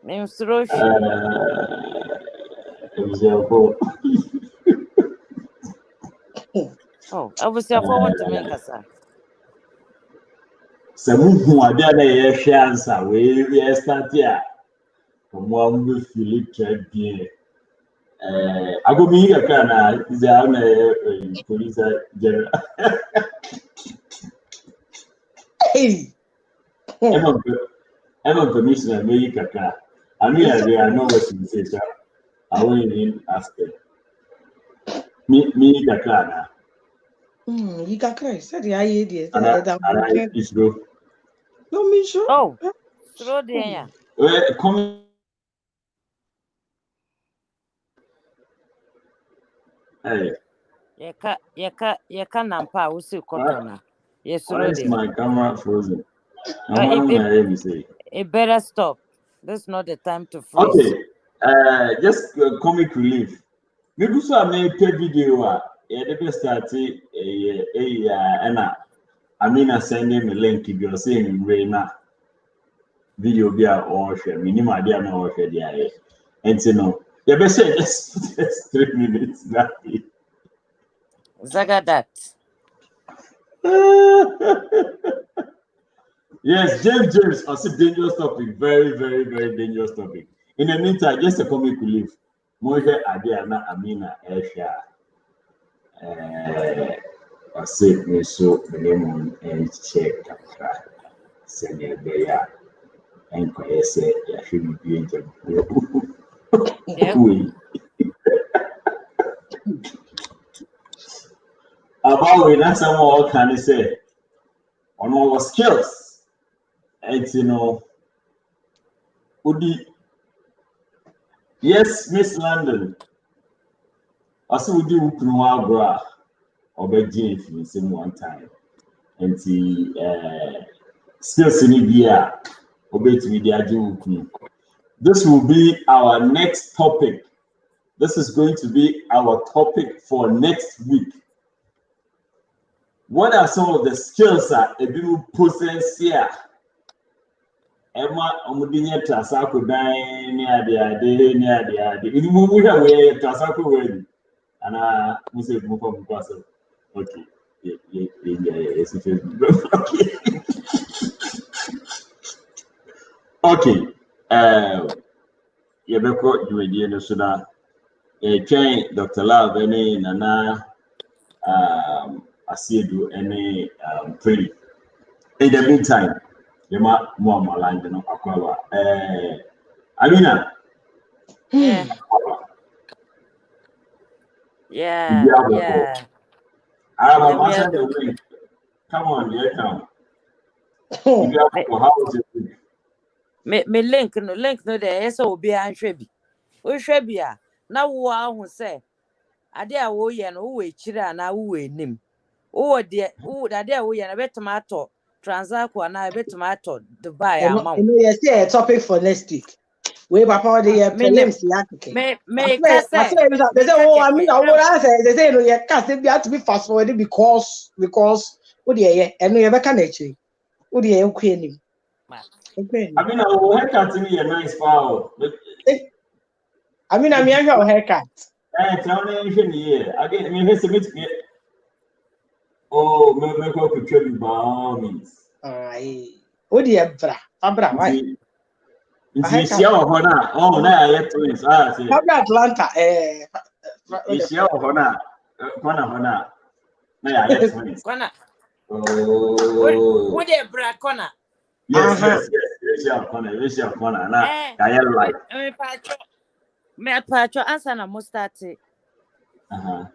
Me sroshi. Oh, I was your phone to make us. Some who are there, chance away, we start here. From one with Philip Trade. I go meet a can, is a police general. Hey. I'm a commissioner, make a car. I mean, I know what you say, sir. I won't even ask it. Me, a car now. You got crazy. Said the idea. It's go. No, me sure. Oh, throw there. Come. Hey. Yeka nampa usi kotona. Yes, Why is my camera frozen? It better stop. This is not the time to freeze. Okay. Just comic relief. Maybe so I made a video. The best started I mean, I send him a link if you're saying Reina video be or share minimum idea no share the and you know the best say just 3 minutes that Zaga that. Yes, James, I see dangerous topic, very, very, very dangerous topic. In the meantime, just a comic relief. Moje Adiana Amina Esha. I say me so lemon and check send a bear and say I should be in about we not some more can say on our skills. And you know, yes, Miss London. I saw you Ukunu bra or Beijing if you same one time. And the skills in India obey to media. This will be our next topic. This is going to be our topic for next week. What are some of the skills that a people possess here? Emma Omudinya Tasako dying near the in Mumuya way Tasako way. And I must say, okay. Yes, okay. Yabeko, you will know so that train Dr. Love any Nana Asiedu any pretty. In the meantime, you might more line than Aqua. Amina. Yeah. I have a master link. Come on, here come. How was it? Me link no there so be an shrebi. O shrebia na wo ahu say ade a wo ye no wo echira na wo enim. Wo de wo ade a wo ye na betuma to Transaco na betuma to Dubai amount. You know, you say a topic for next week. We Papa the prelims yakeke. Me can say. They say, oh, I mean, I would answer. They say, no, you can't be have to be fast forward because what do you and you ever can actually. What do you queen? I mean, I will haircut me a nice foul. I mean, I'm your haircut. Tell me anything here. Again, I mean, let's submit me. Oh, make up with you by means. Aye. What do you Abra, why? It's your honor. Oh, now I have twins. Atlanta, it's your honor. Honor. Now I have twins. Oh, what a bra corner. Yes, it's your corner. Now I like. Me patcho answer na mustati.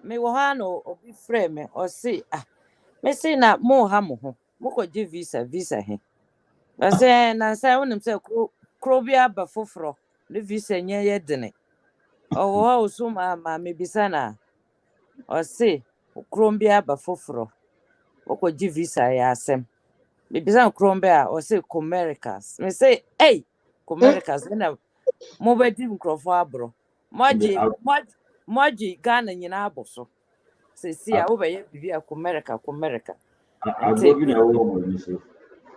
Me wo ha no obi frame me or see me see na mo ha mo ho. Mo ko give visa he. I say na say wonim say krobia ba foforo. The visa nye ye dene. O ha oso ma me bisa na. O see krobia ba foforo. Mo ko give visa ya asem. Me bisa krobia o say Americas. Me say hey Americas na mo be di nkrofo abro. Moji Ghana nyina aboso. Se a wo be ye bibia America.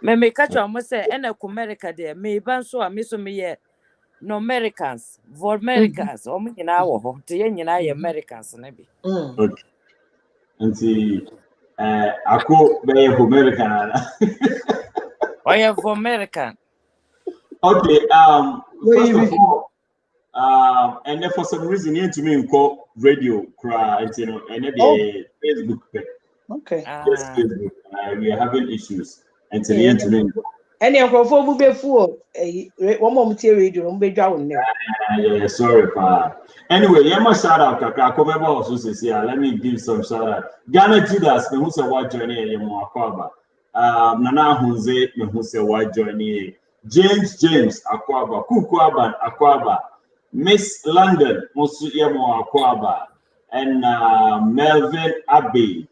Me catch am say na America there me ban so a me so me ye no Americans, for Americans, o me nyina wo ho, te ye nyina ye Americans na bi. Okay. Nti ako be for American. O ye for American. Okay, first of all, and then for some reason you to me call radio cry, you know, and then the Facebook. Okay. Yes, Facebook. We are having issues until the end to me. And then for who be fool, one more material, be drowned. Yeah, sorry, pa. Anyway, yeah, my shout out, Kaka. Come also says here. Let me give some shout out. Ghana Judas, me who say what journey ye mo akwaba. Nana Hunze, me who say what journey. James akwaba. Kuku akwaba. Miss London, musu ye mo akwaba. And Melvina Abbey,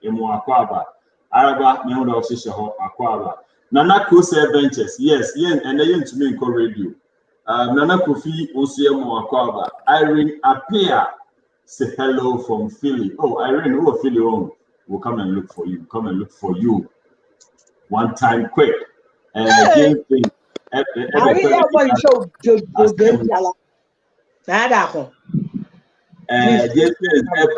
ye mo akwaba. Araba, me who also say akwaba. Nana Kose Ventures, yes, and then to me call radio. Nana Kofi Osiemo Akwaba. Irene Apia say hello from Philly. Oh, Irene, who Philly home? We'll come and look for you. Come and look for you. One time quick. James James. I want to show James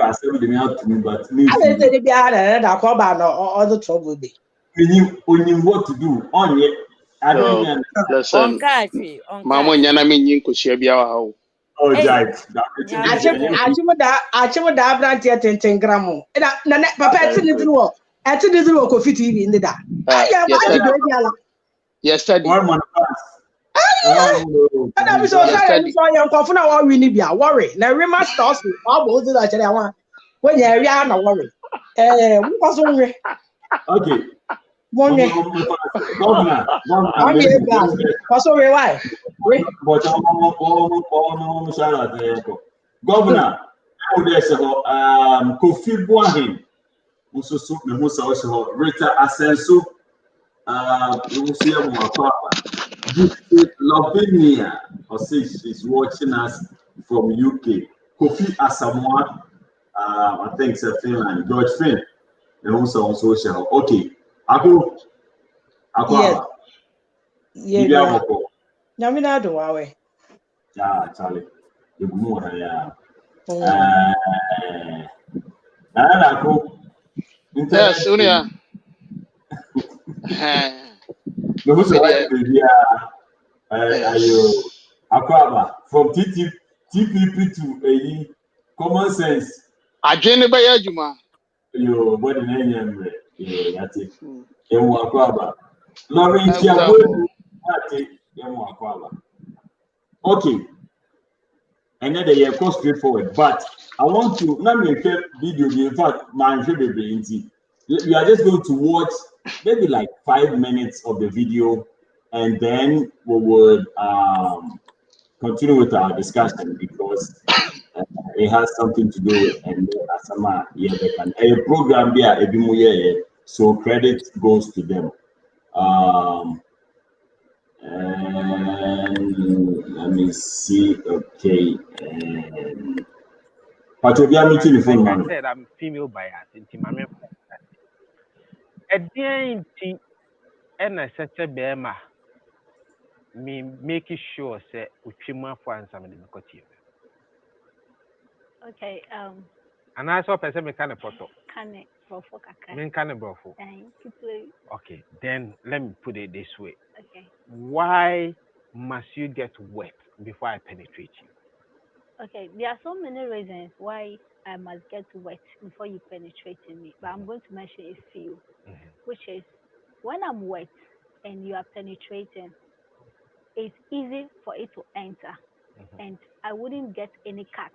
pass everything out to me, but me. I didn't say they be out and I call about all the trouble. We what to do on yet. I don't even listen. Mama nyana me nyin kosia bia wa ho. Oh, Jack. Achimu da brand here 10 gram. Na papa ati ni zuru ko fit TV ndi da. Yes, study. And I'm so sorry so yan ko funa wa win bia worry. Na rema stores all bo do da chere wan. When you area na worry. Mo ko so nwe. Okay. Governor. I'm here, guys. What's over why? But Governor, there's Kofi Boahin, also Rita Asenso, Lavinia, or say she's watching us from UK. Kofi Asamoah, I think it's Finland. George Finn, and also on social. Okay. Ako. Yeah. Nyamina do wawe. Yeah, Charlie. You move here. Ako. Yes, Unia. No, who's ayo. Akwaba from TPP to a common sense. Adwene ba ya adwuma. Yo, body na nyamre. That's it. Emu akwaba. Lauren Chiago. Emu akwaba. Okay. And then they go straightforward. But I want to now make a video. In fact, my favorite we are just going to watch maybe like 5 minutes of the video, and then we would continue with our discussion because it has something to do with Asama Yebekan. A program there, so credit goes to them. And let me see. Okay. But if you are meeting the phone, man. Said I'm female bias into my member. At the end, and I said, Bema, me making sure, say, Uchima for answer me. Okay, and I saw person me kind of photo. Can it for Kaka? Me kind of buffer. Okay, then let me put it this way. Okay. Why must you get wet before I penetrate you? Okay, there are so many reasons why I must get wet before you penetrate me, but I'm going to mention a few, which is when I'm wet and you are penetrating, it's easy for it to enter, and I wouldn't get any cut.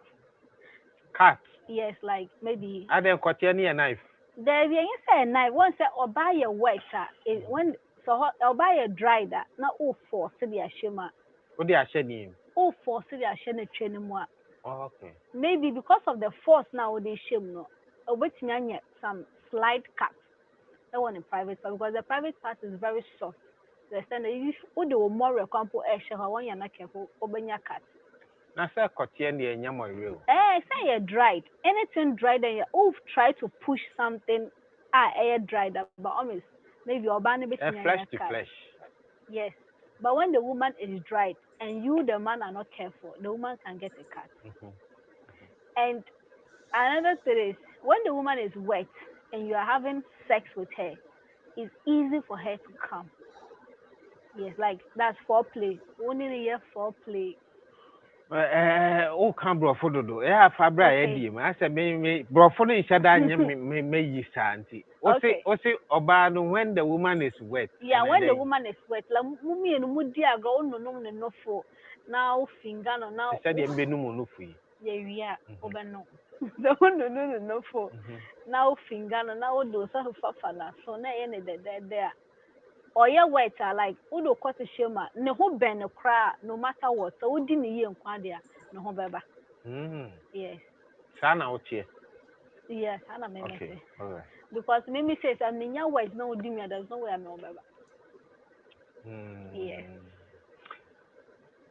Cut? Yes, like maybe. I didn't cut any a knife. There is a knife. Once or buy a wet, when so I'll buy a dry that not all for the shima. What they are shedding? All for the shena training more. Oh, okay. Maybe because of the force now they shame no. Wait some slight cut. That one in private part because the private part is very soft. The standard if would do more campo air share when you're not careful open your cut. Now say cut any and yam real. Say you're dried. Anything dried and you try to push something air dried up but almost maybe your banner bit flesh to flesh. Yes. But when the woman is dried and you, the man, are not careful, the woman can get a cut. And another thing is, when the woman is wet and you are having sex with her, it's easy for her to come. Yes, like that's foreplay. Only the foreplay. Oh, come brofo dodo. Yeah, fabra edi. I said me brofo no nshada anye me yi santi. Ose oba no when the woman is wet. Yeah, when the woman is wet, la mumi no mudi agro no no fo. Now finger no now. Said the mbe no mo no fu. Yeah, oba no. The no fo. Now finger no now do so fafala. So na ye ne there. Or yeah, wet like udo kwata shema ne ho ben kra no matter what. So udi ni ye nkwa dia no ho beba. Yes. Sana otie. Yes, ana me okay. say. All right. Because Mimi says I'm ninya wet no udi me there's no way I'm no beba. Yes.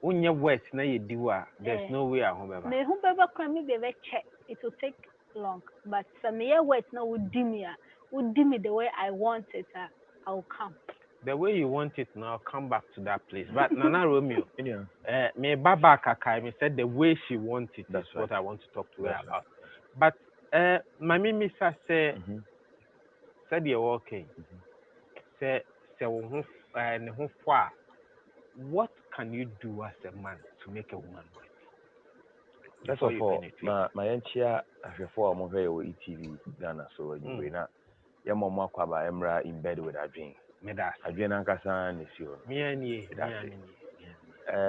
When you're wet na ye diwa there's no way I'm beba. Me ho beba kra me be check. It will take long, but some me wet no udi me the way I want it, I'll come. The way you want it now, come back to that place. But Nana Romeo, me Baba Kakai, me said the way she wants it. That's what I want to talk to her about. But my Misa said you're okay. Say what can you do as a man to make a woman wet? That's all. My enchia before I'm over with ETV Ghana, so you know, your mama kwaba emra in bed with a drink. Adrian Ankasa is your.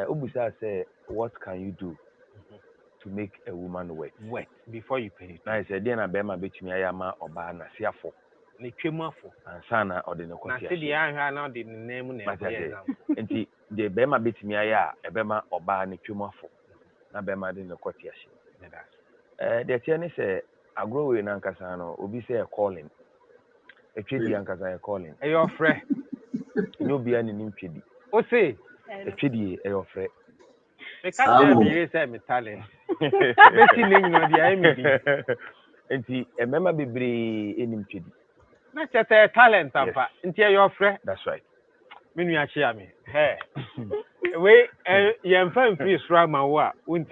Ubusa say, what can you do to make a woman wet? Wet before you penetrate. I said, then I bear my bitch me ayama or bana siafo. Ni chemafo. And sana or the Nokotia. Na see the eye now the name and the bema bitch me aya, a bema or bana chemafo. Na bema the Nokotia. The tennis say, I grow in Ankasano, Ubi say a calling. A treaty Ankasa calling. A your friend. No be an in treaty. O say, a treaty a your friend. I can't say me talent. And see, a member be brave in treaty. Not just a talent, Papa. Into your friend. That's right. When you are me. Hey. We am fine free from my work. We are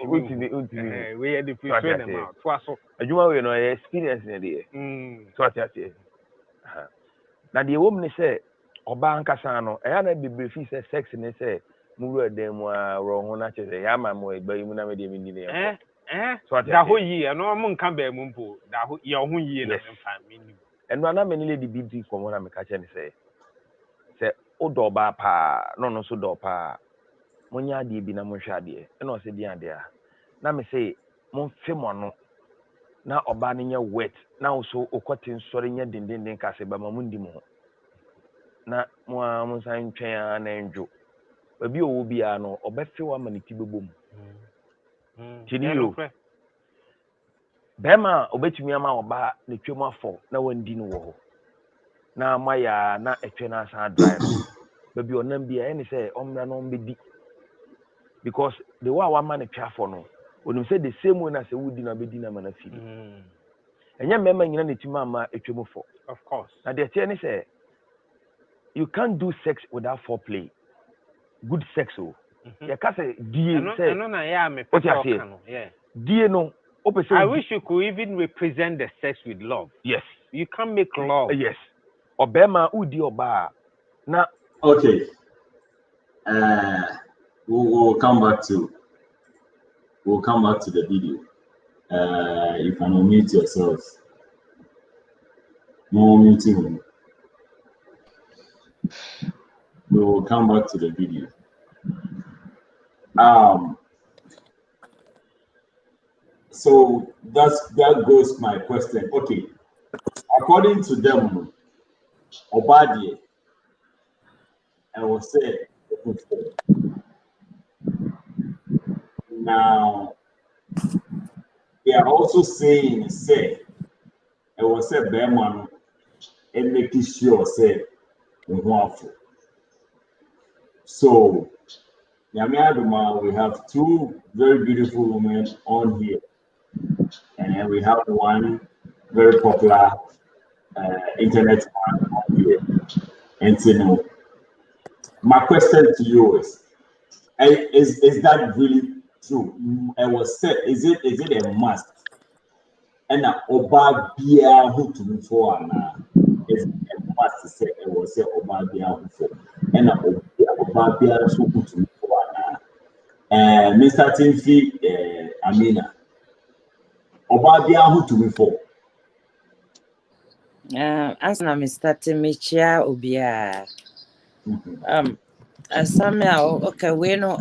the free train them out. So you know experience in the so what I say. Now the woman say Oba Ankasano, I had be brief say sex and say move them wrong na che ya ma mo egba imu na me de mi ni so that whole year no mo nka ba mu mpo that whole year ho year na me fa me ni and na me ni lady big komo na me ka che ni say o do ba pa no so do pa monya ade bi na mo hwa ade e no se di ade a na me say mo fe mo no na oba ne nya wet na so okotin sori nya dindindin ka se ba ma mundi mo na mo san twen na enjo babi owo bia no obefe wa maniti bebom tiniro bema obetumi ama oba ne twem afọ na wandi no wo ho na maya na etwe na san dry no babi onam bia ene say omra no mbedi because the way wa man twa afọ no onum say the same way na say wudi na bedi na mana fili enya mema nyina ne tuma ama etwem afọ of course na the thing say you can't do sex without foreplay. Good sex, you can't say I wish you could even represent the sex with love. Yes. You can't make love. Yes. Obama udi oba. Now. Okay. We'll come back to the video. You can unmute yourself. No meeting. We will come back to the video. So that goes my question. Okay, according to them, Obadiah, I will say, now they are also saying, say, I will say, Berman, and making sure, say, so, we have two very beautiful women on here. And we have one very popular internet man on here. And my question to you is that really true? I was said, is it a must? And Oba Bia who to me for is a must to say it was say Oba Bia who for and Oba Bia who to me for Mr. Timfi Amina Oba Bia who to me for answer na Mr. Timichia Obia. Somehow, okay, we know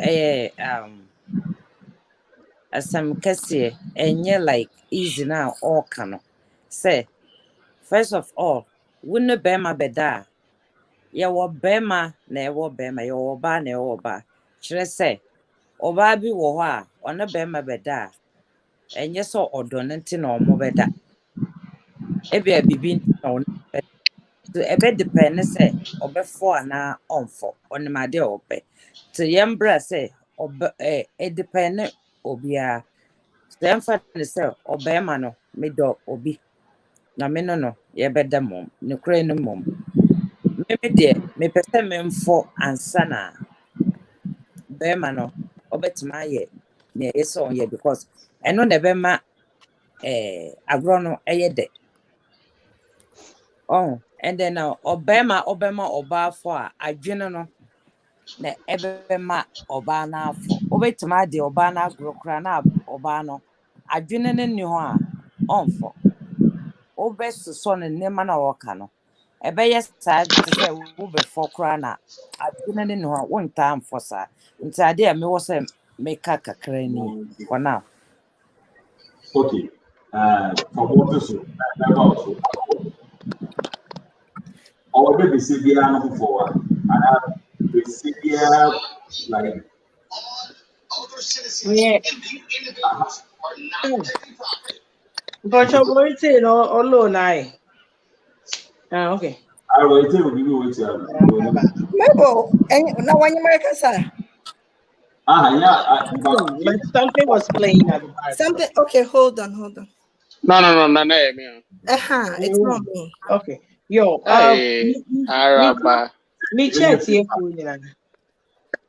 some kese enye like easy now all kano. Say, first of all, wouldn't bema beda. Ya wo bema na ewo bema, ya wo ba na ewo ba. Chere say, oba bi wo ho a, ona bema beda. Enye so odo nti na omo beda. Ebia bibi nti na ono beda. So ebe depend say obefo ana onfo onimade obe. To yembra say obe it depend obia. So yemfa ne say obema no medo obi. Na me no yebeda mom. Ne kure no mom. Me de me pese memfo ansa na bema no obetima ye na yeso ye because eno na bema agro no eyede. Oh, and then obema oba for adwene no na ebema oba na afọ obetima de oba na agro kra na oba no adwene ne ni ho a onfo obesoso ne nema na woka no ebeye saa te se wo befo kra na adwene ne ni ho a wonta amfo saa nti ade a me wo se meka kakra ni for now. okay for what so never also or the Sibia for the Sibia like Yeah. But you're going to know alone, okay. I will tell you which Mabel, and now when you make us But something was playing at the back. something. Okay, hold on. No, me. It's not me. Okay. Yo, Hey, Araba. me chat here for you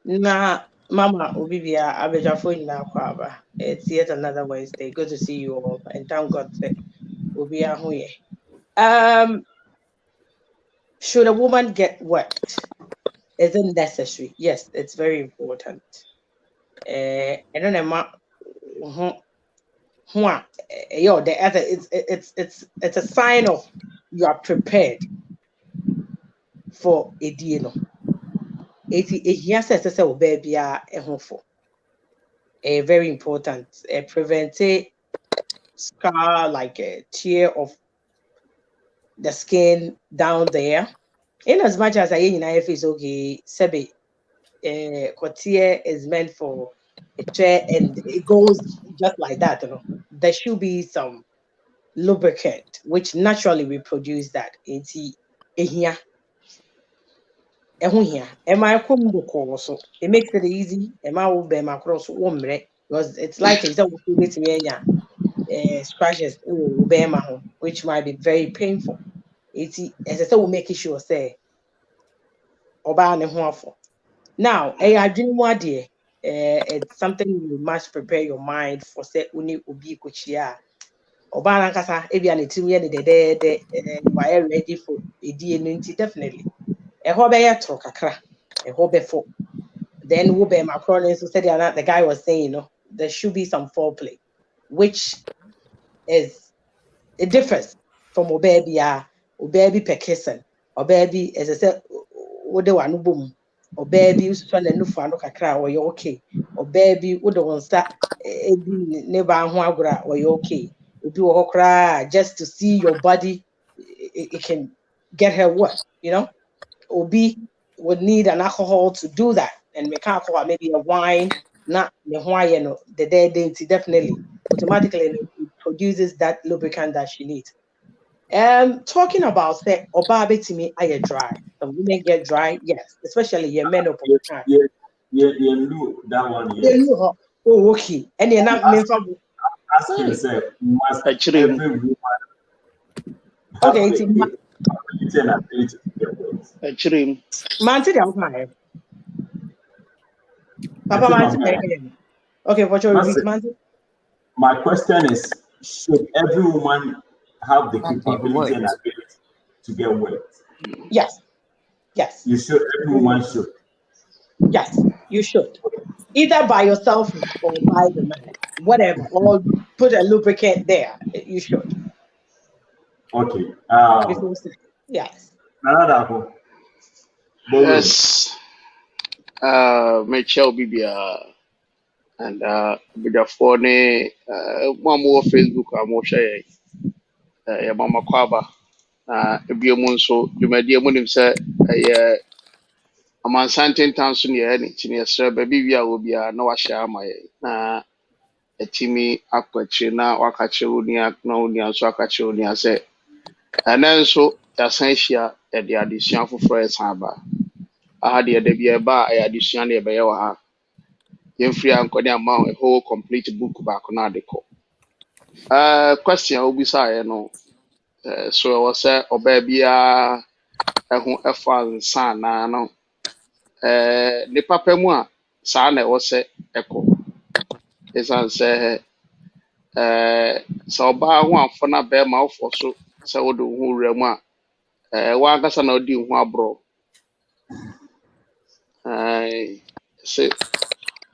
na Mama Obibia Abejafo na Kwaba. It's yet another Wednesday. Good to see you all, and thank God that Obia Huye. Should a woman get wet? Isn't necessary? Yes, it's very important. I don't know. The other it's a sign of you are prepared for a deal. Yes, baby, very important. Prevent a scar like a tear of the skin down there. In as much as I is okay, Sebi Cotier is meant for a chair and it goes just like that, There should be some lubricant which naturally will produce that. It makes it easy. Because it's like scratches which might be very painful. As I said, we'll make sure say now I didn't want it's something you must prepare your mind for say uni ubi kuchia Obana kasa ebi an etim ye de you are ready for a DNT definitely. A hobby tro kakra, a hobby for. Then wo be Macron so said the guy was saying, there should be some foreplay, which is a difference from obaby pekison, or baby as I said, what they want boom, or baby so na nufu ano kakra or you okay, or baby would want start neighbor or you okay. Do okra just to see your body, it can get her what, Obi would need an alcohol to do that, and we can't call maybe a wine, not the wine, the dead definitely automatically it produces that lubricant that she needs. Talking about that, Obabe to me, I dry. Some women get dry, yes, especially your menopause. Yeah, that one. Yes. Oh, okay. And you're not asking say must every woman okay, ability and ability to get wet. man, today I'm fine. Papa Manzi. Okay, what's your repeat, Manzi? My question is, should every woman have the capability and ability to get wet? Yes. Yes. You should. Every woman should. Yes, you should. Either by yourself or by the man, whatever, or put a lubricant there. You should. Okay. Yes. Yes. Michelle Bibia and Bidafone, one more Facebook, I'm more share. Mama Kwaba. Ebiomunso, Jumadia Munim said, a man santin town soon, yeah, sir, baby, I will be a no share my a Timmy Aquachina, Wakachunia, no near Swakachunia said. And then so, Tassentia at the addition for Fresh Harbor. I had the debut bar, I addition the Bayawa. Free and amount a whole complete book back on article. Question will be say, no. So I was say, or baby, who a father son, no. The papa moi, son, I was say, echo. As I say, so by one for not bear mouth or so do who rema. One that's an audio one bro. Say,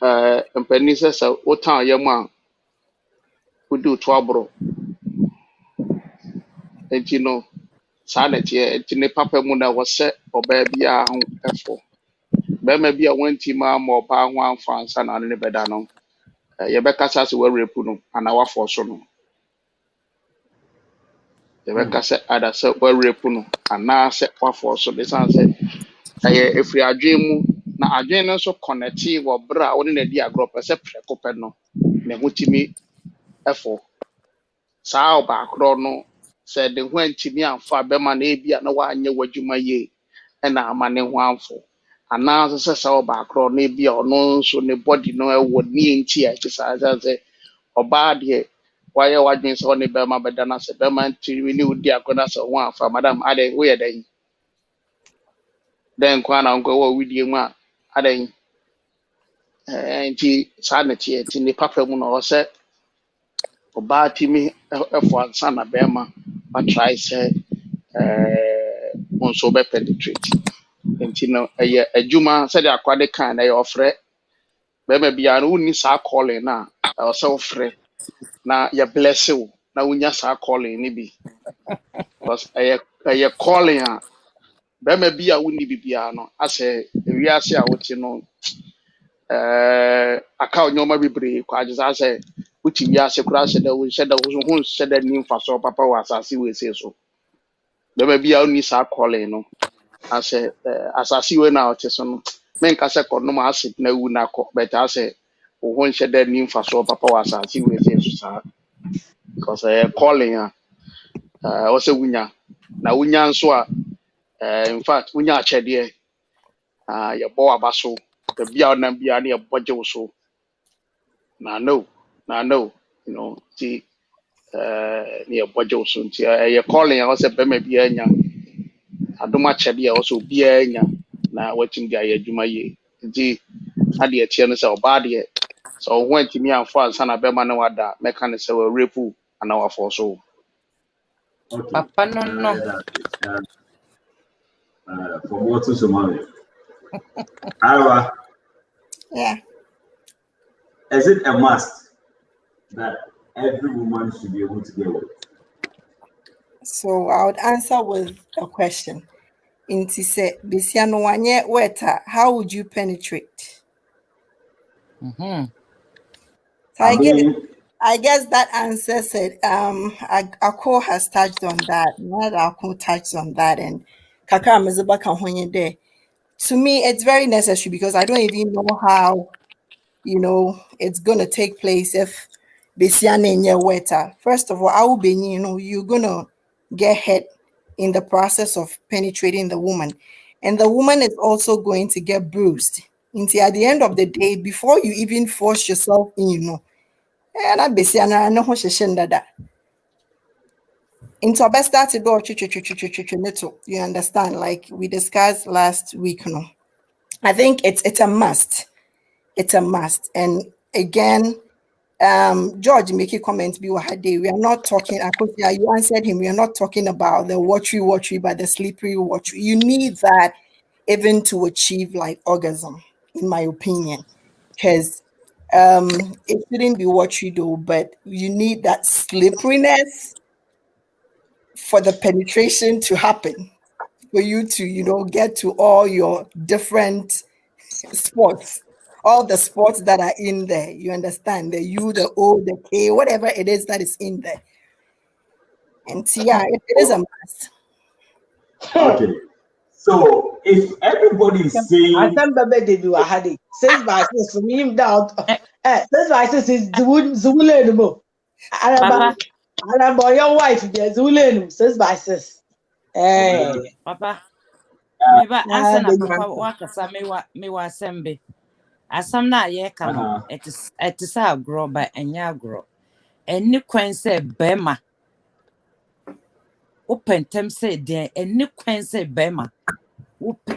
and Penny says, what time your man would do trouble. And you know, Sanet, yeah, ne papa mu na wɔsɛ ɔbaa bi a ho ɛfo bɛrima bi a wɔnti ma ɔbaa ho amfa ansa na ne bɛda no yɛbɛkasa sɛ wɔarepu no anaa wafɔ so no yɛbɛkasa ada sɛ wɔarepu no anaa sɛ wafɔ so de san sɛ ɛyɛ efiri adwene mu na adwene no nso kɔnɛte wɔ bere a wɔne na di agorɔ pɛ sɛ prɛko pɛ no na ho timi ɛfo saa ɔbaakorɔ no sɛ de ho antimi amfa bɛma na ebi a na wanyɛ w'adwuma yie ɛna ama ne ho amfo anaasɛ sɛ sɛ ɔbaakorɔ no ebi a ɔno nso ne body no ɛwɔ ne nti a ɛte saa sɛ ɔbaa deɛ wayɛ w'adwene sɛ ɔne bɛrima bɛda no sɛ bɛrima ntiri ne wodi akɔ na sɛ ho amfa madam adɛn woyɛ dɛn dɛn kwan na nkɔ wɔ widie mu a adɛn nti saa ne teɛ nti ne papa mu na ɔsɛ ɔbaa timi ɛfo ansa na bɛrima watrae sɛ nso bɛ penetrate nti no ɛyɛ adwuma sɛdeɛ akwade kan na ɛyɛ ɔfrɛ bɛrima biara no wonni saa calling na ɛwɔ sɛ wofrɛ na yɛ bless wo na wonya saa calling ne bi because ɛyɛ calling a bɛrima bi a wonni bibiara no asɛ ewiase a wote no aka onyoma bebree kwa agye saa sɛ wuti wiase koraa hyɛ dɛ wohyɛ dɛ ho hyɛ dɛ ni mfa so papa wɔ asase wɔ ese so bɛrima bi a wonni saa calling no asɛ asase wɔ na ɔte so no menka sɛ kɔnom ase na wu na kɔ but asɛ wo ho hyɛ dɛ ni mfa so papa wɔ asase wɔ ese so saa because calling a ɔsɛ wunya na wunya nso a in fact wunya akyɛdeɛ yɛbɔ aba so baabi a ɔnam biara ne yɛbɔ gye wo so na no you know ti ne yɛbɔ gye wo so nti ɛyɛ calling a ɔsɛ bɛrima biara nya adom akyɛdeɛ a ɔsɛ obiara nya na watumi de ayɛ adwuma yie nti adeɛ ɛteɛ no sɛ ɔbaa deɛ sɛ ɔho antumi amfo ansa na bɛrima ne wada mɛka ne sɛ wɔarepu anaa wafɔ so Papa no. From what to Somalia. Ira. Yeah. Is it a must that every woman should be able to get wet? So I would answer with a question. Inti se bisiano wanye weta, how would you penetrate? Mm-hmm. So I guess that answer said Ako has touched on that. Not Ako touched on that, and Kaka Mezebaka Honye there. To me, it's very necessary because I don't even know how, it's gonna take place if bisiane nye weta. First of all, I will be, you're gonna get hit in the process of penetrating the woman, and the woman is also going to get bruised. Until at the end of the day, before you even force yourself in, into best started you understand, like we discussed last week. I think it's a must. it's a must. And again, George make a comment. We are not talking. You answered him. We are not talking about the watery, but the slippery watery. You need that even to achieve like orgasm, in my opinion, because it shouldn't be watery though, but you need that slipperiness for the penetration to happen, for you to get to all your different sports, all the sports that are in there. You understand? The U, the O, the K, whatever it is that is in there. And yeah, it is a must. Okay. So if everybody is saying, I remember they do a headache. 6 by 6 for me down. 6 by 6 is the Zuleno. Papa, Araba, your wife, there's Zuleno, 6 by 6. Hey, Papa, meba answer na the Papa answer. wakasa mewa asembe. Asam na ye ka no, it is agro but enya agro. Eni kwen se bema. Open tem say den eni kwen se bema.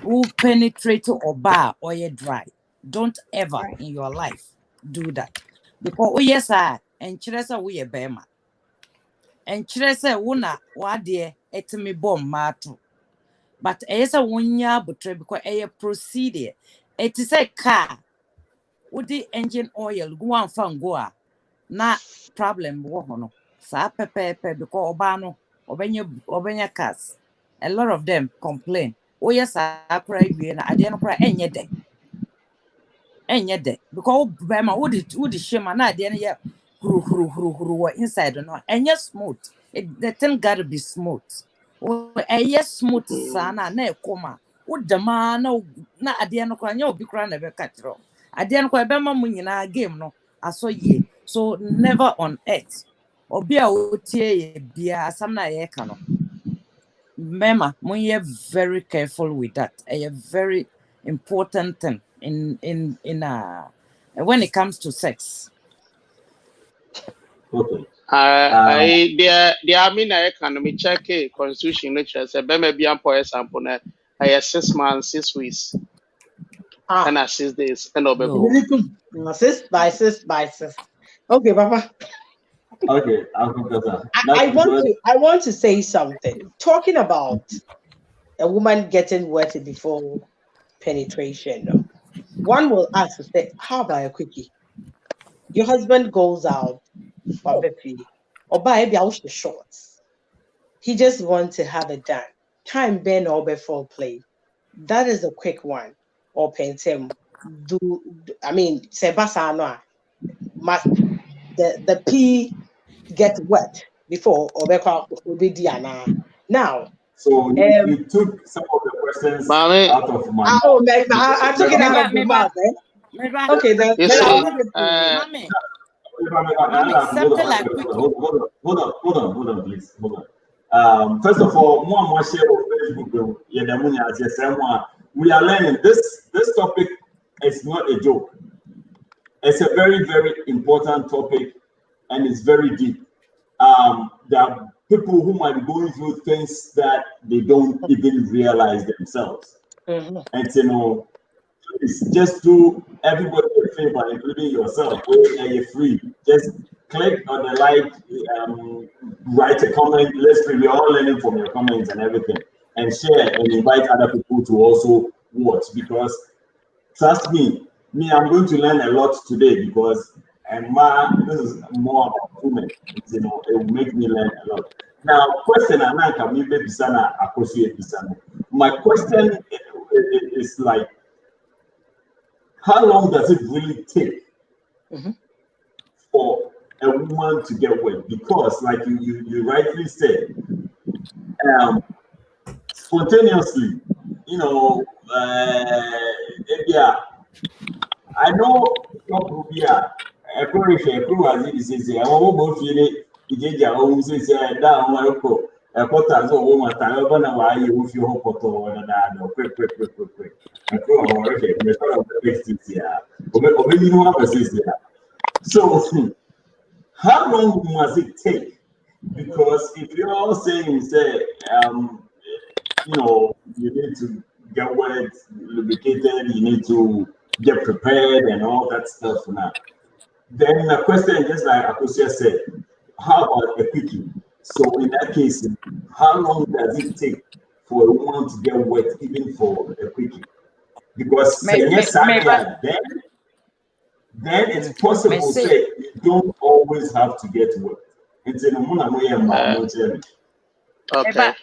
Who penetrate or bar or ye dry. Don't ever in your life do that. Because yes, and chiresa we a bema. And chiresa wuna wade etimi bom matu. But esa wunya butre because a procedure. It is a car. With the engine oil go on fan go na problem wo hono. Sa pepe because obano obenya cars. A lot of them complain. Oh yes, I cry we na ade no cry enye de because bema wo di shema na ade no ye huru inside no enye smooth. The thing got to be smooth. Oh smooth sana na ekoma wo dama na ade no cry nya obi cry na be katro ade no cry bema mu nyina game no aso ye. So never on earth obi a otie ye bia asam na ye ka no. Mema, you're very careful with that. A very important thing in when it comes to sex. okay. I mean I can me check a constitution which says a bema be for example na 6 months, 6 weeks, and 6 days, and over. 6 by 6 by 6. Okay, Papa. Okay, I want to say something. Talking about a woman getting wet before penetration. One will ask, say, how about a quickie? Your husband goes out, or buy the shorts. He just wants to have it done. Time Ben or before play. That is a quick one. Or paint him. I mean, Sebasano must the pee get wet before or be Diana. Now, so you took some of the questions out of my mouth. Oh, I took it out of your mouth, eh? Okay, then I'll give it to you. Something like hold on, please. Hold on. First of all, more share of Facebook. We are learning this topic is not a joke. It's a very, very important topic and it's very deep. There are people who might be going through things that they don't even realize themselves. Mm-hmm. And it's just do everybody a favor, including yourself. Where you're free, just click on the like, write a comment. We're all learning from your comments and everything, and share and invite other people to also watch. Because trust me, I'm going to learn a lot today because this is more about women. It will make me learn a lot. Now, question my question is like, how long does it really take for a woman to get wet? Because, like you rightly said, spontaneously, yeah. I know so how long must it take? Because if you're all saying you need to get wet, lubricated, you need to get prepared and all that stuff now. Then the question, just like Akosia said, how about a quickie? So in that case, how long does it take for a woman to get wet, even for a quickie? Because then it's possible say you don't always have to get wet. It's in the okay.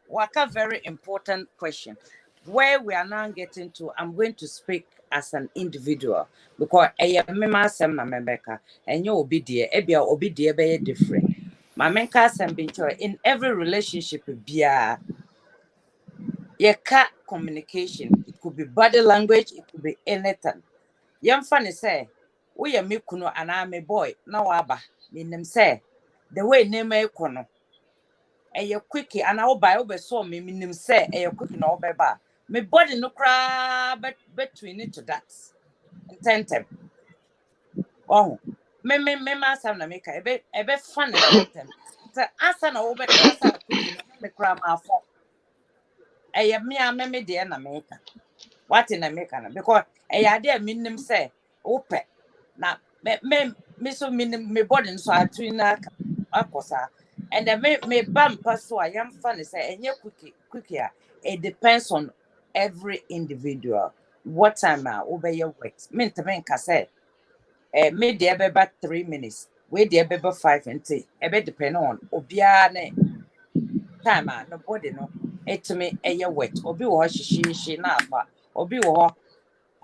Waka very important question. Where we are now getting to, I'm going to speak as an individual because I am Rebecca and you will be dear, Ebia will be dear, be different. In every relationship, you can't communication. It could be body language, it could be anything. Young funny say, we are me kuno and I'm a boy, no waba, mean say, the way name a kono. A quickie and I'll buy over so me meaning say a quickie no beba. Me body no cry but between it to that. Intentem. Oh, me master na make a bit fun intentem. So answer no over answer quickie no me cry my fault. Me dear na make. What in America? Because a idea minim say open. Now me so minim me body so I twin akosa. And then me bumper so I am funny say and you quickie. It depends on every individual. What time obey your works. Mean to make say me dear baby 3 minutes. We dear baby 5 and 10. It depend on obiane time nobody no. It to me a wet obi wash she na fa obi wo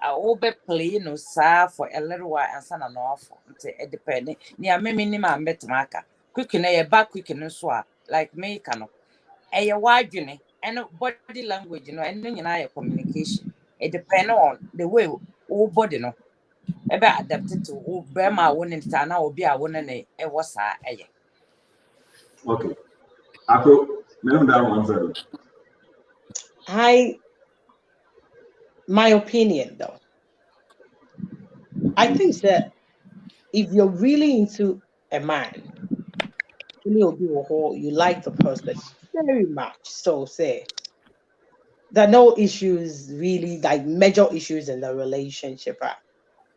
obe play no sa for a little while and sana no off until it depend near me minimum betmaka quick na ye back quick no so like me kano e ye wadwene and body language no and nyina communication it depend on the way o body no e be adapted to o be ma won nta na obi a won ne e wo sa eye. Okay. Ako, me that one answer. My opinion though, I think that if you're really into a man, you like the person very much, so say there are no issues really, like major issues in the relationship.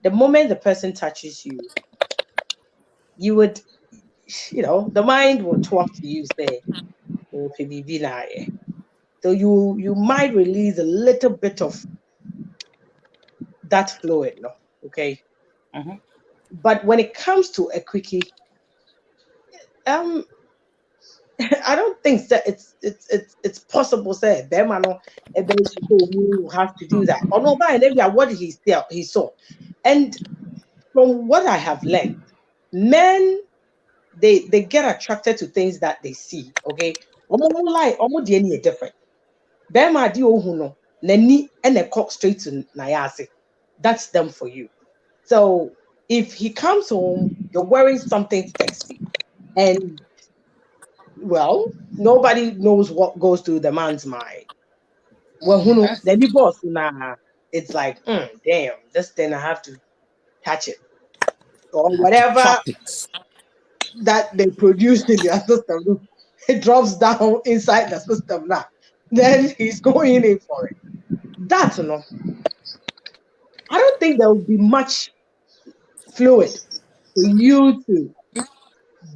The moment the person touches you, you would, the mind will talk to you, say, oh, so you might release a little bit of that fluid, no, okay. Mm-hmm. But when it comes to a quickie, I don't think that it's possible. Say, you have to do that. Or no, by maybe what he saw, and from what I have learned, men they get attracted to things that they see. Okay, almost different. Bema di ohuno nani and a cock straight to Nayase. That's them for you. So if he comes home, you're wearing something sexy, and well, nobody knows what goes through the man's mind. Well, who knows? Then the boss, it's like, damn, this thing I have to touch it. Or whatever that they produced in their system, it drops down inside the system now. Then he's going in for it. That's no. I don't think there will be much fluid for you to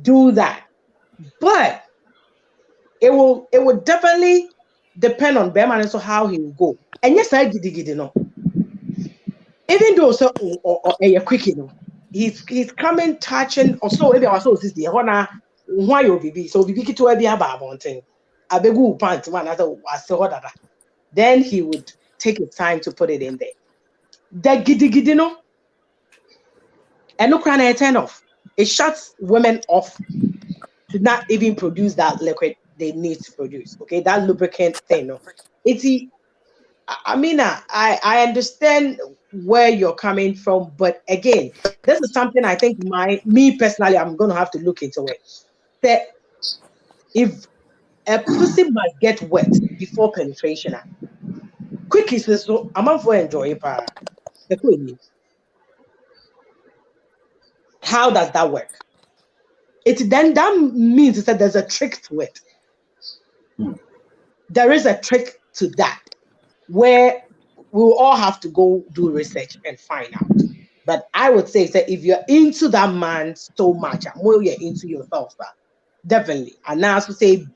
do that. But it will definitely depend on Beman and so how he will go. And yes, I did no. Even though so or a quick, he's coming, touching, or so maybe also is the honor why you be so be to be about one thing. I beg you pant one other was so that. Then he would take his time to put it in there. That giddy no. And no crying turn off. It shuts women off to not even produce that liquid they need to produce. Okay, that lubricant thing. No, I understand where you're coming from, but again, this is something I think me personally, I'm gonna have to look into it. That if a pussy might get wet before penetration, quick is so I'm up for enjoy it. How does that work? then that means that there's a trick to it. There is a trick to that, where we'll all have to go do research and find out. But I would say that if you're into that man so much, and more you're into yourself, definitely. And now to say,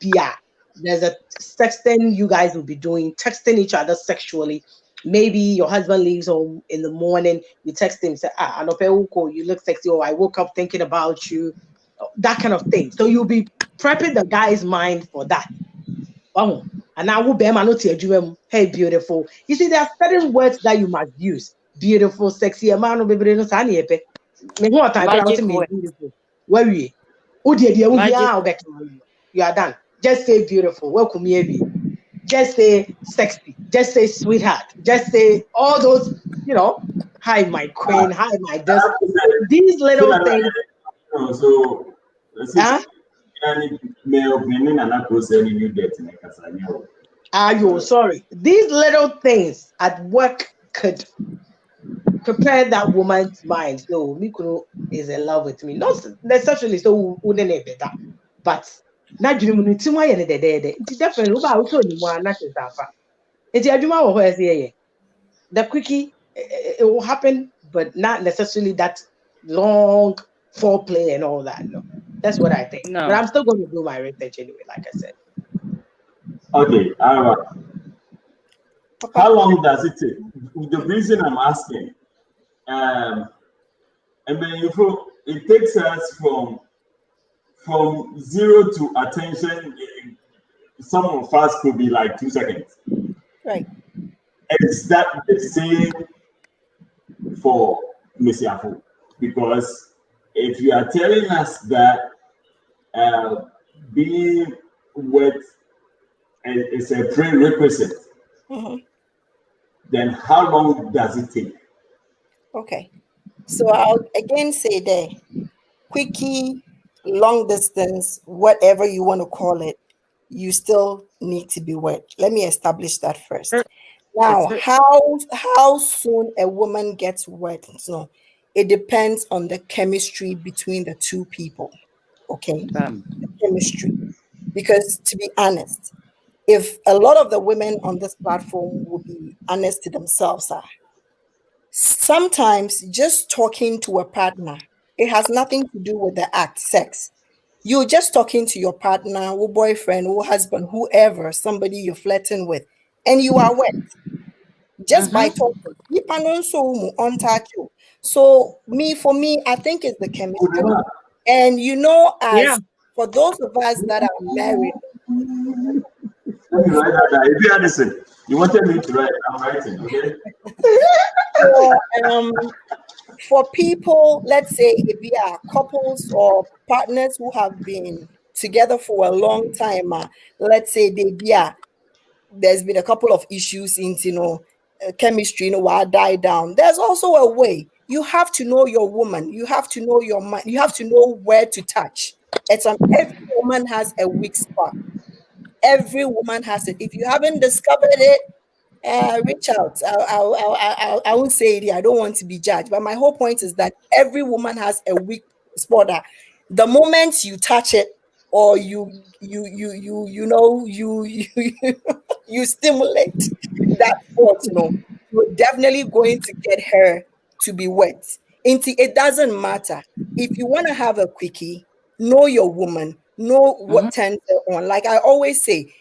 there's a sexting you guys will be doing, texting each other sexually. Maybe your husband leaves home in the morning, you text him, say, you look sexy, or I woke up thinking about you, that kind of thing. So you'll be prepping the guy's mind for that. And now hey, beautiful. You see, there are certain words that you must use. Beautiful, sexy, a man baby no sani epe. Me who time Magic me beautiful. Where we? You are done. Just say beautiful. Welcome me. Just say sexy. Just say sweetheart. Just say all those, hi my queen, hi my this. These little things. So sorry. These little things at work could prepare that woman's mind. So Mikuro is in love with me. Not necessarily so wouldn't it better. But not definitely the quickie it will happen, but not necessarily that long foreplay and all that. No. That's what I think. No. But I'm still going to do my research anyway, like I said. Okay, how long does it take? The reason I'm asking, and then it takes us from 0 to attention. Some of us could be like 2 seconds. Right. Is that the same for Miss Yafu? Because if you are telling us that being wet is a prerequisite, then how long does it take? Okay. So I'll again say there, quickie, long distance, whatever you want to call it, you still need to be wet. Let me establish that first. Now, how soon a woman gets wet? No, it depends on the chemistry between the two people. Okay, the chemistry. Because to be honest, if a lot of the women on this platform will be honest to themselves, sometimes just talking to a partner, it has nothing to do with the act, sex. You're just talking to your partner, or boyfriend, or husband, whoever, somebody you're flirting with, and you are wet. Just by talking. So for me, I think it's the chemistry. And for those of us that are married. Let me write that down. If you understand, you wanted me to write, I'm writing, okay? For people, let's say if we are couples or partners who have been together for a long time, let's say there's been a couple of issues in chemistry, while die down. There's also a way. You have to know your woman. You have to know your man. You have to know where to touch. Every woman has a weak spot. Every woman has it. If you haven't discovered it, reach out. I won't say it. I don't want to be judged, but my whole point is that every woman has a weak spot. The moment you touch it, or you stimulate that spot, you're definitely going to get her to be wet. It doesn't matter. If you want to have a quickie, know your woman, know what turns her on. Like I always say,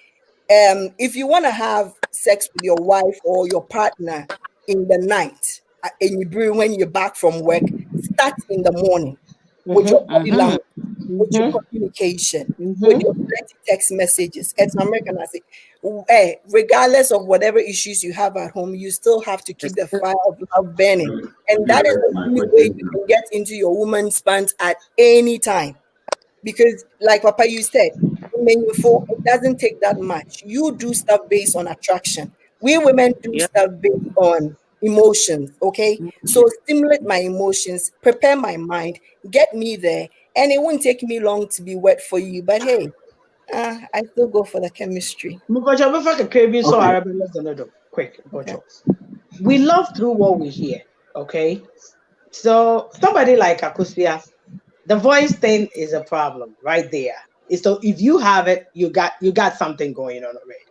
if you want to have sex with your wife or your partner in the night, when you're back from work, start in the morning with your body language, with your communication, with your text messages. As an American, I say, regardless of whatever issues you have at home, you still have to keep the fire of love burning. And that is the only way you can get into your woman's pants at any time. Because like Papa, you said, it doesn't take that much. You do stuff based on attraction. We women do stuff based on emotions, okay? So stimulate my emotions, prepare my mind, get me there, and it won't take me long to be wet for you. But hey, I still go for the chemistry. Quick. We love through what we hear, okay? So somebody like Akusia, The voice thing is a problem right there. So if you have it, you got something going on already.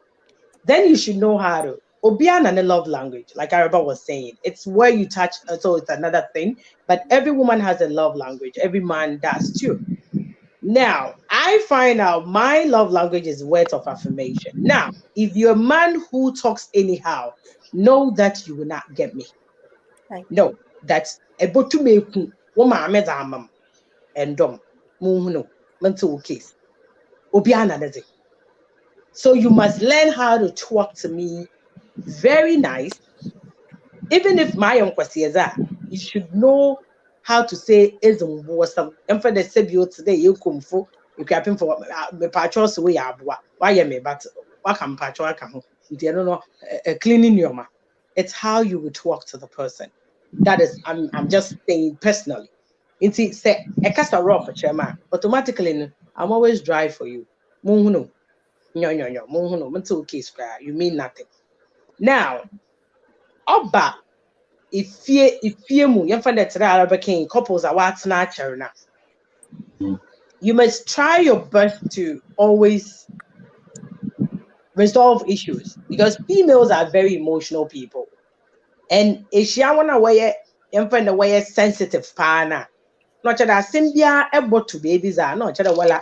Then you should know how to. Obian and the love language, like Araba was saying, it's where you touch. So it's another thing. But every woman has a love language. Every man does too. Now, I find out my love language is words of affirmation. Now, if you're a man who talks anyhow, know that you will not get me. Right. No, that's a botumeku woman and mental case. Obiana. So you must learn how to talk to me very nice. Even if my uncle says that, you should know how to say isn't some. And for the sebio today, you come for you capping for the patrols away. Why am I? But what can patrol come? You don't know cleaning your mouth. It's how you would talk to the person. That is, I'm just saying personally. Inti say a cast a rope chairman. Automatically, I'm always dry for you. No, mental case cry. You mean nothing. Now, Oba, if you mu, you find that Arab king couples are what's natural now. You must try your best to always resolve issues because females are very emotional people. And if you want to wear, you find the way sensitive pana. Not that Symbia able to babies are not that well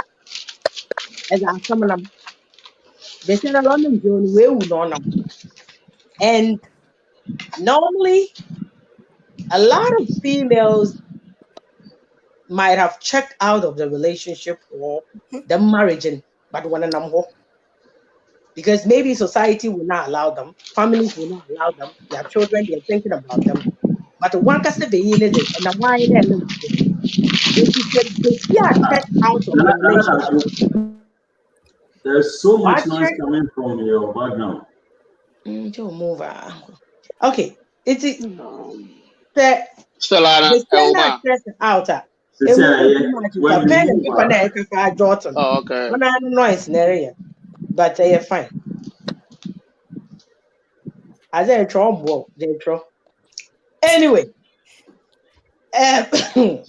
as I'm coming. They said a London John way would know. And normally, a lot of females might have checked out of the relationship or the marriage, but when I'm because maybe society will not allow them, families will not allow them, their children, they're thinking about them. But one can say the unit and the why they are checked out of the relationship. There's so much noise coming from your background. Move on. Okay, it's the out. Oh, okay. When I noise area, but they are fine. As a trouble, they trouble. Anyway,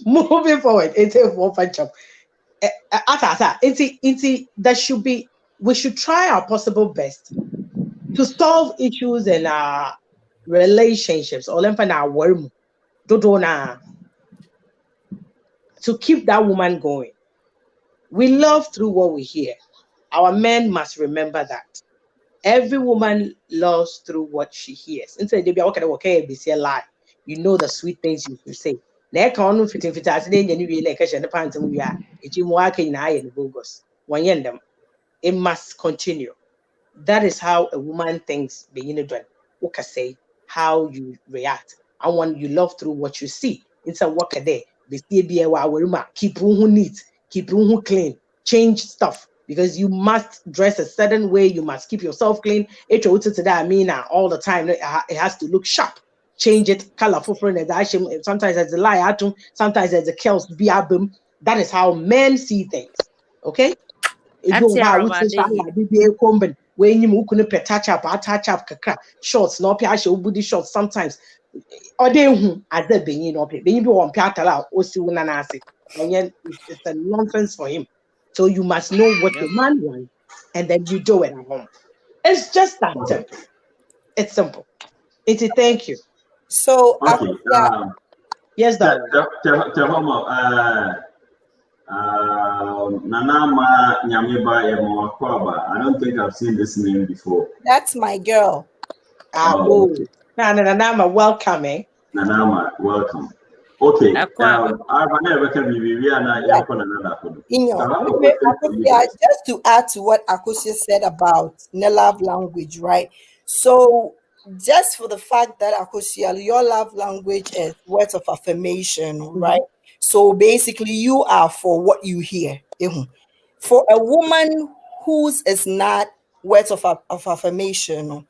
moving forward, it's a one job. That should be. We should try our possible best to solve issues in our relationships or our work. To keep that woman going. We love through what we hear. Our men must remember that. Every woman loves through what she hears. Instead, they be okay, be say lie. You know the sweet things you should say. It must continue. That is how a woman thinks being done. Okay, say how you react. I want you love through what you see. It's a work a day. Keep room neat, keep room clean, change stuff because you must dress a certain way. You must keep yourself clean. All the time. It has to look sharp. Change it, colorful. Sometimes as a lie, sometimes as a kills. That is how men see things. Okay. When you couldn't touch up kakra shorts, no piasha booty shorts sometimes. Or they as they being up, being on piatala or siwanasi. And yet it's a nonsense for him. So you must know what your man wants and then you do it at home. It's just that simple. It's simple. Thank you. So okay, yes, darling. Nanama Nyamiba Yamakwaba. I don't think I've seen this name before. That's my girl. Okay. Nanama, welcome. Nanama, welcome. Okay. Just to add to what Akosia said about love language, right? So just for the fact that Akosia, your love language is words of affirmation, right? So basically you are for what you hear. For a woman whose is not words of affirmation,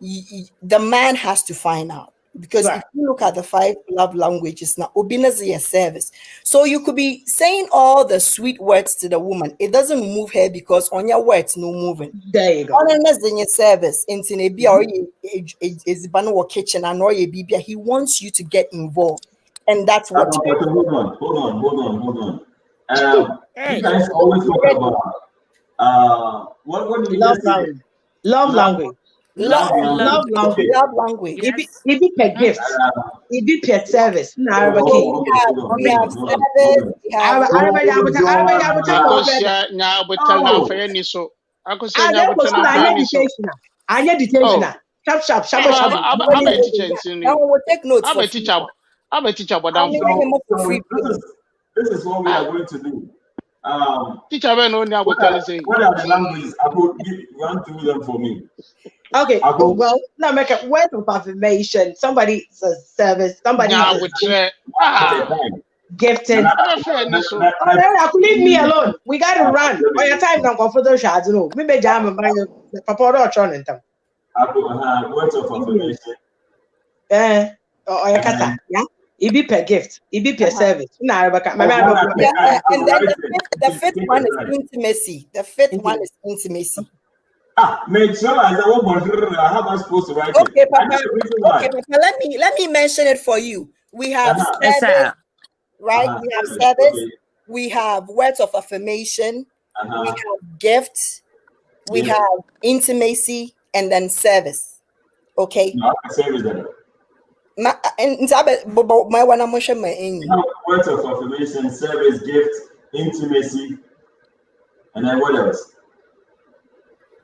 the man has to find out. Because if you look at the 5 love languages now, obedience is a service. So you could be saying all the sweet words to the woman. It doesn't move her because on your words, no moving. There you go. Honestness in your service. In is kitchen and or he wants you to get involved. And that's what hold on. You guys always talk about what do you Love just say? language. Love language. Love Okay. language. Yes. If it per gift, if it per service. We have service. We have. Akosia nya botel na afeye ni so. Akosia nya botel na afeye ni so. Anya detention. Sharp. I'm a teacher in Now we will take notes. I'm a teacher, but I'm this is what we are going to do. teacher. I know now what are saying. What are the languages? I will run through them for me. Okay. Well, now make a word of affirmation. Somebody says service. Somebody gifting. Leave me alone. We gotta run. Or your time don't go for those shots. No, we may jam and buy Papa or Tron. Words of affirmation. Or your kata. Yeah. It be per gift. It be per service. And then the fifth one is intimacy. The fifth one is intimacy. Make sure I how am I supposed to write it? Okay, Papa. Okay, Papa. Let me mention it for you. We have service, right? We have service. Okay. We have words of affirmation. We have gifts. We have intimacy, and then service. Okay. No, service then. Words of affirmation, service, gift, intimacy, and then what else?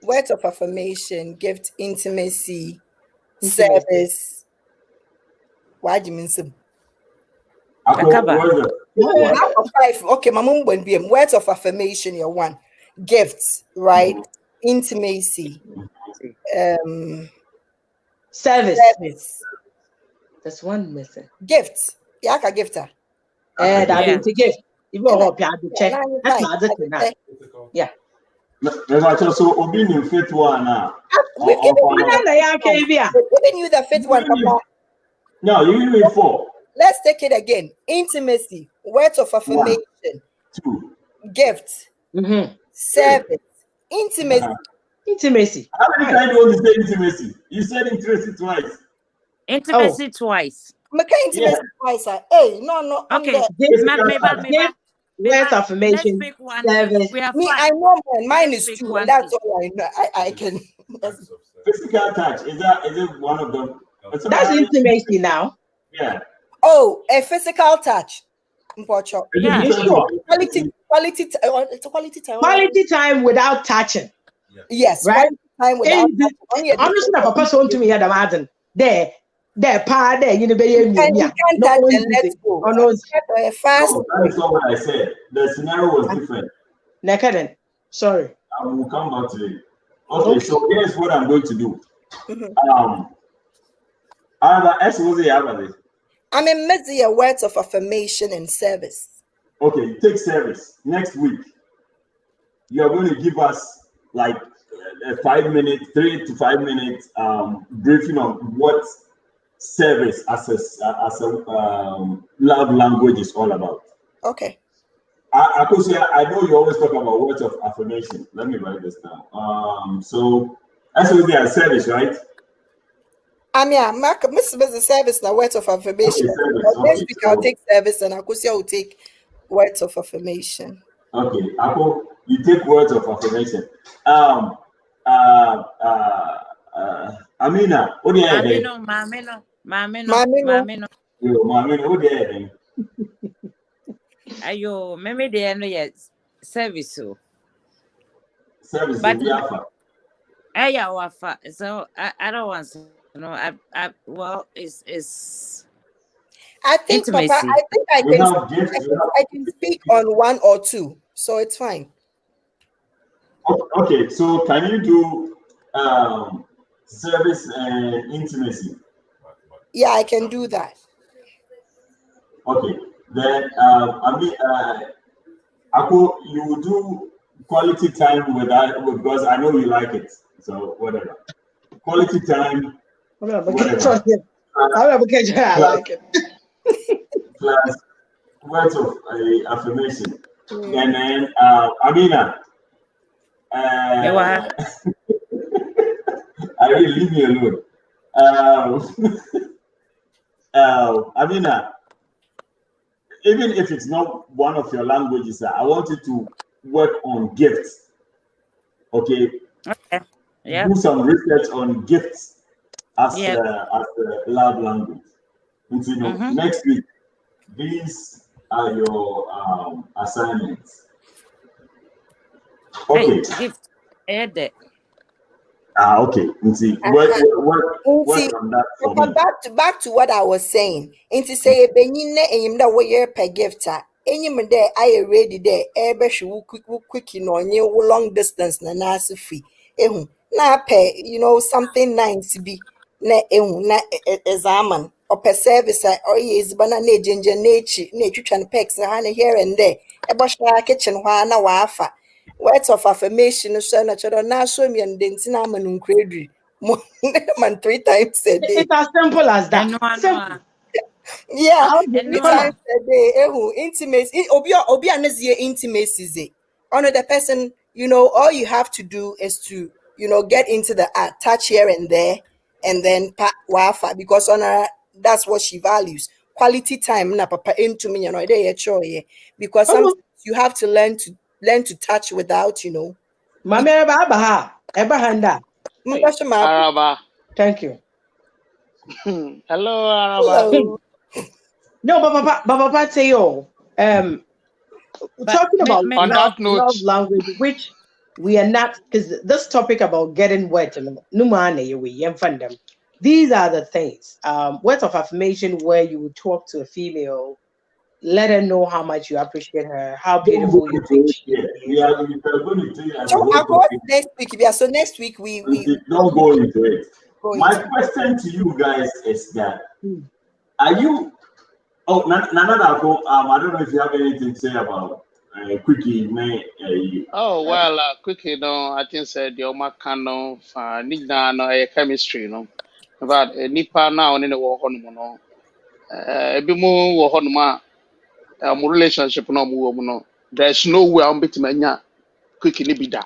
Words of affirmation, gift, intimacy, service. Why do you mean so? Okay, my mom won't be words of affirmation. You're one. Gifts, right? Intimacy, service. That's one missing. Gifts. Yaka gifter. That is a gift. You go check. Yeah. So Obi in fifth one now. We've given you the fifth one, Papa. No, you give me 4. Let's take it again. Intimacy, words of affirmation, 2, gift, service, intimacy. Intimacy. How many times do you say intimacy? You said intimacy twice. Intimacy twice. Intimacy twice. Hey, no. Okay. Words affirmation. Service. I know mine is 2, and that's all I know. I can. Physical touch is it one of them? That's intimacy now. Yeah. Oh, a physical touch. Yeah. Sure. Quality time. Quality time without touching. Yes. Right. Time without. Honestly, a person to me had a man there. There, you know, you can't touch and let's go. Fast. That is not what I said. The scenario was different. Naked. Sorry. I will come back to it. Okay, so here's what I'm going to do. I'm in busy words of affirmation and service. Okay, take service. Next week, you are going to give us like a 3 to 5 minutes briefing on what service as a love language is all about. Okay. I know you always talk about words of affirmation. Let me write this down. So that's what they are service, right? Mark, Mr. Service now words of affirmation. Next week I'll take service and Akusia will take words of affirmation. Okay, Ako, you take words of affirmation. Amina, what do you have? Mamino. What do you have? Ayo, maybe they know yes service. Service, but yeah, wafa. So I don't want to know. Well, it's. I think, intimacy. Papa, I can speak on 1 or 2, so it's fine. Okay, so can you do service and intimacy? Yeah, I can do that. Okay, then you will do quality time with that because I know you like it. So whatever, quality time. I like it. Plus words of affirmation, and then Amina. I really leave me alone. Amina, even if it's not one of your languages, I want you to work on gifts. Okay. Okay. Yeah. Do some research on gifts as a love language. And you know, next week, these are your assignments. Okay. Hey, gift. Okay. See, work on that for me. Back to what I was saying. Inti say benyin na enyim da wo yer per gift a. Enyim there I ready there. Ebe hwe quick no nye long distance na na free. Ehu na pe something nice be na ehu na examen or per service or is bana na ejinje na echi na etwitwa ne pex na here and there. Ebo hwa kitchen hwa na wa afa. Words of affirmation so na chodo na so mi ndenti na amanu nkredri. Man 3 times a day. It's as simple as that. Simple. Yeah, 3 times a day. Intimacy. Obi anazie intimacy. Honor the person. All you have to do is to get into the act, touch here and there, and then wafa because honor that's what she values. Quality time na papa into me because sometimes you have to learn to touch without Mama Ebahanda. Araba. Thank you. Hello, Araba. Hello. No, Papa say talking about on that note, love language, which we are not, because this topic about getting wet and these are the things. Words of affirmation where you would talk to a female, let her know how much you appreciate her, how beautiful you think she is. We are going to do it. Next week, yeah. So next week we don't go into it. My question to you guys is that are you? Oh, Nana, I don't know if you have anything to say about Quickie. Oh well, Quickie, no, I think said the Oma Kano, Nigna, no, chemistry, no. But Nipa now in the war honeymoon, Ebimu war honeymoon, relationship no. There's no way I'm betting mania Quickie Libida.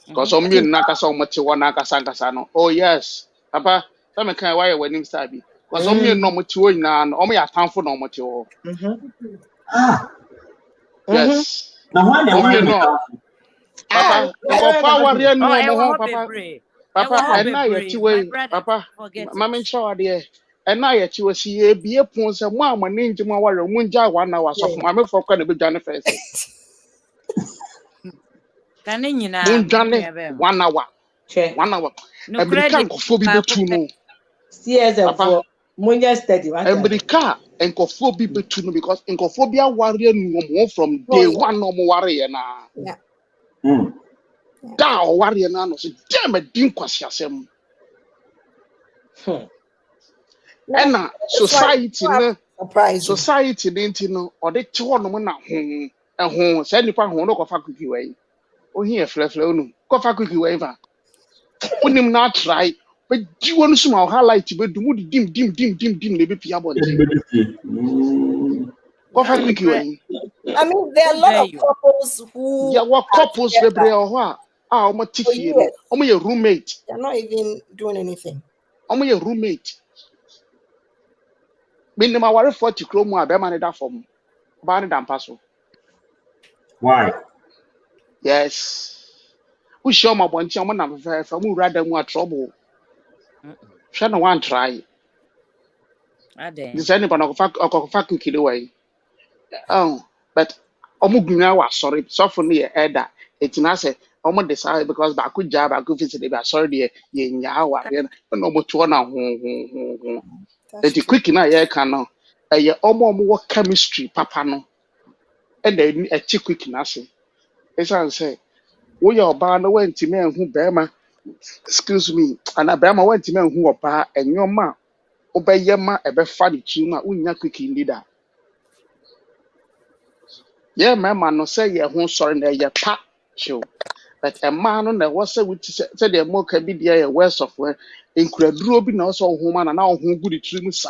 Because some men Nakasa Matiwa Nakasa no. Oh yes, Papa, some kind why when him sabi. Because some men no Matiwa na only a town for no Matiwa. Yes. Now why they no? Papa, warrior no Papa. Papa, and now you're two Papa. Mamma show there. And now you're two see be a pons and mamma ninja my warrior munja 1 hour so mamma for can be done first. Can you now? 1 hour. 1 hour. American coffee to know. Yes, Papa. Munja steady. America and coffee to know because in cophobia warrior no from day 1 no more warrior now. Yeah. Da warrior na no so dem adin kwasi asem na society no ode te ho no na ho say nipa ho no kofa Quickie wey ohia frefre onu kofa Quickie wey va onim na try but di wonu suma highlight be dumu dim le be pia bonje kofa Quickie wey. I mean, there are a lot of couples who couples bebre your roommate. They're not even doing anything. Your roommate. Minimum 40 chrome be man that form. Ban dan paso. Why? Yes. We show my bunch of man from rather more trouble. Shall no one try. This anybody of fucking kill away. Oh, but Omuguna was sorry, softly either. It's not say almost decide because back good job, I could visit the sorry, yawa, and no more to one. It's quick in a can a almost chemistry, papa no, and then a chick quick nothing. As I say, we are bound went to men who bear excuse me, and a bear went to men who are bar and your ma, obey your ma, a bit funny tuna, we not quick in leader. Yeah, my man, no say your home sorry, your pat show. But a man on the was which said the more can be the worst of where incredible be also woman and now who good trims.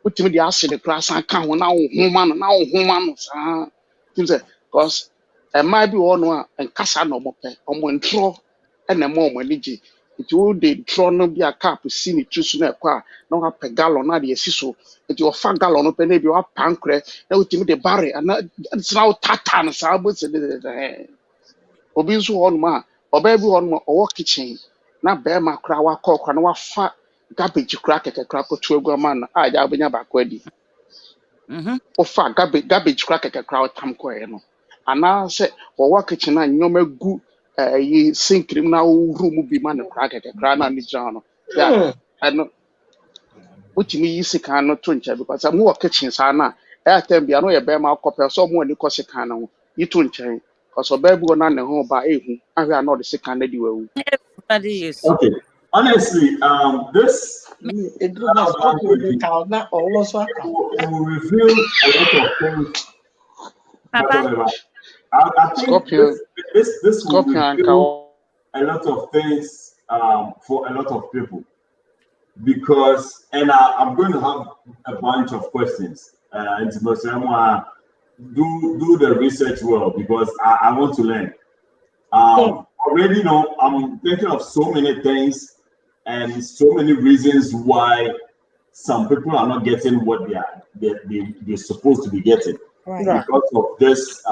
Put me the acid the class and count now woman and now woman. Because a might be one and Casa no more on one throw and a more money. It will de draw no be a cap see ni tu so na kwa na wa pe gallon na de esi so. It will fa gallon no pe na bi wa pankre na utimi de barre and it's now tata no sa bo se de obi nso hɔ nom a ɔbaa bi hɔ nom a ɔwɔ kitchen na bɛrima kora wakɔ kora na wafa garbage kora kɛkɛ kora kɔtu agu ama no a agya wobɛnya baako adi wofa garbage kora kɛkɛ kora wotam kɔɛ no anaasɛ wɔwɔ kitchen a nneɛma gu yi sink nim na wohuru mu bi ma no kora kɛkɛ kora na ne gyina hɔ no yɛ ɛno wotumi yi sika no to nkyɛn because mo wɔ kitchen saa no a ɛyɛ atɛm bia no yɛ bɛrima akɔpɛ sɛ ɔmo ani kɔ sika no ho yi to nkyɛn because ɔbaa bi wɔ na ne ho ba ehu ahwɛ a na ɔde sika no di wawu. Okay. Honestly, this will reveal a lot of things. Papa. I think this will reveal a lot of things for a lot of people. Because, and I'm going to have a bunch of questions. And do the research well because I want to learn. Already know I'm thinking of so many things and so many reasons why some people are not getting what they're supposed to be getting because of this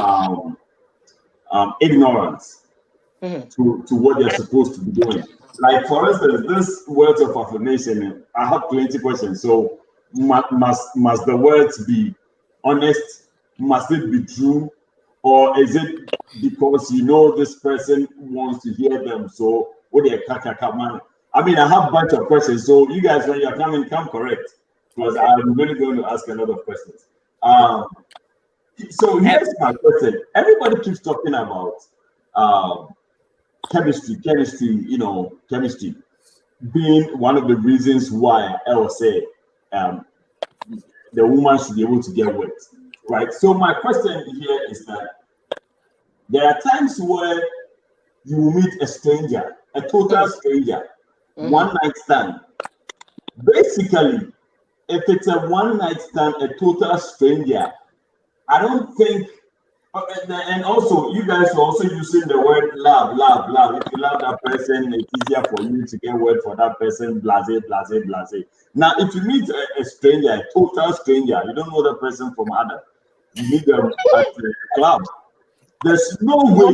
ignorance to what they're supposed to be doing. Like for instance, this words of affirmation, I have plenty questions. So must the words be honest? Must it be true? Or is it because you know this person wants to hear them? So what they man? I mean, I have a bunch of questions. So you guys, when you're coming, come correct. Because I'm really going to ask a lot of questions. So here's my question. Everybody keeps talking about chemistry, chemistry being one of the reasons why I will say the woman should be able to get wet. Right. So my question here is that there are times where you will meet a stranger, a total stranger, one night stand. Basically, if it's a one night stand, a total stranger, I don't think. And also, you guys are also using the word love. If you love that person, it's easier for you to get word for that person. Blase. Now, if you meet a stranger, a total stranger, you don't know the person from Adam. You meet them at the club. There's no way.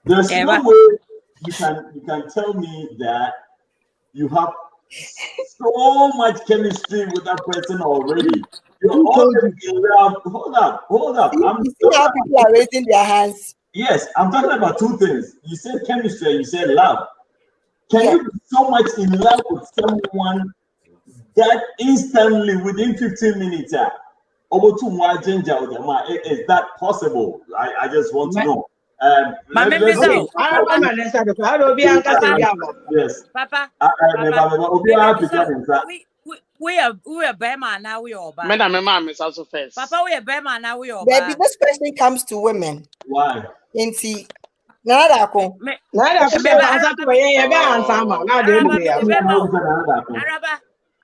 There's no way you can tell me that you have so much chemistry with that person already. You're already in love. Hold up. You see how people are raising their hands. Yes, I'm talking about two things. You said chemistry, you said love. Can you be so much in love with someone that instantly within 15 minutes, is that possible? I just want to know. Yes. Papa. We are Bema now. We are Papa, we are Bema now. We are Baby, this question comes to women. Why? Inti.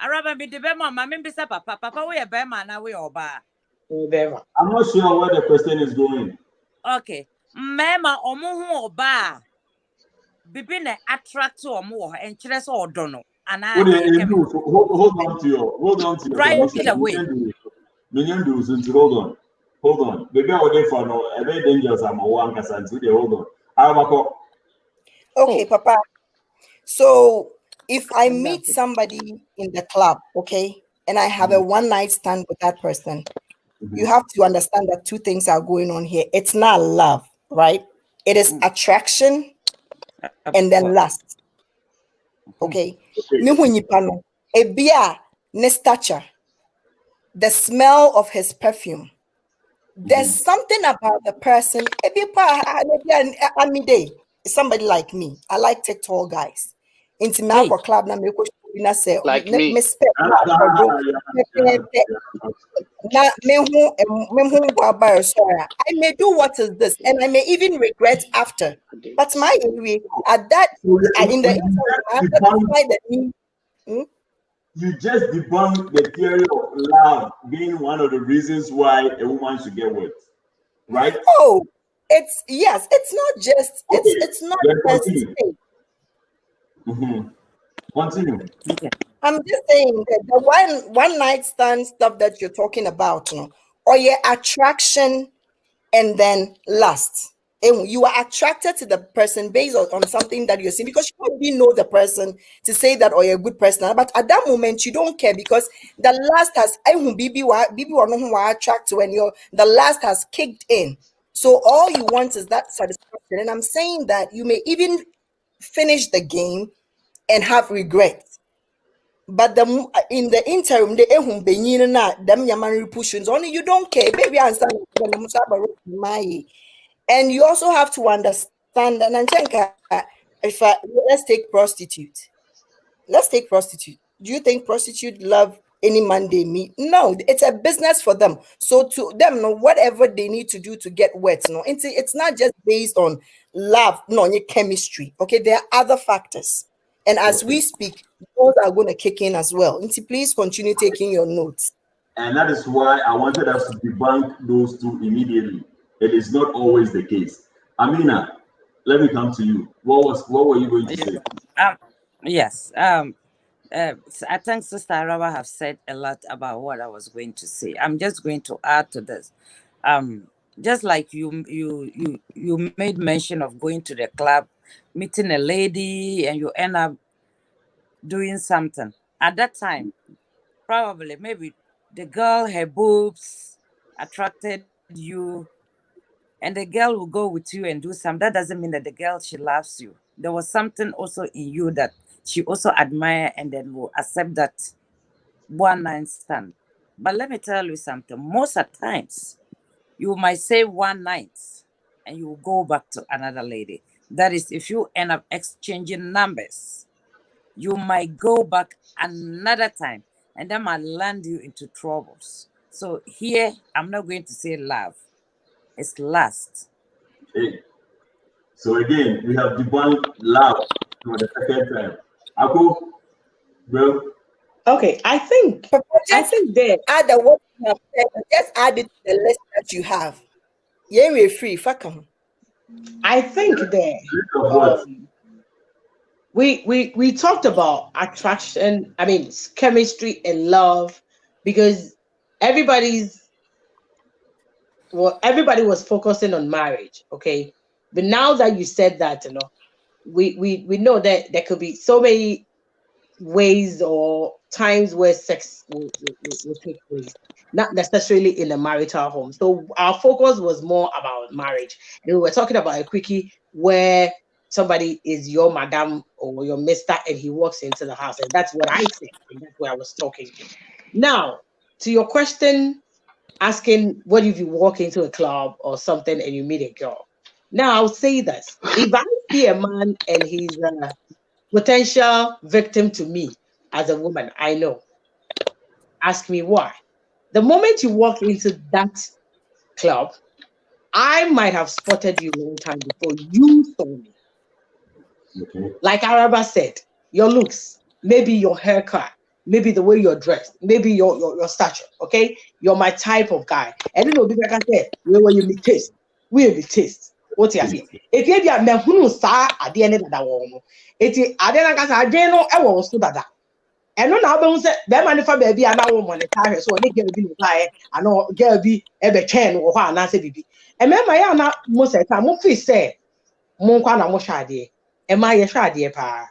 Araba be the Bema, Mammy Bisa Papa, we are Bema now. We are I'm not sure where the question is going. Okay. Mema omu ba bibine attract or more and chess or dono. And I hold on to your right away. Hold on. Maybe I would for no very dangerous. I'm a one person. Hold on. Okay, Papa. So if I meet somebody in the club, okay, and I have a one night stand with that person, you have to understand that two things are going on here. It's not love, right? It is attraction and then lust. Okay. The smell of his perfume. There's something about the person. Somebody like me. I like tall guys. Into my club now, like me. I may do what is this, and I may even regret after. But my at that in the you just debunked the theory of love being one of the reasons why a woman should get wet, right? Oh, it's yes, it's not just it's not Then just continue. Continue. Okay. I'm just saying that the one night stand stuff that you're talking about, or your attraction and then lust. And you are attracted to the person based on something that you're seeing because you don't really know the person to say that or you're a good person. But at that moment, you don't care because the lust has attract to when the lust has kicked in. So all you want is that satisfaction. And I'm saying that you may even finish the game and have regrets. But in the interim, the ehun benyin na them yaman pushing only you don't care, baby. And you also have to understand. And I think let's take prostitute. Let's take prostitute. Do you think prostitute love any man they meet? No, it's a business for them. So to them, whatever they need to do to get wet, it's not just based on love, no, your chemistry. Okay, there are other factors. And as we speak, those are going to kick in as well. Please continue taking your notes. And that is why I wanted us to debunk those two immediately. It is not always the case. Amina, let me come to you. What were you going to say? Yes. I think Sister Araba have said a lot about what I was going to say. I'm just going to add to this. Just like you made mention of going to the club, meeting a lady, and you end up doing something. At that time, probably maybe the girl, her boobs attracted you, and the girl will go with you and do something. That doesn't mean that the girl, she loves you. There was something also in you that she also admire and then will accept that one night stand. But let me tell you something. Most of the times, you might say one night and you will go back to another lady. That is, if you end up exchanging numbers, you might go back another time and that might land you into troubles. So here, I'm not going to say love. It's lust. Okay. So again, we have debunked love for the second time. Ako, bro. Okay, I think there. Add what you have said. Just add it to the list that you have. Yeah, we're free. Fuck 'em. I think there. We talked about attraction. I mean, chemistry and love, because everybody was focusing on marriage. Okay, but now that you said that, we know that there could be so many ways or times where sex will take place, not necessarily in a marital home. So our focus was more about marriage. And we were talking about a quickie where somebody is your madam or your mister and he walks into the house. And that's what I said. And that's what I was talking. Now, to your question, asking what if you walk into a club or something and you meet a girl. Now, I'll say this. If I see a man and he's potential victim to me as a woman, I know. Ask me why. The moment you walk into that club, I might have spotted you a long time before you saw me. Okay. Like Araba said, your looks, maybe your haircut, maybe the way you're dressed, maybe your stature, okay? You're my type of guy. And you know, like I said, where you me taste? We be taste. What you say? If you be me hunu sa at the end of that one, it is adena kasa adeno e wo so dada. Eno na be hu se be manifa baby ana wo monetary so ne girl bi no buy ana girl bi e be twɛn wo hɔ ana se bibi. E me ma ya na mo se ta mo fi se mo nkwa na mo hwade. E ma ye hwade pa.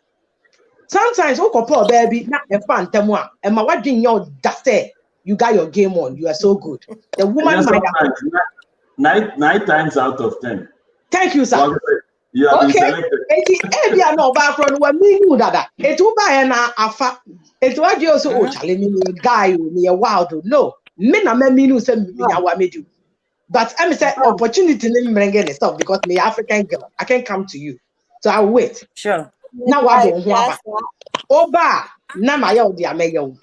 Sometimes okopo baby na e fa ntemu a e ma wadwen your dase you got your game on, you are so good. The woman might have 9 times out of 10. Thank you, sir. You have been selected. Ebi ano ba from we me dada. Etu ba na afa. Etu adi also o chale me guy me wild. No. Me na me nu say me yawa me do. But I'm say opportunity me bring in stuff because me African girl. I can come to you. So I'll wait. Sure. Now what do ho aba. Oba na ma ya odi ameya.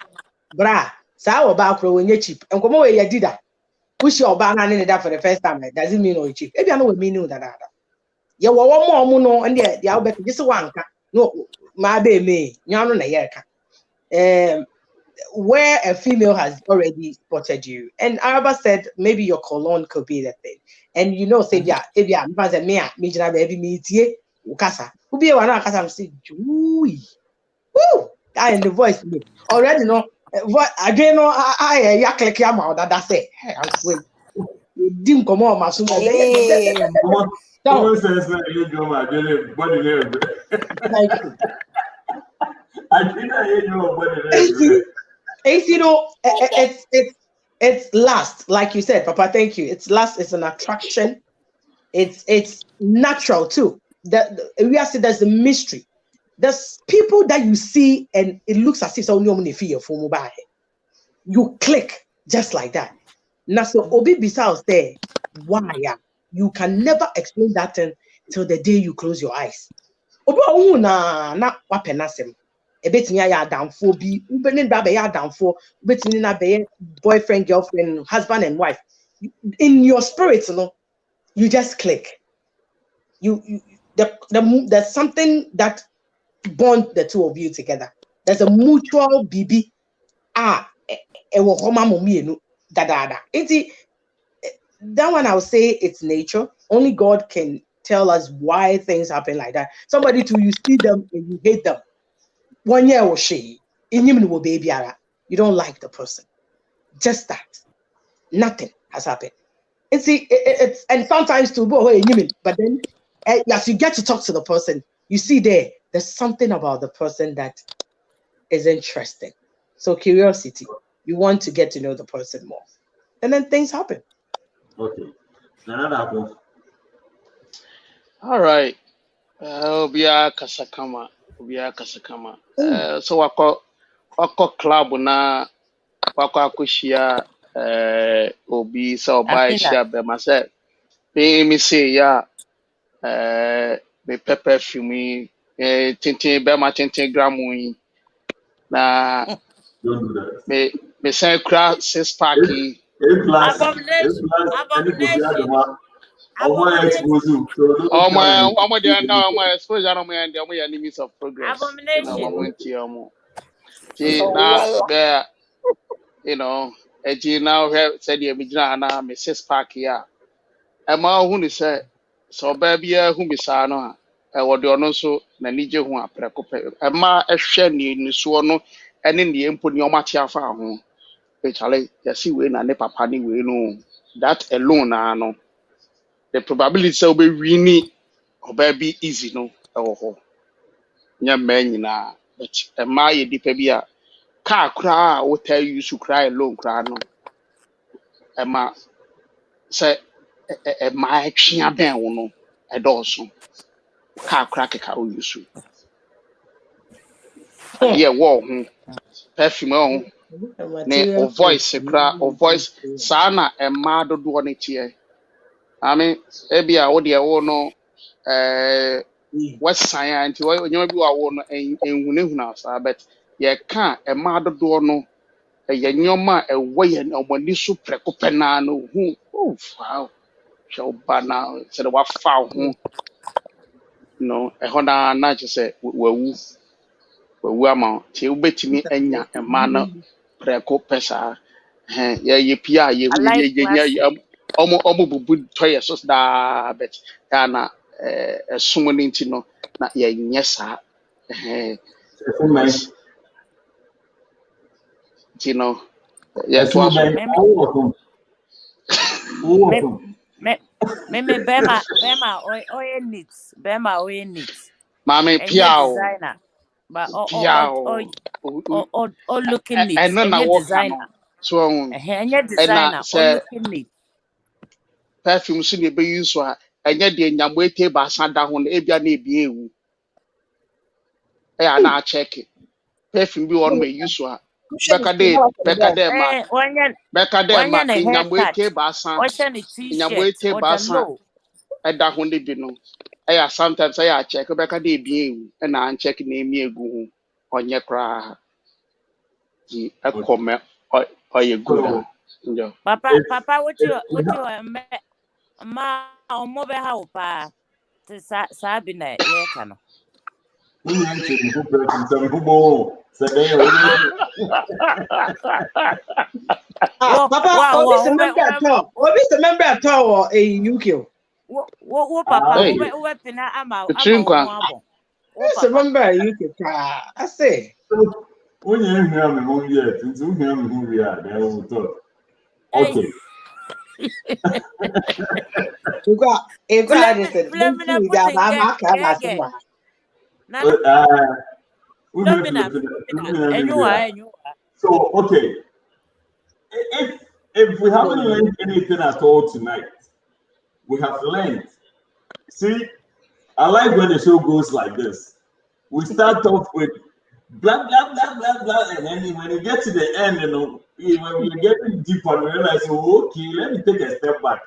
Bra, sa oba kro we nye cheap. Nkomo we ye dida. Push your oba na ne that for the first time. Doesn't mean no cheap. Ebi ano we me nu dada. You were one more no, and the Albert just one no, my baby, Yano Nayaka. where a female has already spotted you. And Araba said maybe your cologne could be the thing. And you know, say, yeah, if yeah, me jina baby me tie, ukasa. Ubi wana kasa say, woo, and the voice me already know. What again? No, I ya click ya mouth that say, hey, I'm wait. Dim come on, my son. Someone says that you go my body name. Thank you. I didn't hear your body name. You know, it's lust, like you said, Papa. Thank you. It's lust. It's an attraction. It's natural too. We are saying there's a mystery. There's people that you see and it looks as if someone fear for mobile. You click just like that. Now, so Obi Bisa there. Why? You can never explain that thing till the day you close your eyes. Obi na wapenasem. Ebetini ya downfall be ubeni ba be ya downfall ubetini na be boyfriend girlfriend husband and wife. In your spirit, you just click. There's something that bonds the two of you together. There's a mutual BB. That one I'll say it's nature. Only God can tell us why things happen like that. Somebody too, you see them and you hate them. 1 year or she, baby, you don't like the person. Just that. Nothing has happened. And see, it's and sometimes too, but then as you get to talk to the person, you see there's something about the person that is interesting. So curiosity, you want to get to know the person more, and then things happen. Okay. Another. All right. Obia kasakama. So wako club na wako akushia obi so buy share be myself. Me say ya me pepper fumi tintin be ma tintin gramu yi na Don't do that. me say cra 6 pack yi. Abomination. Omo dey now omo exposure no mo and omo enemies of progress. Abomination. Na be you know eji now said the me na me 6 pack ya. E ma hu ni say so ba bia hu mi sa no a e wo de ono so na nije hu apreko pe. E ma ehwe ni so no ene ne empo ni omo tia fa ho. E chale ya si we na ne papa ni we no that alone na no the probability say we win oba be easy no e wo ho. Nya ma nyina but e ma ye dipa bi a car kra o tell you to cry alone kra no e ma say e ma atwea ben wo no e do so car kra keka o yusu ade e wo ho perfume ho ne o voice kra o voice sa na e ma dodo ne tie ami e bia wo de wo no wasan anti wo nyama bi wa wo no enhunehuna sa but ye ka e ma dodo no ye nyoma e wo ye no mani so preko pena no hu wow show bana se de wa fa ho no e ho na che se wawu ama ti ubetimi anya e ma no preko pesa ye pia ye omo bubu toye so da bet ya na esumo ni nti no na ye nyesa you know ye to aso Me Bema oye needs. Bema oye needs. Mame piao designer. But piao looking neat. And na designer. So Enye designer looking neat. Perfume so ne be use so enye de nyamo ete ba san da ho na ebia na ebia ewu na check perfume bi won me use so beka de ma nyamo ete ba san nyamo ete ba san da ho ne bi no sometimes check beka de ebia ewu na check na emi egu ho onye kra ji akome oye good njo Papa what you ma omo be ha opa te sa bi na ye ka no When you enter the person, some who say they Papa, always remember at all. Always remember at all a UK. What Papa? Hey. What pina ama Trinkwa. Always remember a UK. I say. when you hear me home yet, since you hear me who we are, they will talk. Okay. You got anything. So okay. If we haven't learned anything at all tonight, we have learned. See, I like when the show goes like this. We start off with blah blah blah blah blah, and then when you get to the end, when we're getting deeper, we realize, oh, okay, let me take a step back.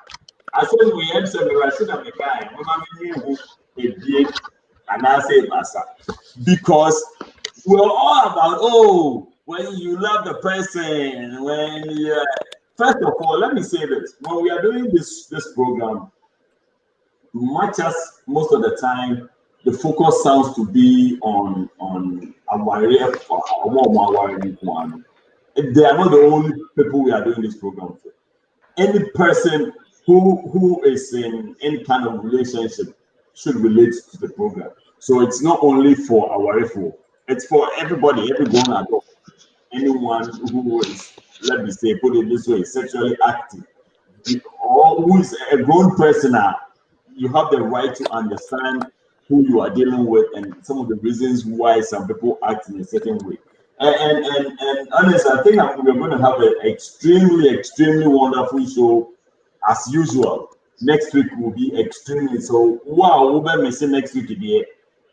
As soon as we end, so we should have a guy, and I say Basa, because we're all about when you love the person, when you. First of all, let me say this: when we are doing this program, much as most of the time the focus sounds to be on our area, they are not the only people we are doing this program for. Any person who is in any kind of relationship should relate to the program. So it's not only for our FO, it's for everybody, every grown adult, anyone who is, let me say, put it this way, sexually active, or who is a grown person. You have the right to understand who you are dealing with and some of the reasons why some people act in a certain way. And honestly, I think we're going to have an extremely wonderful show as usual. Next week will be extremely so. Wow, we'll be missing next week today.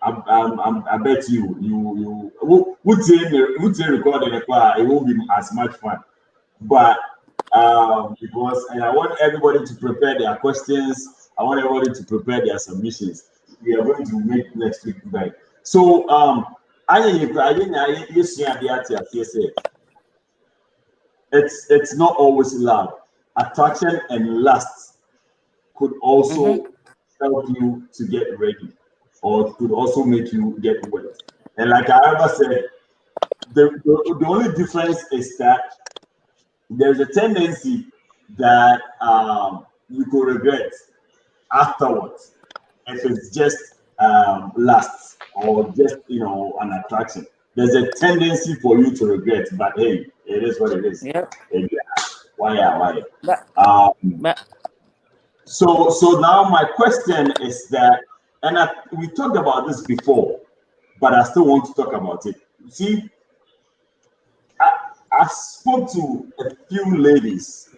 I bet you would say recording it won't be as much fun, but because and I want everybody to prepare their questions. I want everybody to prepare their submissions. We are going to make next week back. So it's not always love. Attraction and lust could also help you to get ready, or could also make you get wet. And like I ever said, the only difference is that there's a tendency that you could regret afterwards if it's just lust or just an attraction. There's a tendency for you to regret, but hey, it is what it is. Yep. Why? So now my question is that, and we talked about this before, but I still want to talk about it. See, I spoke to a few ladies.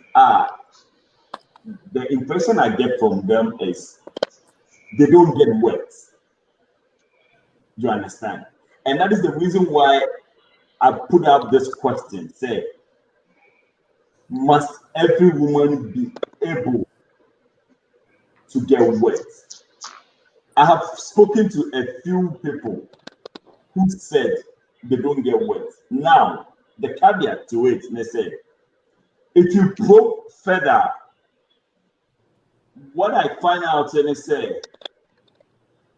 The impression I get from them is they don't get wet. You understand? And that is the reason why I put up this question. Say, must every woman be able to get wet? I have spoken to a few people who said they don't get wet. Now, the caveat to it, they say, if you probe further, what I find out, and they say,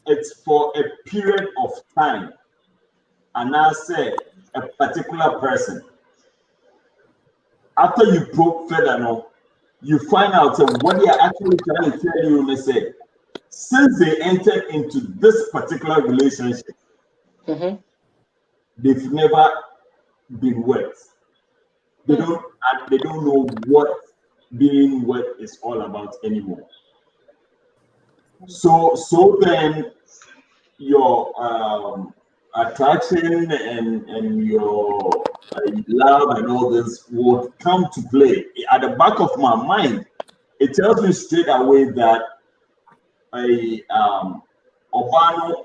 it's for a period of time, and I say a particular person. After you probe further, no, you find out what they are actually trying to tell you. They say, since they entered into this particular relationship, they've never been wet. They don't know what being wet is all about anymore. So then your attraction and your love and all this would come to play. At the back of my mind, it tells me straight away that Obano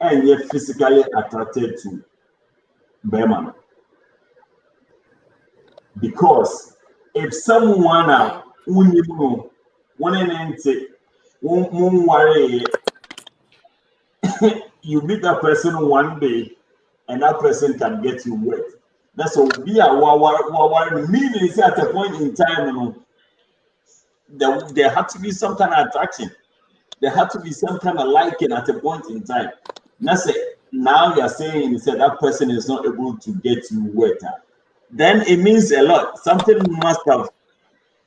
and yet physically attracted to Berman. Because if someone won't worry, you meet that person one day and that person can get you wet. That's what we are. Meaning is at a point in time, there had to be some kind of attraction. There had to be some kind of liking at a point in time. That's it. now you're saying that person is not able to get you wetter, then it means a lot. Something must have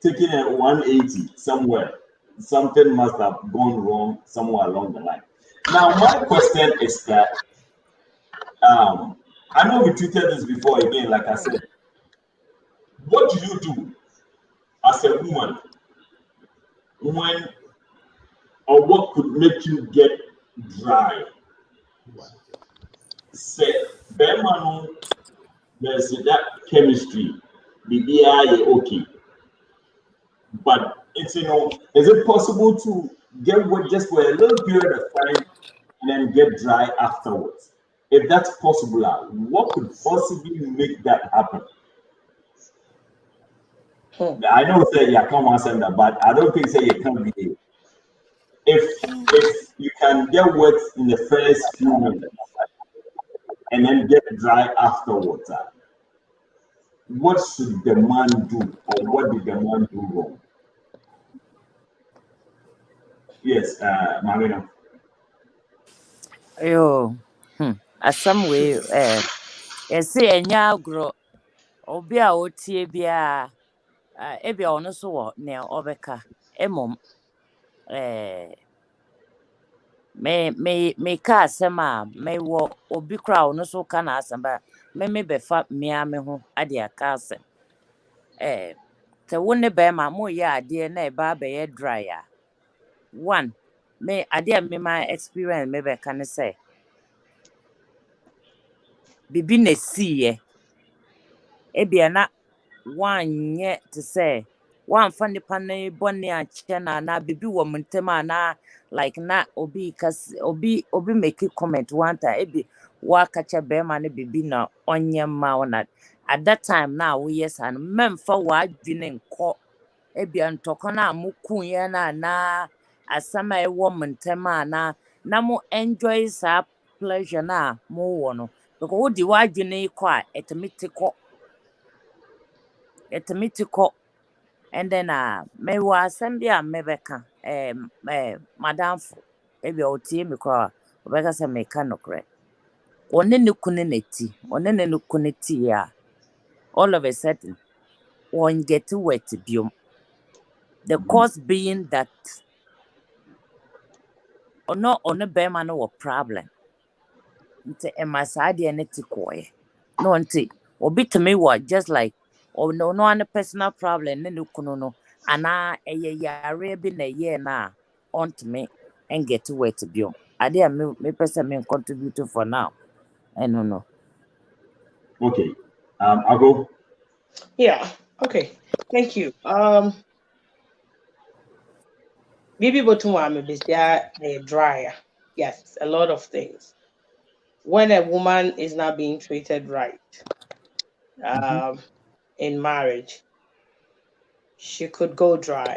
taken a 180 somewhere. Something must have gone wrong somewhere along the line. Now, my question is that I know we treated this before again, like I said. What do you do as a woman when, or what could make you get dry? Say, Berman, there's that chemistry, BBI, okay. But it's, is it possible to get wet just for a little period of time and then get dry afterwards? If that's possible, what could possibly make that happen? I know say you can't answer that, but I don't think say you can be. If you can get wet in the first few minutes and then get dry afterwards, what should the man do, or what did the man do wrong? Yes, Marina. Yo, asam we yɛse ɛnyɛ agorɔ obi a otie biara ebia ɔno so wɔ nea ɔbɛka mmom me ka asɛm a mewɔ obi kora ɔno so ka na asɛm ba me bɛfa mmea me ho ade aka asɛm sɛ wo ne bɛrima moyɛ adeɛ na ɛba abɛyɛ dry a one me adeɛ a me ma experience me bɛka ne sɛ bibi na esiiɛ ebia na wanyɛ te sɛ wamfa nipa ne bɔne akyɛ na na bibi wɔ mo ntam a na like na obi make comment one time ebi waka kyɛ bɛrima ne bibi na ɔnyɛ mma wo na at that time na woyɛ saa no mmɛmfa w'adwene nkɔ ebia ntɔkwa na mo kuiɛ na na asɛm a ɛwɔ mo ntam a na mo enjoy saa pleasure na mo wɔ no because wodi w'adwene kɔ a ɛtumi te kɔ and then mewɔ asɛm bi a mebɛka madamfo ebia otie me kɔ a ɔbɛka sɛ meka nokorɛ ɔne ne kunu na ti ɔne ne kunu ti a all of a sudden on get wet biom the cause being that ɔno bɛrima no wɔ problem nti ɛma saa deɛ ne te kɔɛ no nti obi tumi wɔ just like no one personal problem ne kunu no ana ɛyɛ yare bi na ɛyɛ na ɔntumi and get wet biom ade a me person me contribute for now I don't know. Okay, I'll go. Yeah. Okay. Thank you. Bibi Botumwa me dryer. Yes, a lot of things. When a woman is not being treated right, in marriage, she could go dry.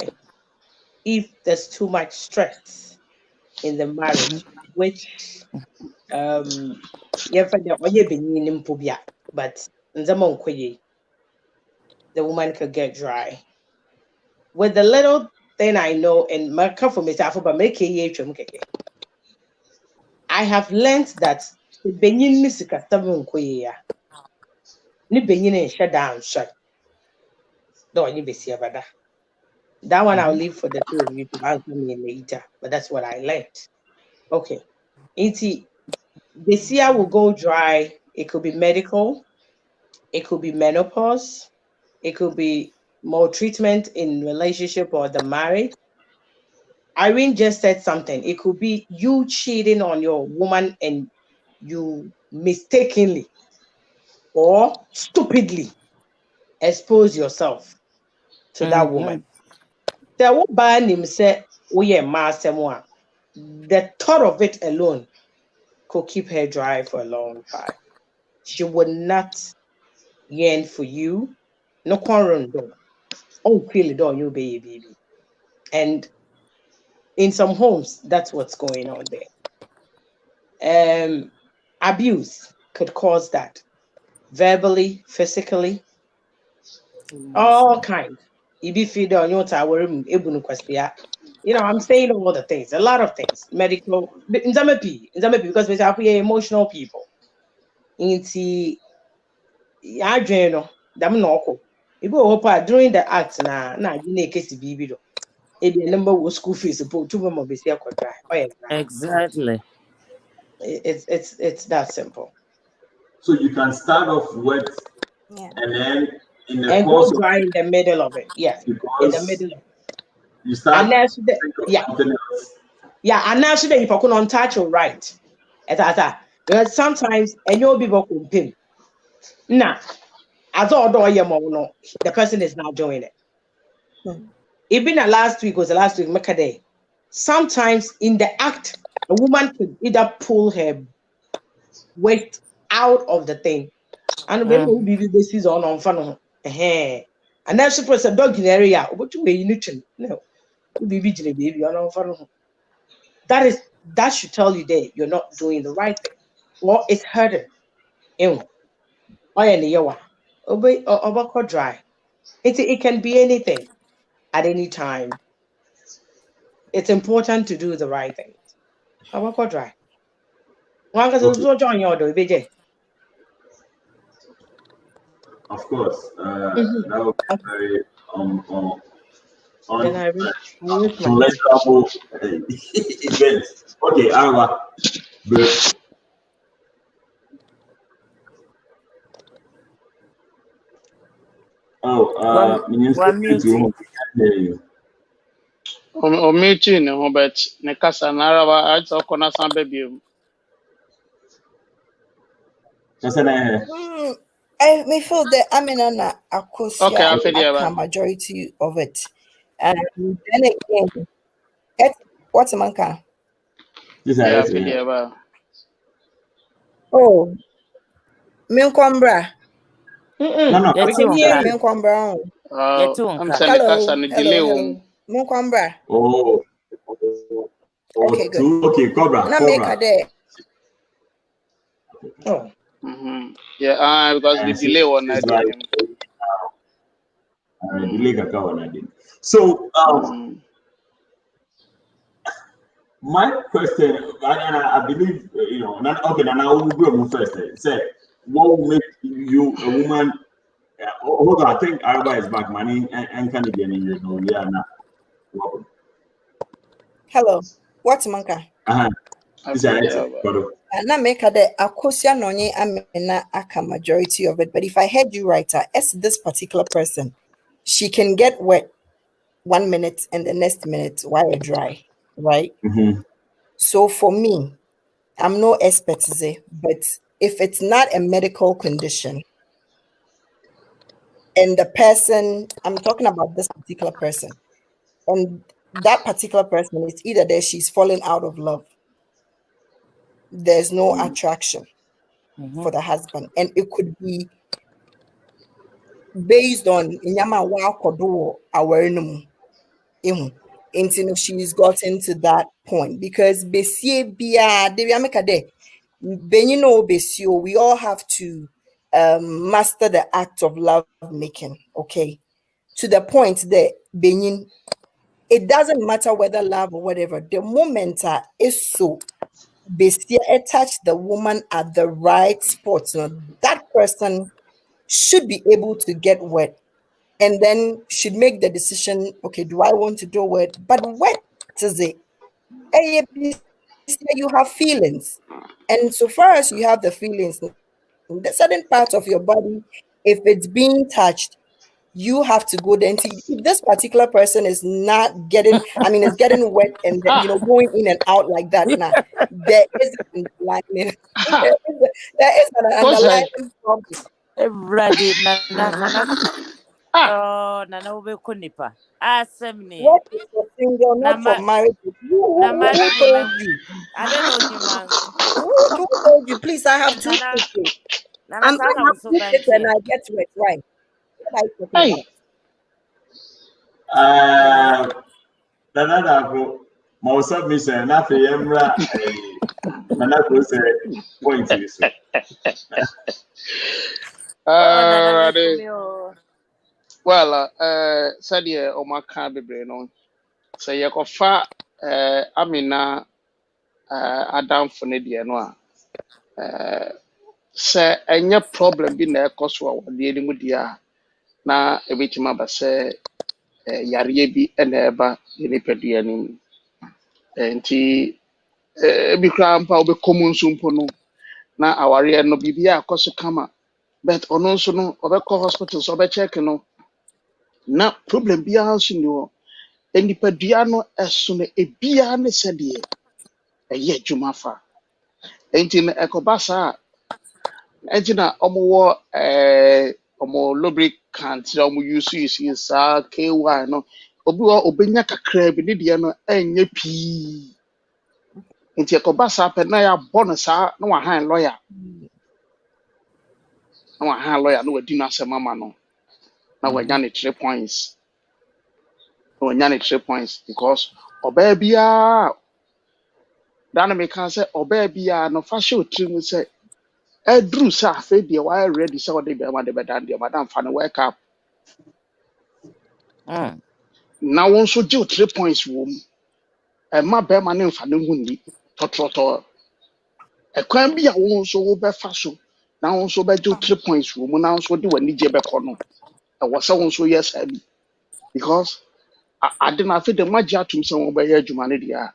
If there's too much stress in the marriage, which but the woman could get dry. With the little thing I know, and I have learned that the Benin Misika seven queer. Ni Benin shut down shut. Don't you be see about that one I'll leave for the two of you to answer me later, but that's what I learned. Okay. The Sia will go dry. It could be medical, it could be menopause, it could be maltreatment in relationship or the marriage. Irene just said something. It could be you cheating on your woman and you mistakenly or stupidly expose yourself to that woman. The thought of it alone could keep her dry for a long time. She would not yearn for you. No quarrel door. Oh, clearly door you baby. And in some homes, that's what's going on there. Abuse could cause that. Verbally, physically, all kinds. Ibi feed on your tower, ebunu kwastia. I'm saying all the things, a lot of things, medical, because we are emotional people. Inti, I journal, damn no. If we hope during the act na you need case baby. If the number was school fees, support 2 months be still dry. Exactly. It's that simple. So you can start off wet, Yeah. and then in the And course go of dry in the middle of it. Yes, in the because middle of it. you start And then think of something else. yeah, and now should if I couldn't touch you right. Because sometimes and you'll be working. Now, as all do no, the person is not doing it. Even the last week was the last week, make a day. Sometimes in the act, a woman could either pull her waist out of the thing. And when we be this is on fun. And then she puts a dog in the area. What you mean? No, we be baby on fun. That should tell you that you're not doing the right thing. Well, it's hurting. Dry. It can be anything at any time. It's important to do the right thing. Dry. One because Okay, also join your do BJ. of course, that would be very Then I wish my uncontrollable event. Okay, Alva, but One muting. O meeting no but ne kasa na arawa I talk on some baby. I may feel that I'm in an Okay, I akosia feel aka you. majority of it. And then again, what's a manka? Yeah, I feel you. Oh, Minkombra. No, We can hear you. Minkombra. I'm saying kasa ni delay Hello. Minkombra. Oh, Okay, good. Okay, Cobra. Oh. Yeah, because the delay on that. Delay so my question, and I believe okay, and I will go first. Say, what will make you a woman? Hold on, I think Araba is back, money and can again, yeah, now. Hello. What's manka? Na make the akosia nonye amena aka majority of it. But if I heard you right, as this particular person, she can get wet 1 minute and the next minute while dry, right? So for me, I'm no expert, but if it's not a medical condition, and the person, I'm talking about this particular person, and that particular person is either that she's fallen out of love, there's no attraction for the husband, and it could be based on inyama wa kodo awareness. Until she's gotten to that point, because besie bia de ameka de benino besio, we all have to master the act of love making, okay, to the point that benin, it doesn't matter whether love or whatever, the moment is so besie attach the woman at the right spot, so that person should be able to get wet and then should make the decision, okay, do I want to do it? But what is it? You have feelings. And so far as you have the feelings, the certain part of your body, if it's being touched, you have to go there and see if this particular person is not getting, is getting wet and going in and out like that. Now, there is an underlying, there is an underlying problem. Everybody, Nana Ubeko Nipa. Assembly. What is for single, not for marriage? Who told you? I don't know him, man. Who told you? Please, I have 2 kids. I'm going to have 2 kids and I get to it, right? What are you talking about? Nana, my submission, nothing, Nana, point is. Well, said yeah, Oma can't be brain on. say ye kofa Amina Adam for ne de no a say enye problem bi na ekoso a wode ni mu dia na ebetima ba say yare bi na eba ni pedua ni nti bi kra mpa obekom nso mpo no na aware no bibia akoso kama but ono nso no obekọ hospital so obecheck no na problem bia nso ni ho enipadua no eso no ebia ne sede eye adwuma fa enti na ekobasa enti na omo omo lubricant na omo use sa KY no obi obenya kakra bi ne de no enye pii enti ekobasa pe na ya bɔ no sa na wa han lawyer na wadi no asɛm ama no na wanya ne 3 points na wanya ne 3 points because obaa bia dan me kan sɛ obaa bia no fa hye otiri mu sɛ aduru sɛ afei deɛ wayɛ ready sɛ wɔde bɛma de bɛdan deɛ madam fa no wake up na wɔn nso gye 3 points wɔ mu ɛma bɛma ne mfa ne ho ni tɔtɔtɔ ɛkwan bi a wɔn nso wɔbɛfa so na wɔn nso bɛgye 3 points wɔ mu na nso de wɔn anigye bɛkɔ no ɛwɔ sɛ wɔn nso yɛ saa bi because ade na afei de magye atum sɛ wɔn bɛyɛ adwuma no deɛ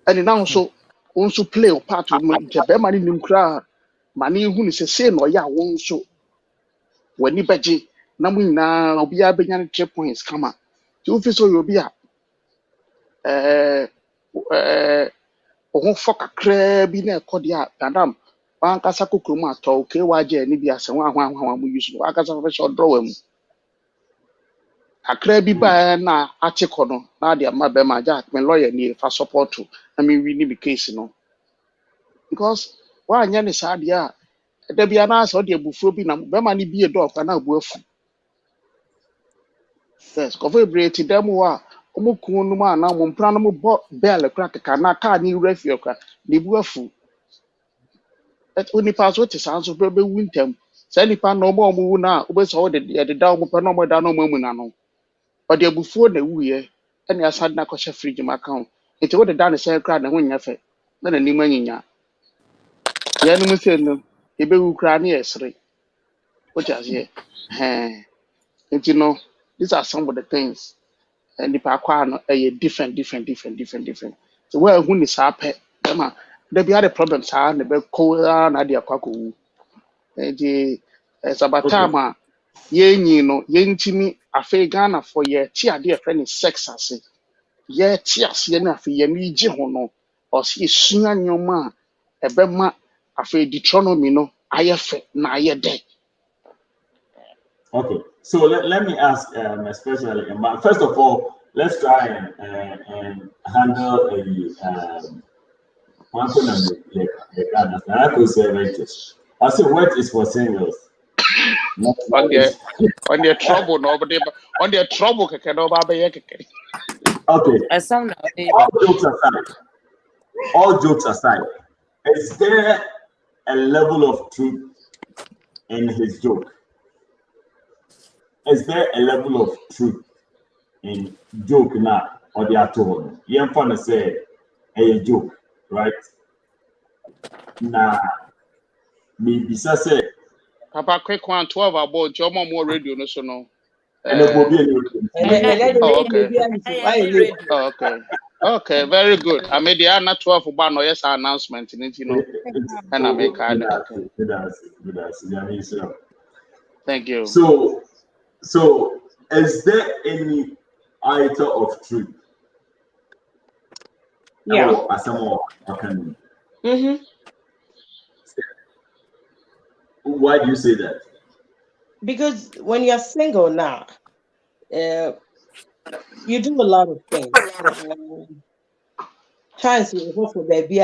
ɛne na nso wɔn nso play a part wɔ mu nkyɛ bɛma ne nim koraa ma ne hu ne sɛ sei na ɔyɛ a wɔn nso w'ani bɛgye na mo nyinaa obiara bɛnya ne 3 points kama nti wofi sɛ ɔyɛ obi a ɔho fɔ kakraa bi na ɛkɔ deɛ a madam wankasa kokoro mu atɔ okay wagye ani bi asɛ wɔn ahoahoa mo use no wankasa fɛ sɛ ɔdrɔ wɔ mu kakraa bi baa na ate kɔ no na de ama bɛma agya me lawyer ni fa support to na me win ni case no because wanyɛ ne saa deɛ a da bia na asɛ ɔde abufuo bi na bɛma ne bie dɔɔ kwa na abu afu yes kɔfɔ ebire ti dɛm wɔ a ɔmo kun no mu a na ɔmo mpra no mo bɔ bɛɛl kora keka na kaa ne wura fie kora na ebu afu onipa so te saa nso bɛwu ntɛm saa nipa na ɔmo wu na wobɛsɛ ɔde yɛdeda ɔmo pɛ na ɔmo da na ɔmo amu na no ɔde abufuo na ewuiɛ ɛna asade na kɔhyɛ fridge mu aka ho nti wode da ne sɛ kora na ho nyɛ fɛ na n'anim anyinya yɛnom sɛ no ebewu kora ne yɛsere wote aseɛ nti no these are some of the things nipa akwa no ɛyɛ different so where who ni saa pɛ ɛma there be other problems saa na bɛkɔ na de akwa kɔwu nti sabatama yɛnyi no yɛntimi afei Ghana for yɛ ti ade ɛfrɛ ne sex ase yɛ ti ase na afei yɛ ni gye ho no ɔsi esua nyoma a ɛbɛma afei Deuteronomy no ayɛ fɛ na ayɛ dɛ. Okay, so let me ask especially first of all, let's try and handle one thing I could say righteous. I say what is for singles. On the trouble nobody on the trouble keke no ba be keke. Okay. All jokes aside, is there a level of truth in his joke? Is there a level of truth in joke now or the actual? You fun to say a joke, right? Now, maybe say Papa quick one 12 about your mom more radio no so no. Okay, very good. I made the Anna 12 about no yes announcement in it, you know. And I make Thank you. So is there any iota of truth? Yeah. Why do you say that? Because when you're single now, you do a lot of things. Times you go for baby,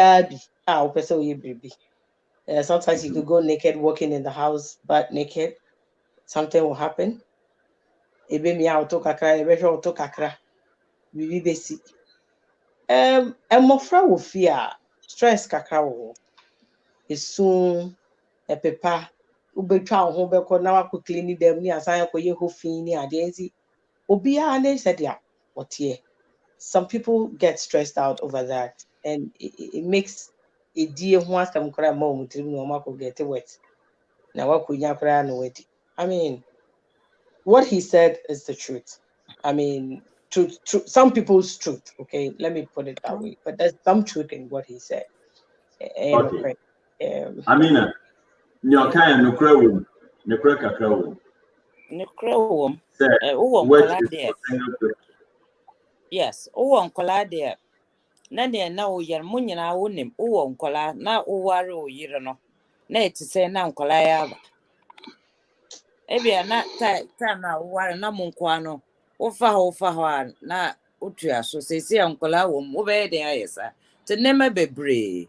baby. Sometimes you could go naked, walking in the house, butt naked. Something will happen. Ebe mi auto kakra, ebe auto kakra. Bibi besi. Mmofra wo fear stress kakra wo. Esun, epepa, ubetwa ho beko na wa ko clean dem ni asan ko ye ho fin ni ade nti. Obi a na said ya what here. Some people get stressed out over that, and it makes a dear once some cry moment to no get wet. Now what could you I mean, what he said is the truth. I mean, truth, some people's truth. Okay, let me put it that way. But there's some truth in what he said. And okay. I mean, your kind of crow, the cracker crow. Necro, Which is yes, nkwalaa deɛ na deɛ na woyɛ mo nyinaa wonim wowɔ nkwalaa na woware wo yere no na ɛte sɛ na nkwalaa yɛ aba ebia na time na woware na mo nkoa no wofa hɔ a na wotua so sɛsi a nkwalaa wɔ mu wobɛyɛ den ayɛ saa nti nneɛma bebree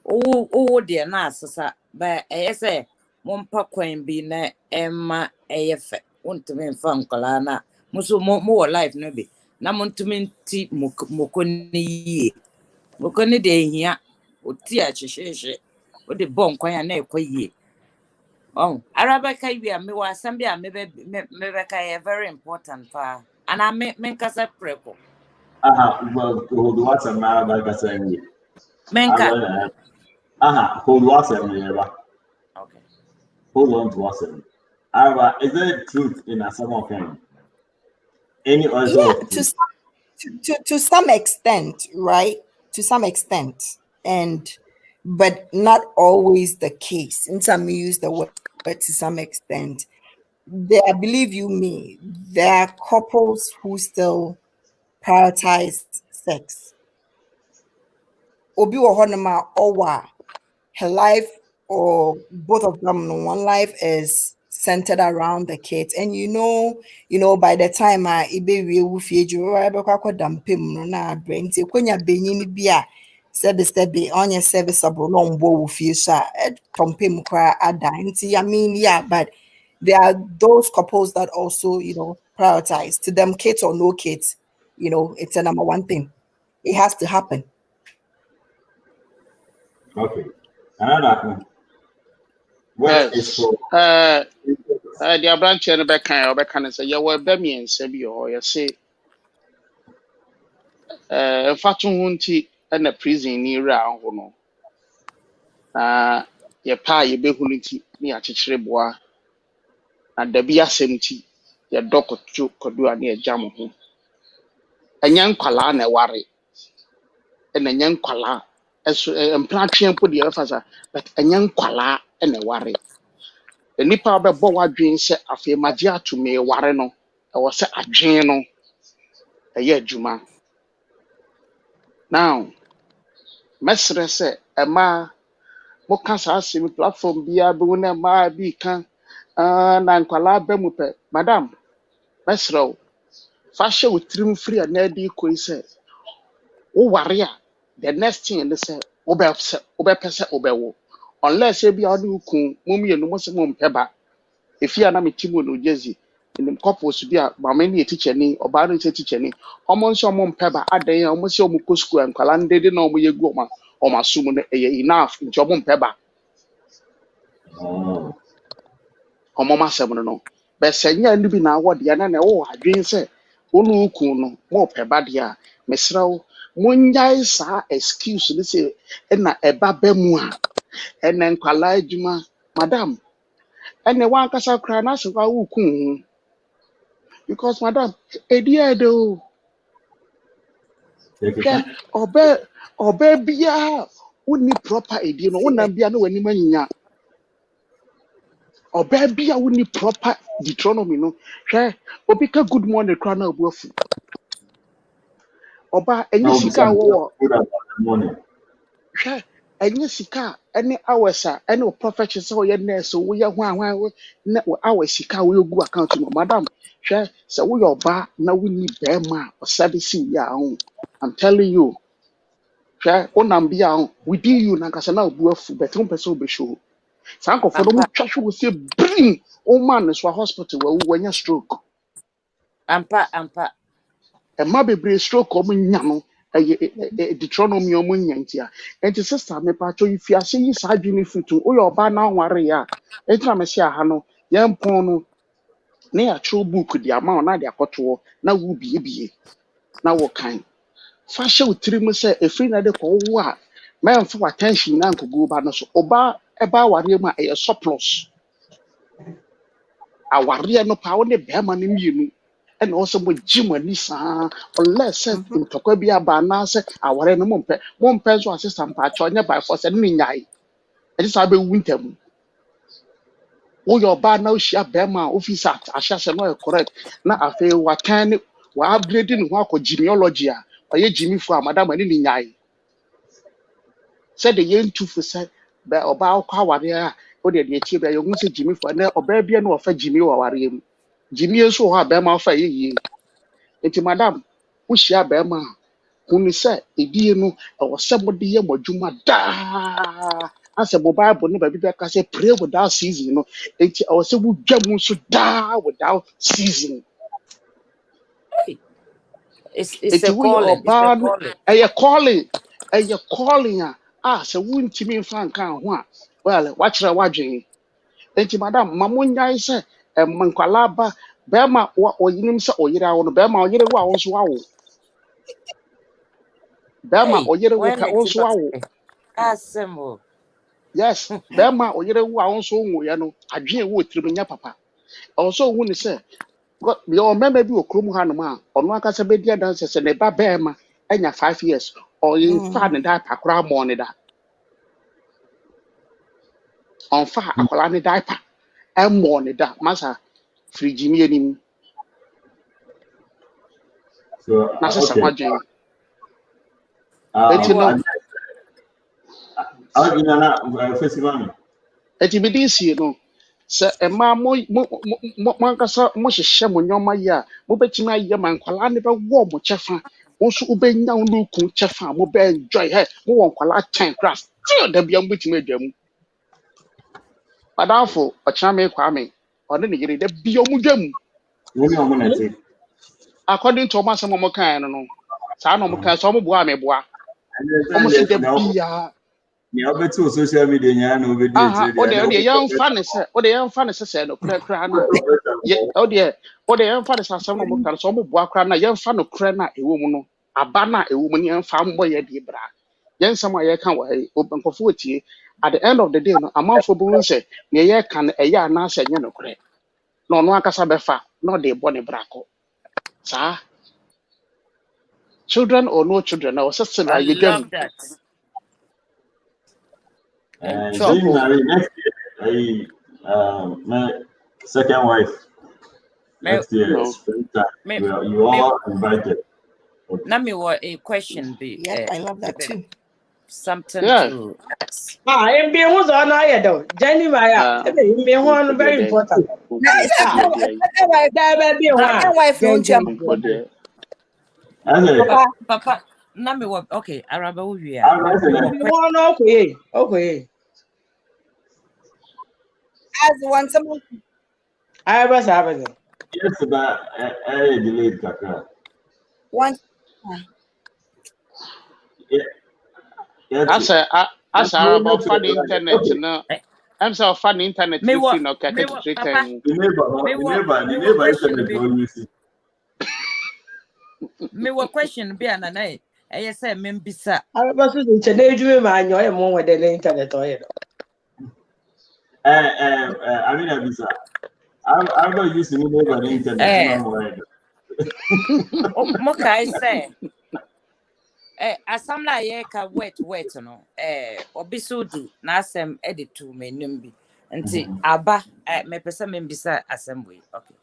wowo deɛ na asesa ba ɛyɛ sɛ mompa kwan bi na ɛma ɛyɛ fɛ wontumi mfa nkwalaa na mo so mowɔ life no bi na montumi nti moko ne yie moko ne deɛ ehia oti akyehyeehye wode bɔ nkwan a na ɛkɔ yie arabɛka yi a mewɔ asɛm bi a mebɛka yɛ very important paa anaa menkasa prɛko hold what's a man like I say menka hold what's a man. okay Hold on to what's a is there truth in a some kind? Any other Yeah, to some extent, right? To some extent, but not always the case. And some use the word to some extent. There, believe you me, there are couples who still prioritize sex. Obi wo honoma owa, her life or both of them, one life is centered around the kids. And you know, by the time I ibe we feed you, I be kwa dampim no na brain ti kwenya benyin bia sebe on your serviceable no mbo fie so tompim kwa adanti. I mean, yeah, but there are those couples that also, prioritize. To them, kids or no kids, it's a number one thing. It has to happen. Okay. Another one. What is for the branch and back kind of kind of say, you were Bemi and Sebi or you say, Fatun Hunti and a prison near round, your pa, your behunity near Chichrebois, and the Bia Semti, your dog could do a near jam of him. A young Kalana worry, and a young Kala, as a planting put the officer, but a young Kala and a worry. The nipa bɛbɔ wadwen sɛ afei magye ato me ware no ɛwɔ sɛ adwen no ɛyɛ adwuma now mɛsrɛ sɛ ɛmaa moka saa asɛm platform biara bɛwu na ɛmaa bi ka na nkwalaa bɛ mu pɛ madam mɛsrɛ wo fa hyɛ wo tirim firi a na adi kɔ yi sɛ woware a the next thing ne sɛ wobɛpɛ sɛ wobɛwo unless ebi a wode wo kun momienu mo sɛ mompɛ ba efia na me timo no jezi in the couples bi a mama ni teacher ni oba no teacher ni omo nso omo mpeba adan a omo se omo ko school ankwala ndede na omo yegu omo asum no enough nti omo mpeba omo masem no be senya ndi bi na awode ya na wo adwen se onu ku no mo peba de a mesrawo monjai sa excuse ni se na eba ba mu a ena nkwala adwuma madam ene wan kasa kra na se kwa wo ku because madam ediado yeah obe bia woni proper edi no wona bia no wani manyinya obe bia woni proper Deuteronomy no hwe obi ka good morning kra na obuafu oba enye sika wo hwe enye sika ene awesa ene prophet se wo ye nurse wo ye hwan na awesika wo gu account no madam hwe se wo yoba na woni bema o service ya ho I'm telling you hwe onambia within you na kasa na obuafu betum pese obesho sanko for no twa hwe wo se bring o man so hospital wo wanya stroke ampa ma bebre stroke o nya no Deuteronomy o nya ntia enti sister me pa cho ifi ase yi sa adwene fitu o yo ba na nware ya enti na me se aha no ye mpon no na yɛatwerɛ book de ama wo na de akɔtoɔ na wobiebie na wɔkan fa hyɛ wo tiri mu sɛ ɛfiri na de kɔwowo a mɛmfa w'attention na nkɔgu ba no so ɔba ɛba awareɛ mu a ɛyɛ surplus awareɛ no paa wo ne bɛrima no mmienu ɛna ɔsɛ mogye mo ani saa ɔlɛ sɛ ntɔkwa bi aba anaasɛ awareɛ no mompɛ nso asesa mpaakyɛ ɔnyɛ by force ɛne ne nyae ɛte saa bɛwu ntam woyɛ ɔbaa na wohyia bɛrima a ofi sɛ ahyɛsɛ no ɔyɛ correct na afei wakan ne wa-upgrade ne ho akɔ genealogy a ɔyɛ gyimifo a madam ɛne ne nyae sɛde yɛntu fo sɛ ɔbaa wokɔ awareɛ a wode deɛ akyie bia yɛhu sɛ gyimifo ɛnɛ ɔbaa bia ne wɔfa gyimi wɔ awareɛ mu gyimi nso wɔ hɔ a bɛrima wofa yɛ yie nti madam wohyia bɛrima a hunu sɛ ɛdie no ɛwɔ sɛ mode yɛ mo adwuma daa asɛ mo bible no baabi bɛka sɛ pray without season no nti ɛwɔ sɛ wodwa mu nso daa without season It's nti a woyɛ calling. It's a ɔbaa no calling. ɛyɛ calling a sɛ wontumi mfa nka ho a well wakyerɛ w'adwene nti madam ma monyae sɛ nkwalaa ba bɛrima ɔyenim sɛ ɔyere awo no bɛrima ɔyere wo a wo nso wawo bɛrima Hey, ɔyere wo when pɛ the wo tip nso wawo assemble. yes bɛrima ɔyere wo a wo nso woyɛ no adwene wo tirim nyɛ papa ɔwɔ sɛ ohu ne sɛ yɛwɔ mmarima bi wɔ kurom hanom a ɔno akasa bɛdi adanse sɛ ne ba bɛrima anya 5 years ɔmfa ne diaper koraa mmɔɔ ne da ɔmfa akwadaa ne diaper ɛmmɔɔ ne da masa firigyini anim So, na sesa okay. w'adwene eti no eti bi di sie no sɛ mmaa mo ankasa mo hyehyɛ mo nneɛma yi a mobɛtumi ayɛ ma nkwalaa ne bɛwɔ mo kyɛfa wo nso wobɛnya wo nuku kyɛfa a mobɛ enjoy mowɔ nkwalaa 10 kora still da bia mobɛtumi adwa mu madamfo ɔkyena me kwame ɔne ne yere da bia ɔmo dwa mu according to ɔmo asɛm ɔmo kae no no saa na ɔmo kae sɛ ɔmo boa a meboa ɔmo sɛ da bia social media nya na obedi etire ode yɛmfa ne sɛ no kura na ode yɛmfa ne sɛ asɛm no mo kan so mo boa kura na yɛmfa no kura na ɛwɔ mu no aba na ɛwɔ mu ne yɛmfa mbɔ yɛ de bra yɛnsɛm a yɛka wɔ ha nkɔfo otie at the end of the day no amanfo bu sɛ ne yɛka no ɛyɛ anaasɛ nyɛ no kura na ɔno akasa bɛfa na ɔde bɔ ne bra kɔ saa children or no children na wɔsɛ sɛ na I yɛdwa mu love that. Jane Marie next year, my second wife. Next year, springtime. You all invited. Okay. Now me what a question be. Yep, I love that too. Something to ask. MB who's on I though. Jenny Maya. MB one very important. Papa, now me what okay, Araba we are. Okay. As one someone I was having it. Yes, but I delayed Kaka. One. As Araba for the internet no. I'm so fun internet you free no kaka to treat time. Never internet always. Me what question be an I say me bisa. Araba so the you man you more with the internet or I mean Abisa. I'm not using the internet. Moka I say. Asam na ye ka wet no obisudi na asem edit to menum bi nti aba me pese me bisa asem we okay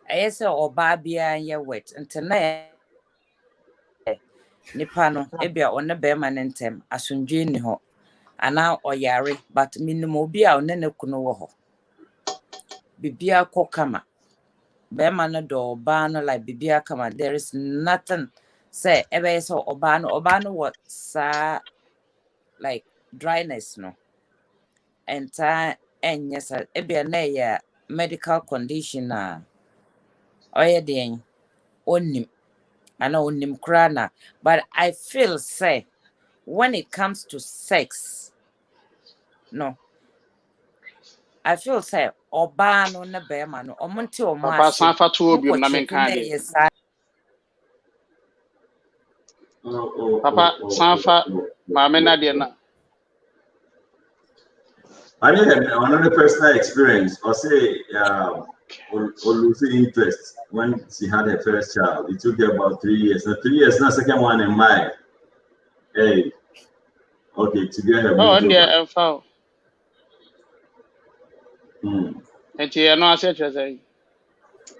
ayese oba bia ye wet nti na nipa no ebia one be ma ne ntem asundwe ni ho ana oyare but minimum obi a one ne kuno wo ho bibia kokama be ma no do oba no like bibia kama there is nothing say ebe so oba no what sa like dryness no and yes ebia na ya medical condition oye den onim ana onim krana but I feel say when it comes to sex no I feel say oba no na bema no omonte omo Papa ase sanfa to obiom na menka de. Papa sanfa maame na de na. I need another personal experience or say or losing interest when she had her first child. It took her about 3 years. Now 3 years, now second one in May. Hey, okay, to get her. Oh, and there foul. And you know, I said,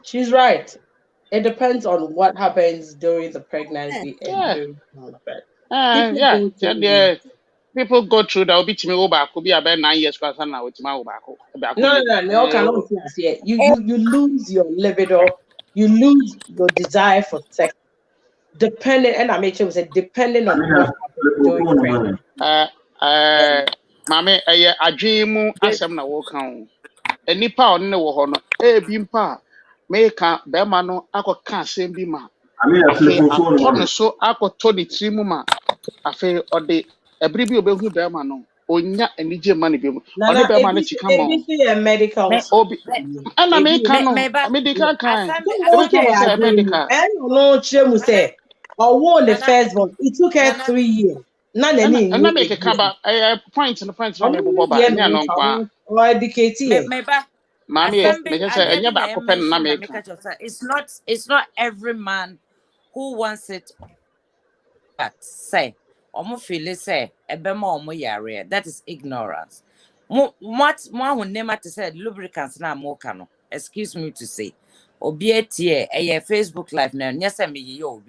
she's right. It depends on what happens during the pregnancy and during childbirth. People go through that. Be to me over. Could be about 9 years. Because now it's my over. No, cannot see. You lose your libido. You lose your desire for sex. Depending, and I made sure said depending on what happens during pregnancy. Mame, a dream asem na walk on. A nipa on the wall, bimpa. Make a bemano, I could can't same be ma. I feel a ton so I could Tony Trimuma. I feel or the a bribi obehu bemano. Onya and DJ money be on the bemano to come on. A medical. And I make a medical kind. Medical. And no chemu say, or won the first one. It took her 3 years. None any. And I make a cover a point and the points on the Boba. Or educate. Mammy, it's not every man who wants it, but say feel say that is ignorance. What one would name to say lubricants na more cano. Excuse me to say. Obi etie a Facebook live now. Yes, I me yo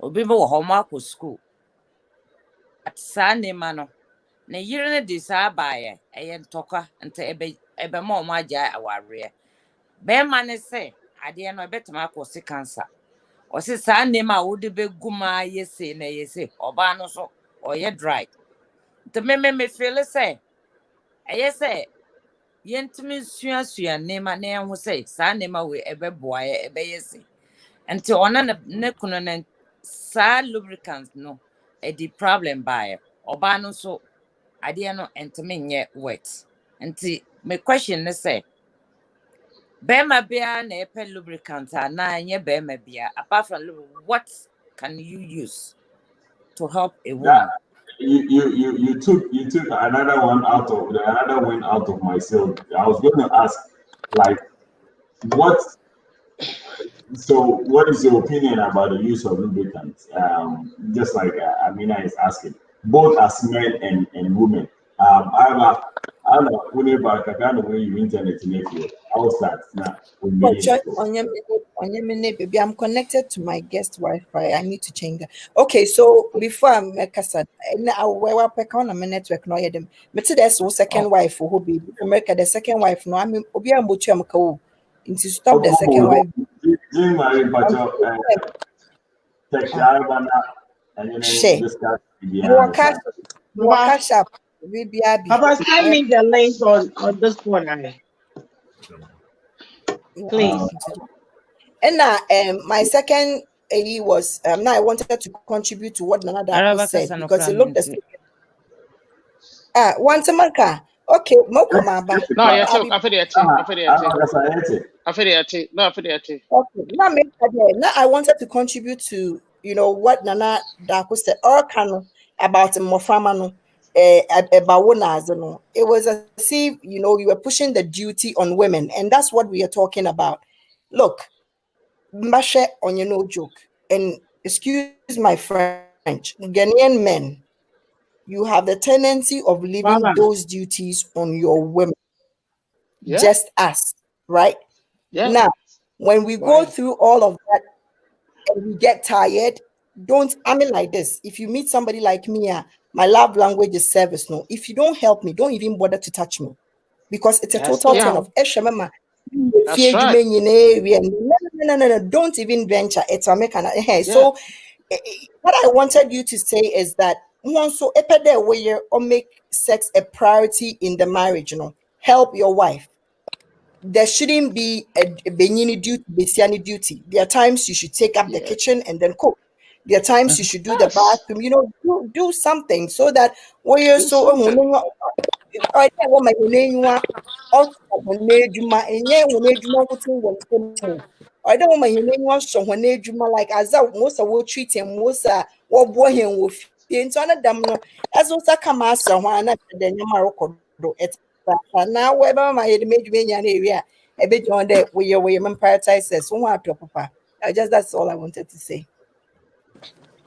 obi mo homework school. At Sunday mano. Na yire de sa baaye ntoka nte ebe ma omo agya aware. Be man say ade no betema akosi cancer. O se sa nema wo de beguma yese na yese oba no so oye dry. Nte me feel say say yentimi suasua nema na ho say sa nema we ebe boaye ebe yese. Nte ona ne kuno na sa lubricants no e di problem baaye. Oba no so ade no entime nye wet. Nti my question is say bema bia na epe lubricant na nye bema bia apart from lubricant, what can you use to help a woman? You took another one out of myself. I was going to ask, like, what is your opinion about the use of lubricants? Just like Amina is asking, both as men and women. I don't know when you internet in it. How's that now? I'm connected to my guest Wi-Fi. I need to change that. Okay, so before I make a sad, I will pick on my network. No, them. But there's second wife who be America. The second wife. No, I mean, Obi and Buchi am ko. To stop the second wife. Cash up. Papa, send me the link on this one. Please. And my second AE was now I wanted to contribute to what Nana said because it looked as once a month. Okay, Moko Maba. No, now I wanted to contribute to what Nana Dako said or can about Mofamano. It was as if you were pushing the duty on women, and that's what we are talking about. Look, Mbashe on no joke, and excuse my French, Ghanaian men, you have the tendency of leaving those duties on your women, just us, right? Now, when we go through all of that and we get tired, like this. If you meet somebody like me, my love language is service. No, if you don't help me, don't even bother to touch me, because it's a total turn off. That's right. No, don't even venture. It's a So what I wanted you to say is that so or make sex a priority in the marriage. Help your wife. There shouldn't be a Benini duty. There are times you should take up the kitchen and then cook. There are times you should do the bathroom, do something so that I don't want my name one also when Nejuma and yeah when Nejuma would think I don't want my name one so when Nejuma like as I most will treat him most what boy him with into another no as also come as someone and then you Morocco do it. Now wherever my made me an area a bit on that we are women prioritizes so what papa. I just that's all I wanted to say.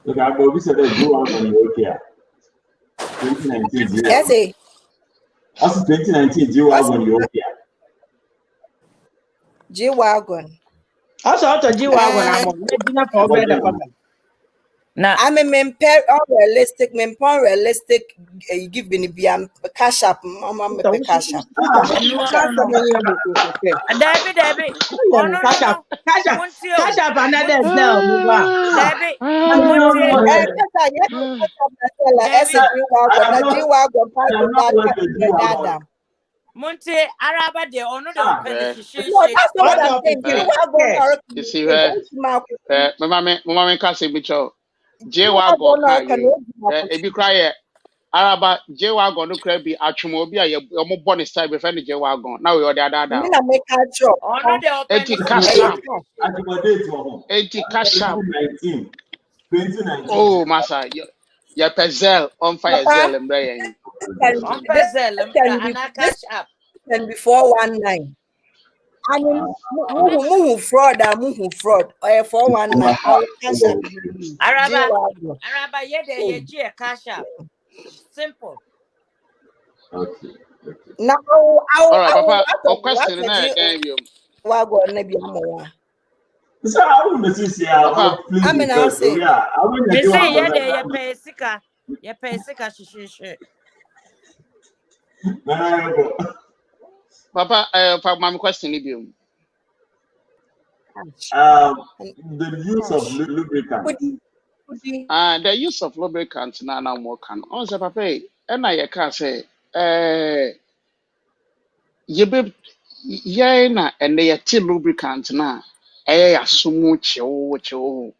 Look, I go visit the G-Wagon in Ethiopia. 2019 Yes, G-Wagon. Also 2019 G-Wagon in Ethiopia. G-Wagon. Also, G-Wagon, I'm not for better, Papa. Na I mean, unrealistic, unrealistic. You give me the cash up, mama, me pe cash up. Debbie. Oh no. Cash up another Debbie. Muntie. Muntie araba de ono de opani shishi. No, that's not what I'm saying. You see where mama can say bicho. J-Wagon can ebi cry araba J-Wagon no cry be atwom obi a mo born style be friend J-Wagon. Now we order that. Me na make a job. Ono de opani Eti cash up. 2019. Oh, massa, your pezel on fire zel and brain. on pezel and cash up. And before 19. I mean, muhu fraud, muhu fraud. Or 419, I will cash up. Araba, ye de cash up. Simple. Okay. Now, all right, Papa. A question in there, Wagon, maybe more. So I will miss you. I mean, I'll say, you see, ye pay sika, shishi. Papa, for my question, you. The use of lubricant. The use of lubricant now more can. Also, Papa, and I can say, you be na and they are lubricant now. Sumu chill.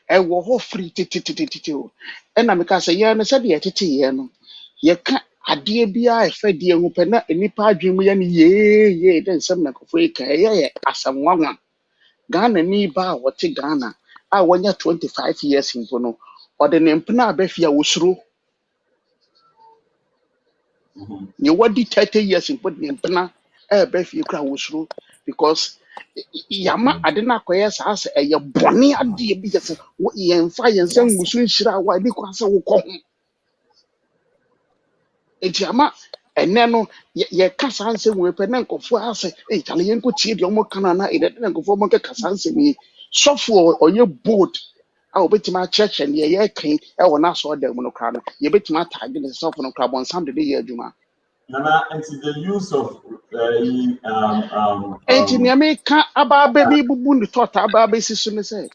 Wo ho free titi na me ka say ye no se de titi ye no ye ka ade bia e fa de hu pe na nipa adwemu ye no ye den sem na kofo e ka ye asamwanwa Ghana ni ba wote Ghana a wonya 25 years mpo no o de ne mpena abafia wosuro ye wadi 30 years mpo de mpena abafia kra wosuro because yama ade na akoye sa ase eye bone ade bi jese wo yemfa yensan ngusu nhira wa bi kwa se wo ko ho enti ama ene no ye kasa anse wo pe na nkofo ase tale yenko tie de omo kana na ede na nkofo mo kasa anse ni sofo oye bold a obetima church and ye kan e wona so da mu no kra no ye betima tag ne sofo no kra bon sam de ye adwuma Nana, and the use of enti ne me ka aba ba bi bubu ni tota aba ba sisu ne se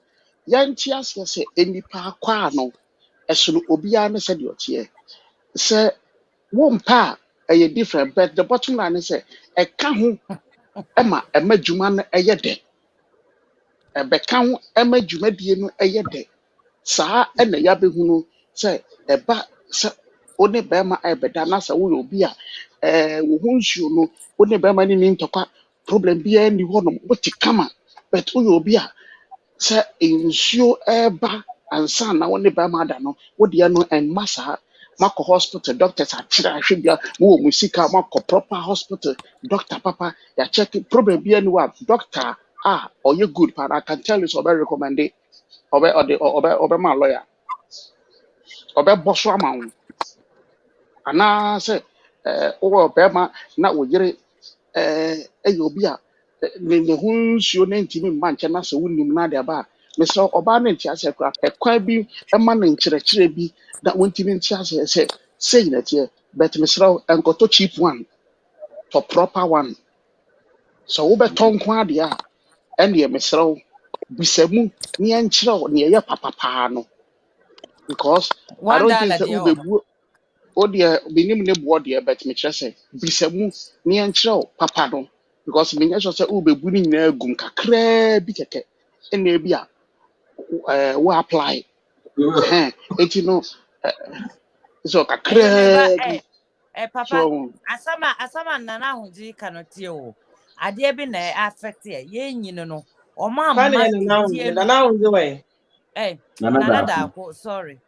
ya nti ase se enipa kwa no esunu obia ne se de otie se wompa a different but the bottom line is a can Emma juma no eye de e be kan Emma juma die no eye de saa na ya behunu say e ba se one be ma e be da na sa wo obi a wo hu nsuo no one be ma ni ntokwa problem bia ni ho no wo ti kama but wo obi a se nsuo e ba ansa na one be ma da no wo de no en masa Mako hospital doctors are chira wo musika mako proper hospital doctor papa ya check problem bi anywhere doctor or you good but I can tell you so be recommend it obe my lawyer obe boss am ana say obe ma na wo yire obi a ne hunsuo na ntimi mma nche na so wonim na de ba me so oba na nti ase kra ekwan bi ema na nkyerɛkyerɛ bi da wontimi nti ase say na tie but me so enkoto cheap one to proper one so wo beton kwa de a ene me so bisamu ni enkyerɛ ne ye papa no because I don't think $1 that dear. ube o deɛ binim ne boɔ deɛ but me kyerɛ sɛ bisamu ne enkyerɛ papa no because me nyɛ sɛ wobebu ne nyinaa gum kakraa bi kɛkɛ ɛna bi a wo apply enti no so kakraa bi Papa, So asama nana hunji kanotie o. Ade bi na affect ye nyino no. Oma Funny ma and edie no. now the way. Nana Dako, sorry.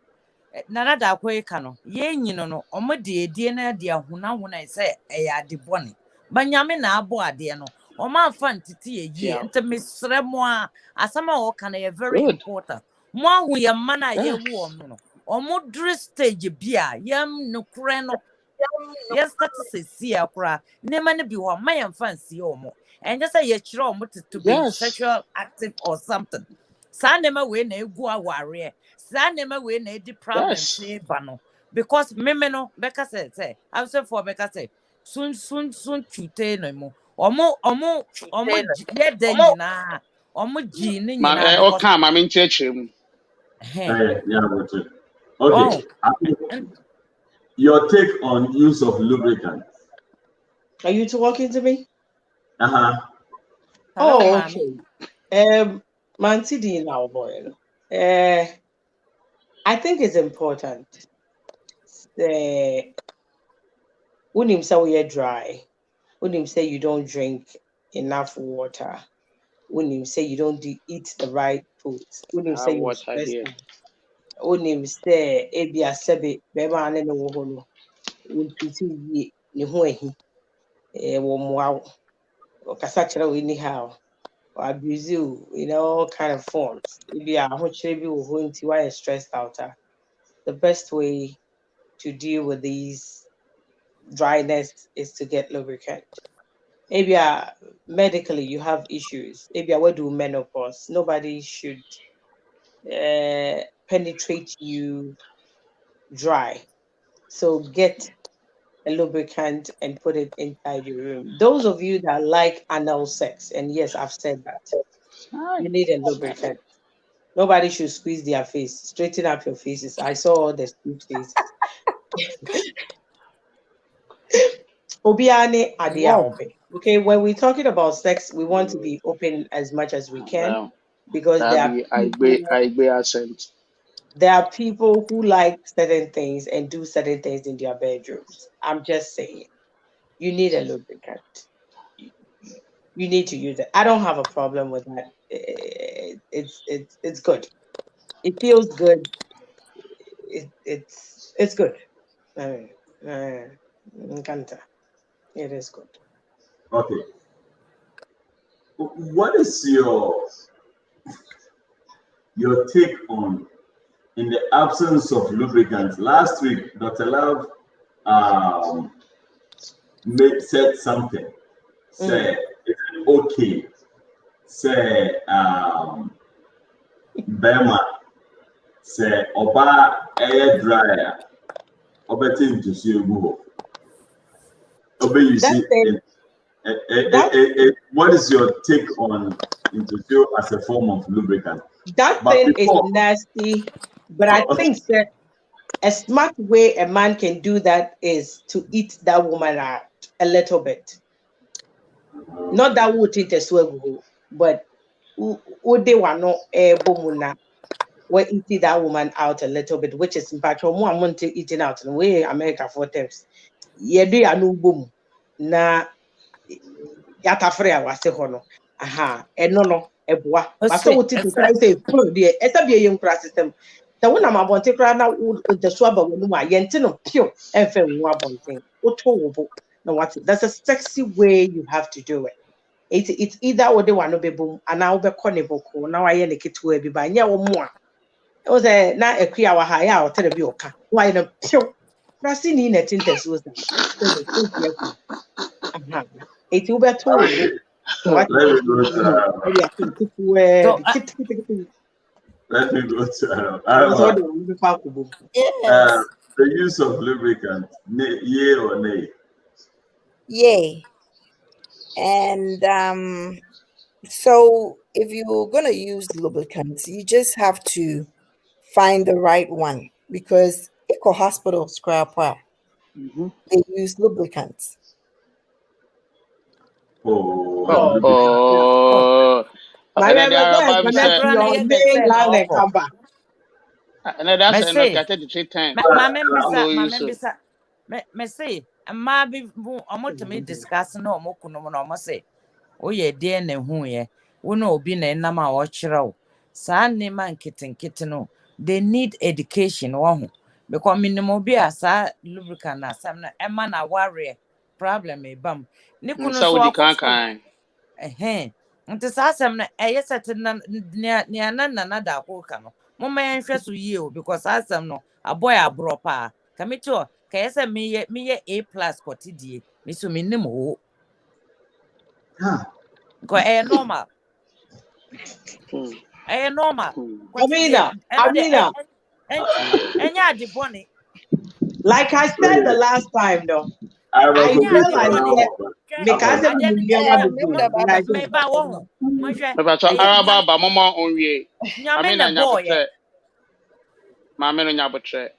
Nana Dako e kano. Ye nyino no. Omo de edie na de ahuna say ade bone. Banyame na abo ade no. Oma mfa ntiti ye. Nte mesre mo a asama o kana ye very good. important. Mo ahu ye mana ye Yes. wo no. Omo dri stage bia yam no kure no. Yes, that is a see akra. Nema ne bi ho ma yam fancy omo. And just say ye chiro omo to be Yes. sexual active or something. Sa nema we na egu aware. Sa nema we na di problems Yes. say ba no. Because meme no beka say I say for beka say soon chute no mo. Omo ye den nyina. Omo ji ne nyina O because come ma me nchechirem. Yeah, but okay. oh I think your take on use of lubricant. Are you two walking to me? Uh-huh. hello Oh, mami. okay. Mantidi now, boy. I think it's important. When him say we are dry, when him say you don't drink enough water, when him say you don't eat the right foods, when him say you're What idea? stressed, when him say ebi asebe bema ane no wo no, when tuti ye ne ho ahi wo moa wo kasa kyerɛ wo anyhow or abuse you in all kind of forms. Ebi a ho kyerɛ bi wo ho nti why stressed out. The best way to deal with these dryness is to get lubricant. Maybe medically you have issues. Maybe what do menopause? Nobody should penetrate you dry. So get a lubricant and put it inside your room. Those of you that like anal sex, and yes, I've said that, you need a lubricant. Nobody should squeeze their face. Straighten up your faces. I saw all the squeeze faces. Obiane adia Wow. open. Okay, when we're talking about sex, we want to be open as much as we can because That be I be accent. there are people who like certain things and do certain things in their bedrooms. I'm just saying, you need a lubricant. You need to use it. I don't have a problem with that. It's good. It feels good. It's good. Encanta. It is good. Okay. What is your take on, in the absence of lubricants? Last week, Dr. Love said something. Say it's okay. Say Bema. Say Oba air dryer. Oba thing to see you. Oba you see. What is your take on interfere as a form of lubricant? That thing is nasty, but I think that a smart way a man can do that is to eat that woman out a little bit. Not that would eat a swego, but would they want no bomuna we eat that woman out a little bit, which is in fact more want to eating out in the way America for times. Ye do ya no boom na yatafre was hono. Aha, no eboa. But so what it say there, esa be yen kra system. The one am abonte kra na the swaba wo mu a yente no pure enfe wo abonte. Oto wo bo. No what? That's a sexy way you have to do it. It's either what they want to be boom and now be corneboko. Now I ain't get to be by nya wo mu a. It was a na ekua wa ha ya o tere bi oka. Why no pure. Krasi ni na tintes was that. Aha. It will be too. Let me go to Yes. the use of lubricant, yay or nay? Yay. And so if you're going to use lubricants, you just have to find the right one because eco hospital scrapper they use lubricants. And then there are about your main line and come back. and that's an 33 times. Mamma bisa. me say ma bi omo to me discuss no omo kunu no omo say o ye de na hu ye wo na obi na nam a wo kyerɛw saa nema nkitinkiti no they need education wo ho because minimum bi a saa lubricant na sam na ema na worry problem e bam ni kunu so Saudi akofo Kankai. nti saa asɛm no ɛyɛ sɛ te nea na da akoka no momma yɛnhwɛ so yie o because saa asɛm no abɔ yɛ aborɔ paa ka mete hɔ ka ɛyɛ sɛ meyɛ A+ kɔte die me so mennim o because ɛyɛ normal ɛyɛ normal kɔte die ɛno de ɛnyɛ ade bɔne Like I said the last time, though, I ɛnyɛ feel ade like bɔne because of the meba wɔ ho mohwɛ Mepacho araba ba mama onwie. nyame Amina na bɔɔyɛ nyabotre. Mama no nyabotre.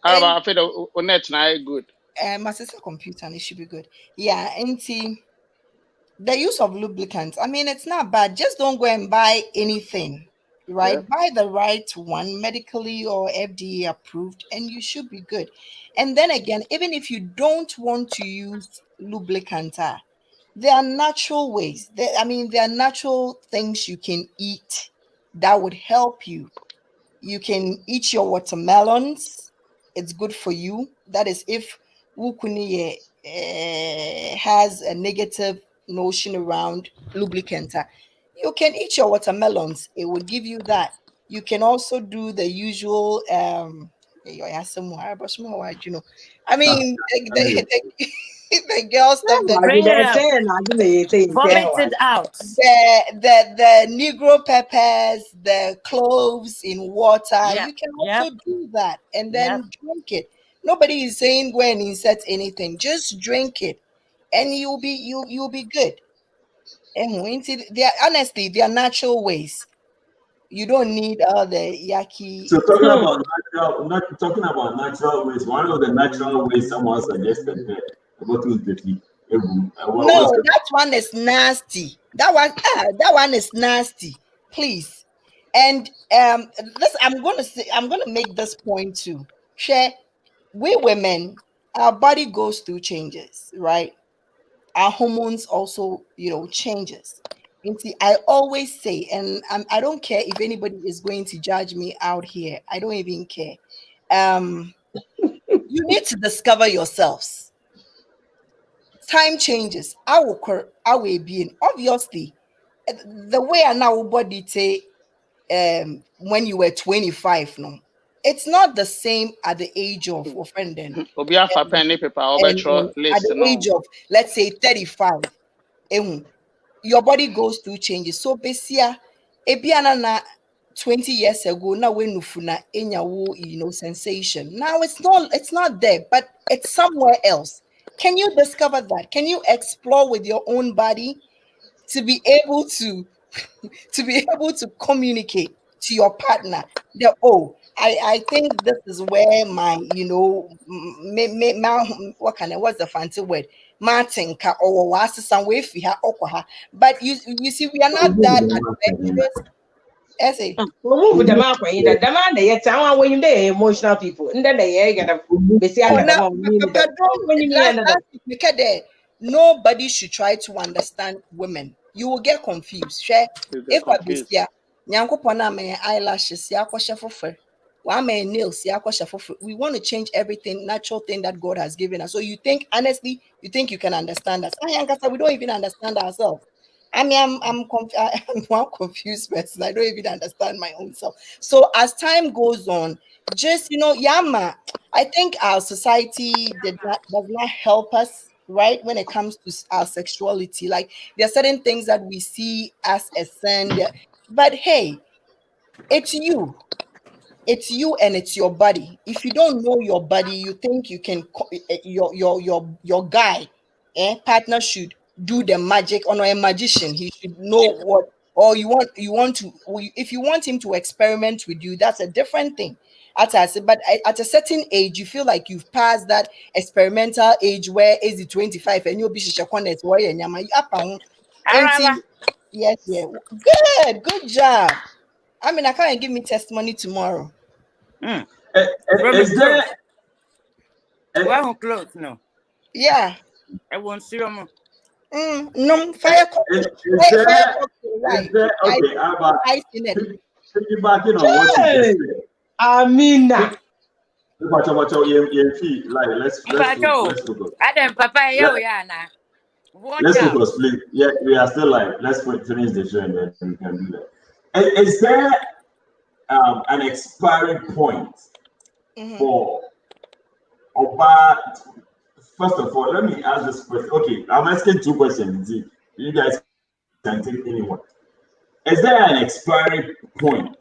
Araba I feel the net na good. My sister computer and it should be good. Yeah, and the use of lubricants. I mean, it's not bad. Just don't go and buy anything, right? Yeah. Buy the right one, medically or FDA approved, and you should be good. And then again, even if you don't want to use lubricant, there are natural ways. There are natural things you can eat that would help you. You can eat your watermelons. It's good for you. That is if wukuni has a negative notion around lubricant. You can eat your watermelons. It will give you that. You can also do the usual I mean the girl stuff that bring it out vomit it out the Negro peppers, the cloves in water. You can also do that and then drink it. Nobody is saying go and insert anything. Just drink it, and you'll be good. And honestly, they are natural ways. You don't need all the yucky. So talking about natural ways. One of the natural ways someone suggested about to No, that one is nasty. That one is nasty. Please. And I'm gonna make this point too. Share, we women, our body goes through changes, right? Our hormones also, changes. And see, I always say, and I don't care if anybody is going to judge me out here. I don't even care. You need to discover yourselves. Time changes. I will be in. Obviously, the way I now body say when you were 25, no, it's not the same at the age of offending. Obi afa pen ni paper obetro At list the no. age of, let's say, 35, your body goes through changes. So besia ebiana na 20 years ago now when nufuna enyawo sensation. Now it's not there, but it's somewhere else. Can you discover that? Can you explore with your own body to be able to communicate to your partner that, I think this is where my what's the fancy word, Martin ka or was some way but you see we are not that adventurous. Move them out when the demand they town when they emotional people and then they get a nobody should try to understand women. You will get confused. Share if I be here, nyankopona me eyelashes ya kwasha for nails ya kwasha for. We want to change everything, natural thing that God has given us. So you think honestly, you think you can understand us? We don't even understand ourselves. I mean, I'm one confused person. I don't even understand my own self. So as time goes on, just Yama, I think our society does not help us, right, when it comes to our sexuality. Like there are certain things that we see as a sin, but hey, it's you. It's you and it's your body. If you don't know your body, you think you can your guy partner should do the magic, or a magician. He should know what, or if you want him to experiment with you, that's a different thing. But at a certain age, you feel like you've passed that experimental age where is it 25 and you'll be shakonet warrior nyama yes, yeah. Good job. I mean, I can't give me testimony tomorrow. Is Well, close, no. Yeah. I won't see you. No fire cocktail. Fire cocktail, right? Okay, Abba, Ice in it. piggybacking on what you just said. Amina. Watch, like let's focus. Adam, Papa, yeah, now. Let's focus, please. Yeah, we are still like, let's finish the show and then we can do that. Is there an expiry point for Oba? First of all, let me ask this question. Okay, I'm asking two questions. You guys can take anyone. Is there an expiry point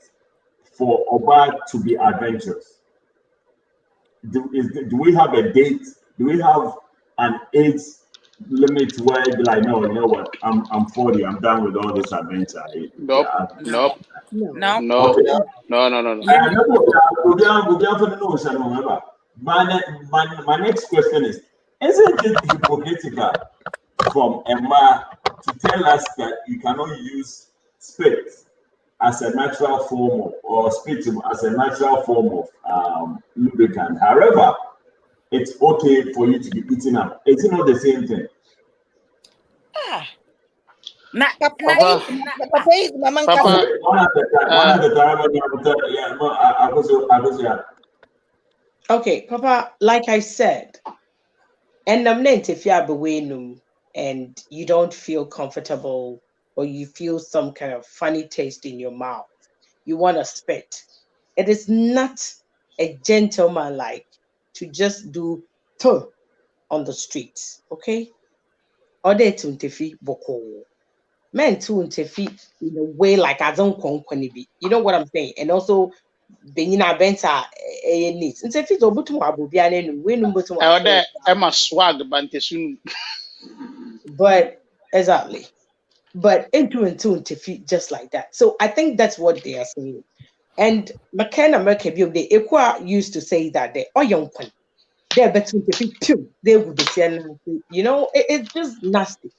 for Oba to be adventurous? Do we have a date? Do we have an age limit where be like, no, you know what? I'm 40. I'm done with all this adventure. Nope. No. Okay. No. My next question is: isn't it hypocritical from Emma to tell us that you cannot use spit as a natural form of, or spit as a natural form of lubricant? However, it's okay for you to be eaten up. It's not the same thing. Papa, Okay, Papa, like I said, and I'm not if you have a and you don't feel comfortable or you feel some kind of funny taste in your mouth, you want to spit. It is not a gentleman like to just do tuh on the streets, okay? Or they to untefi boko. Men to untefi in a way like I don't be. You know what I'm saying? And also Benina Benta needs. Untefi to butu abubiane no butu. Emma swag bantesun. But exactly. But into untefi just like that. So I think that's what they are saying. And McKenna Merkabio, the Equa used to say that they are young one. They're better to they would be saying, you know, it's just nasty.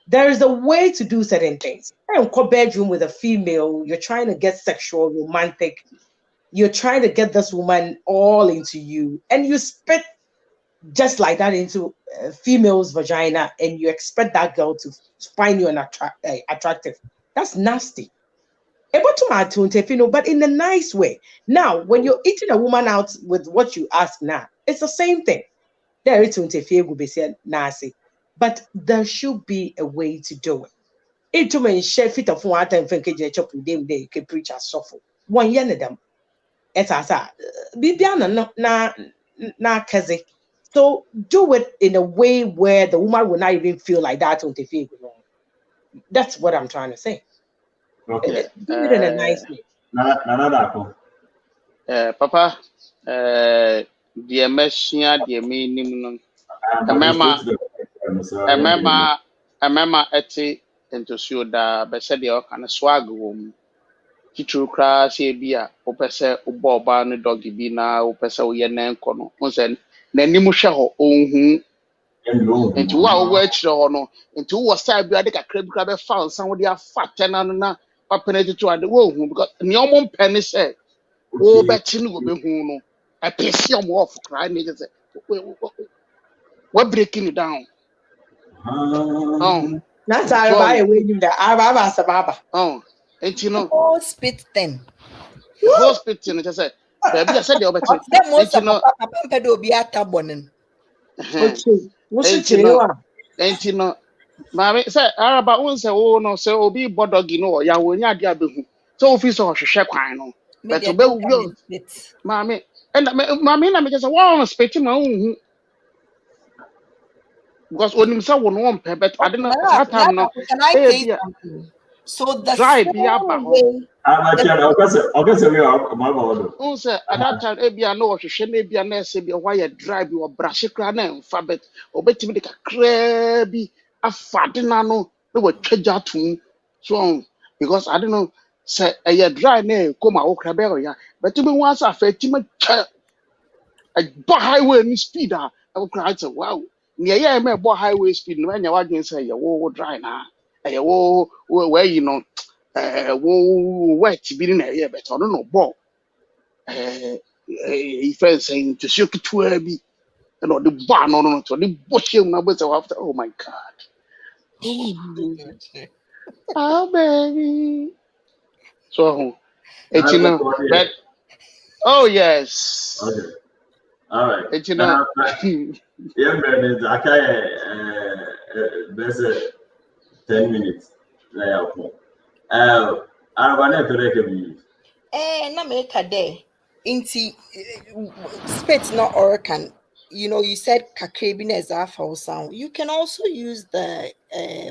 There is a way to do certain things. In a bedroom with a female, you're trying to get sexual, romantic. You're trying to get this woman all into you, and you spit just like that into a female's vagina, and you expect that girl to find you attractive. That's nasty. But in a nice way. Now, when you're eating a woman out with what you ask now, it's the same thing. There is nasi, but there should be a way to do it. It mean chef it of one time chop them they can preach as suffer. One yen of them. It's as Bibiana na kazi. So do it in a way where the woman will not even feel like that on the That's what I'm trying to say. Okay. Do it in a nice way. Papa, dear Messia, dear meaning, a mema eti into Suda, Bessedia, and a swag room. Teacher crash, a beer, Opessa, Oboba, doggy bina, Opessa, Yanan Kono, Onsen, Nanimusha, own into what words or no, into what side I think a crib grabber found somebody are fat and penetrated to the womb because no penny said, oh, betting will be who I pay some off crying niggas. We're breaking it down. Oh, that's how I win you that I Sababa. Oh, and you know, whole spit thing. The whole spit thing, I said, baby, I said the other thing. And you know, Mammy said, Araba won't say, oh, no, so be bodoggy, no, ya will not be able to. So if you saw share quine, but to be Mammy, and Mammy, I'm just a one spitting my own. Because when himself won't want pay, but I didn't know that time. No, can I say something? So the dry same be up. way. Okay, Sir, at that time, Abia no, she shouldn't be a nurse, be a wire drive, you a brush crown and fabric, or bet me like a crabby, a fatinano, they were treasure to so because I don't know, say a dry name, come out craberia, but to me once I fed him a highway in speed. I will cry, wow, near I may buy highway speed, and when you're watching, say, you're dry now, and you're where you know. Wet be in a year, but I don't know, ball. If I saying to shoot to be and the bar no so the bushing number after oh my god. Ah baby. So it's you know but oh yes. Okay. All right. It's you know Yeah, man, I there's a 10 minutes. Arabana Peleke. Na make a day. Inti spit not Oracan. You said kakrabin as a foul sound. You can also use the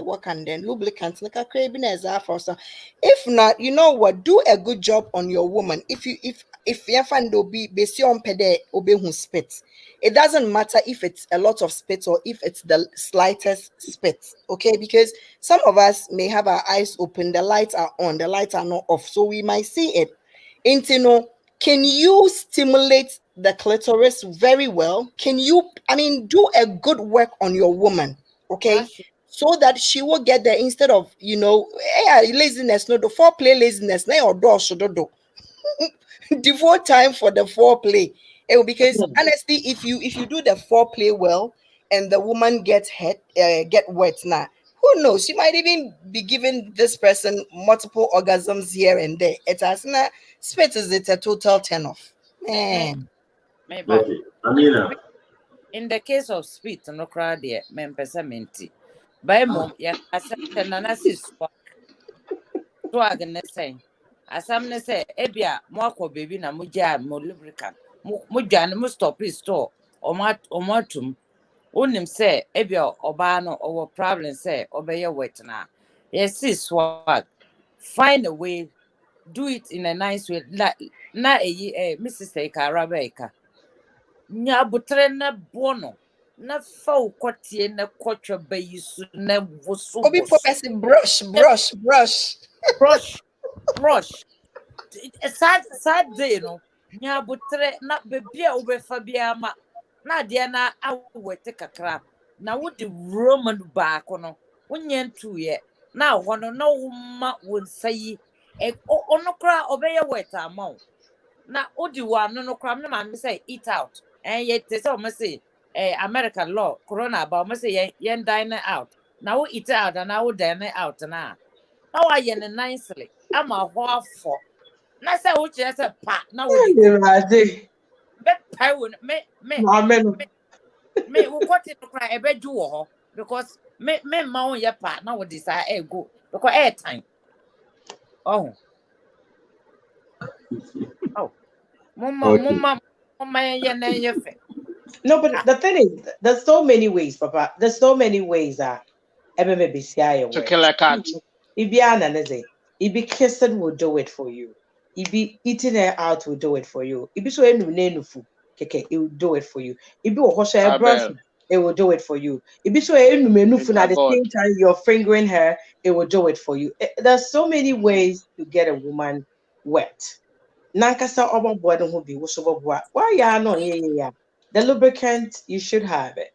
what can then lubricant like kakrabin as a foul sound. If not, you know what? Do a good job on your woman. If you find be on pede obe who spit. It doesn't matter if it's a lot of spit or if it's the slightest spit. Okay, because some of us may have our eyes open, the lights are on, the lights are not off, so we might see it. Intino, can you stimulate the clitoris very well? Can you, do a good work on your woman, okay? So that she will get there instead of, laziness, no, the foreplay laziness, na or do should do. Devote time for the foreplay. Because honestly, if you do the foreplay well and the woman get wet now, who knows? She might even be giving this person multiple orgasms here and there. It has not spit is it a total turn off. Man. Okay. Amina. In the case of spit, no crowd there, mempesamenti. By mom, ya asam nana si swag ne say. Asam ne say, ebia mwako baby na muja mo lubricant. Muja ne mu stop store. Omatum. Unim say, ebia obano or problem say, obey wet na. Yes, swag. Find a way, do it in a nice way. Na Mrs. Rebecca. Nyabutre na bono. Na fa ukwatie na kwatwa bayisu na voso Obi professor brush. Brush. Sad day no. Nyabutre na bebia ubefa bia ma. Na dia na awete kakra. Na wodi Roman baako no. Wonye ntuye. Na hono na woma wonsayi. Ono kra obeye weta ma. Na odi wano no kra na ma say eat out. And yet they say American law, corona about me say yen dine out. Now eat out and now dine out now. Now I yen nicely. I'm a half for. Na say which is a pa now would you bet pie me who got it to cry a bed do because me mount your part now would decide go because air time. Oh mama yen No, but the thing is, there's so many ways, Papa. There's so many ways that to kill a cat. If kissing will do it for you. If eating her out will do it for you. If so it will do it for you. If you wash her breath, it will do it for you. If so at the same time you're fingering her, it will do it for you. There's so many ways to get a woman wet. Nankasa oba boy no be wo why ya no yeah. The lubricant, you should have it.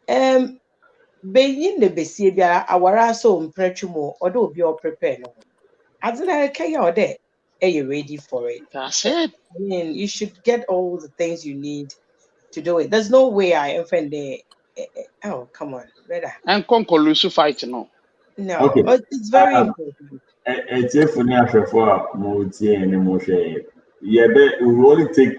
Beyin the besie biara awara so mprechumo odo obi o prepare no. Azina kaya ode you ready for it. That's it. I mean, you should get all the things you need to do it. There's no way I offend the oh come on, brother. And conclusive fight no. No, Okay. it's very important. It's if we have for multi and emotion. Yeah, but it will only take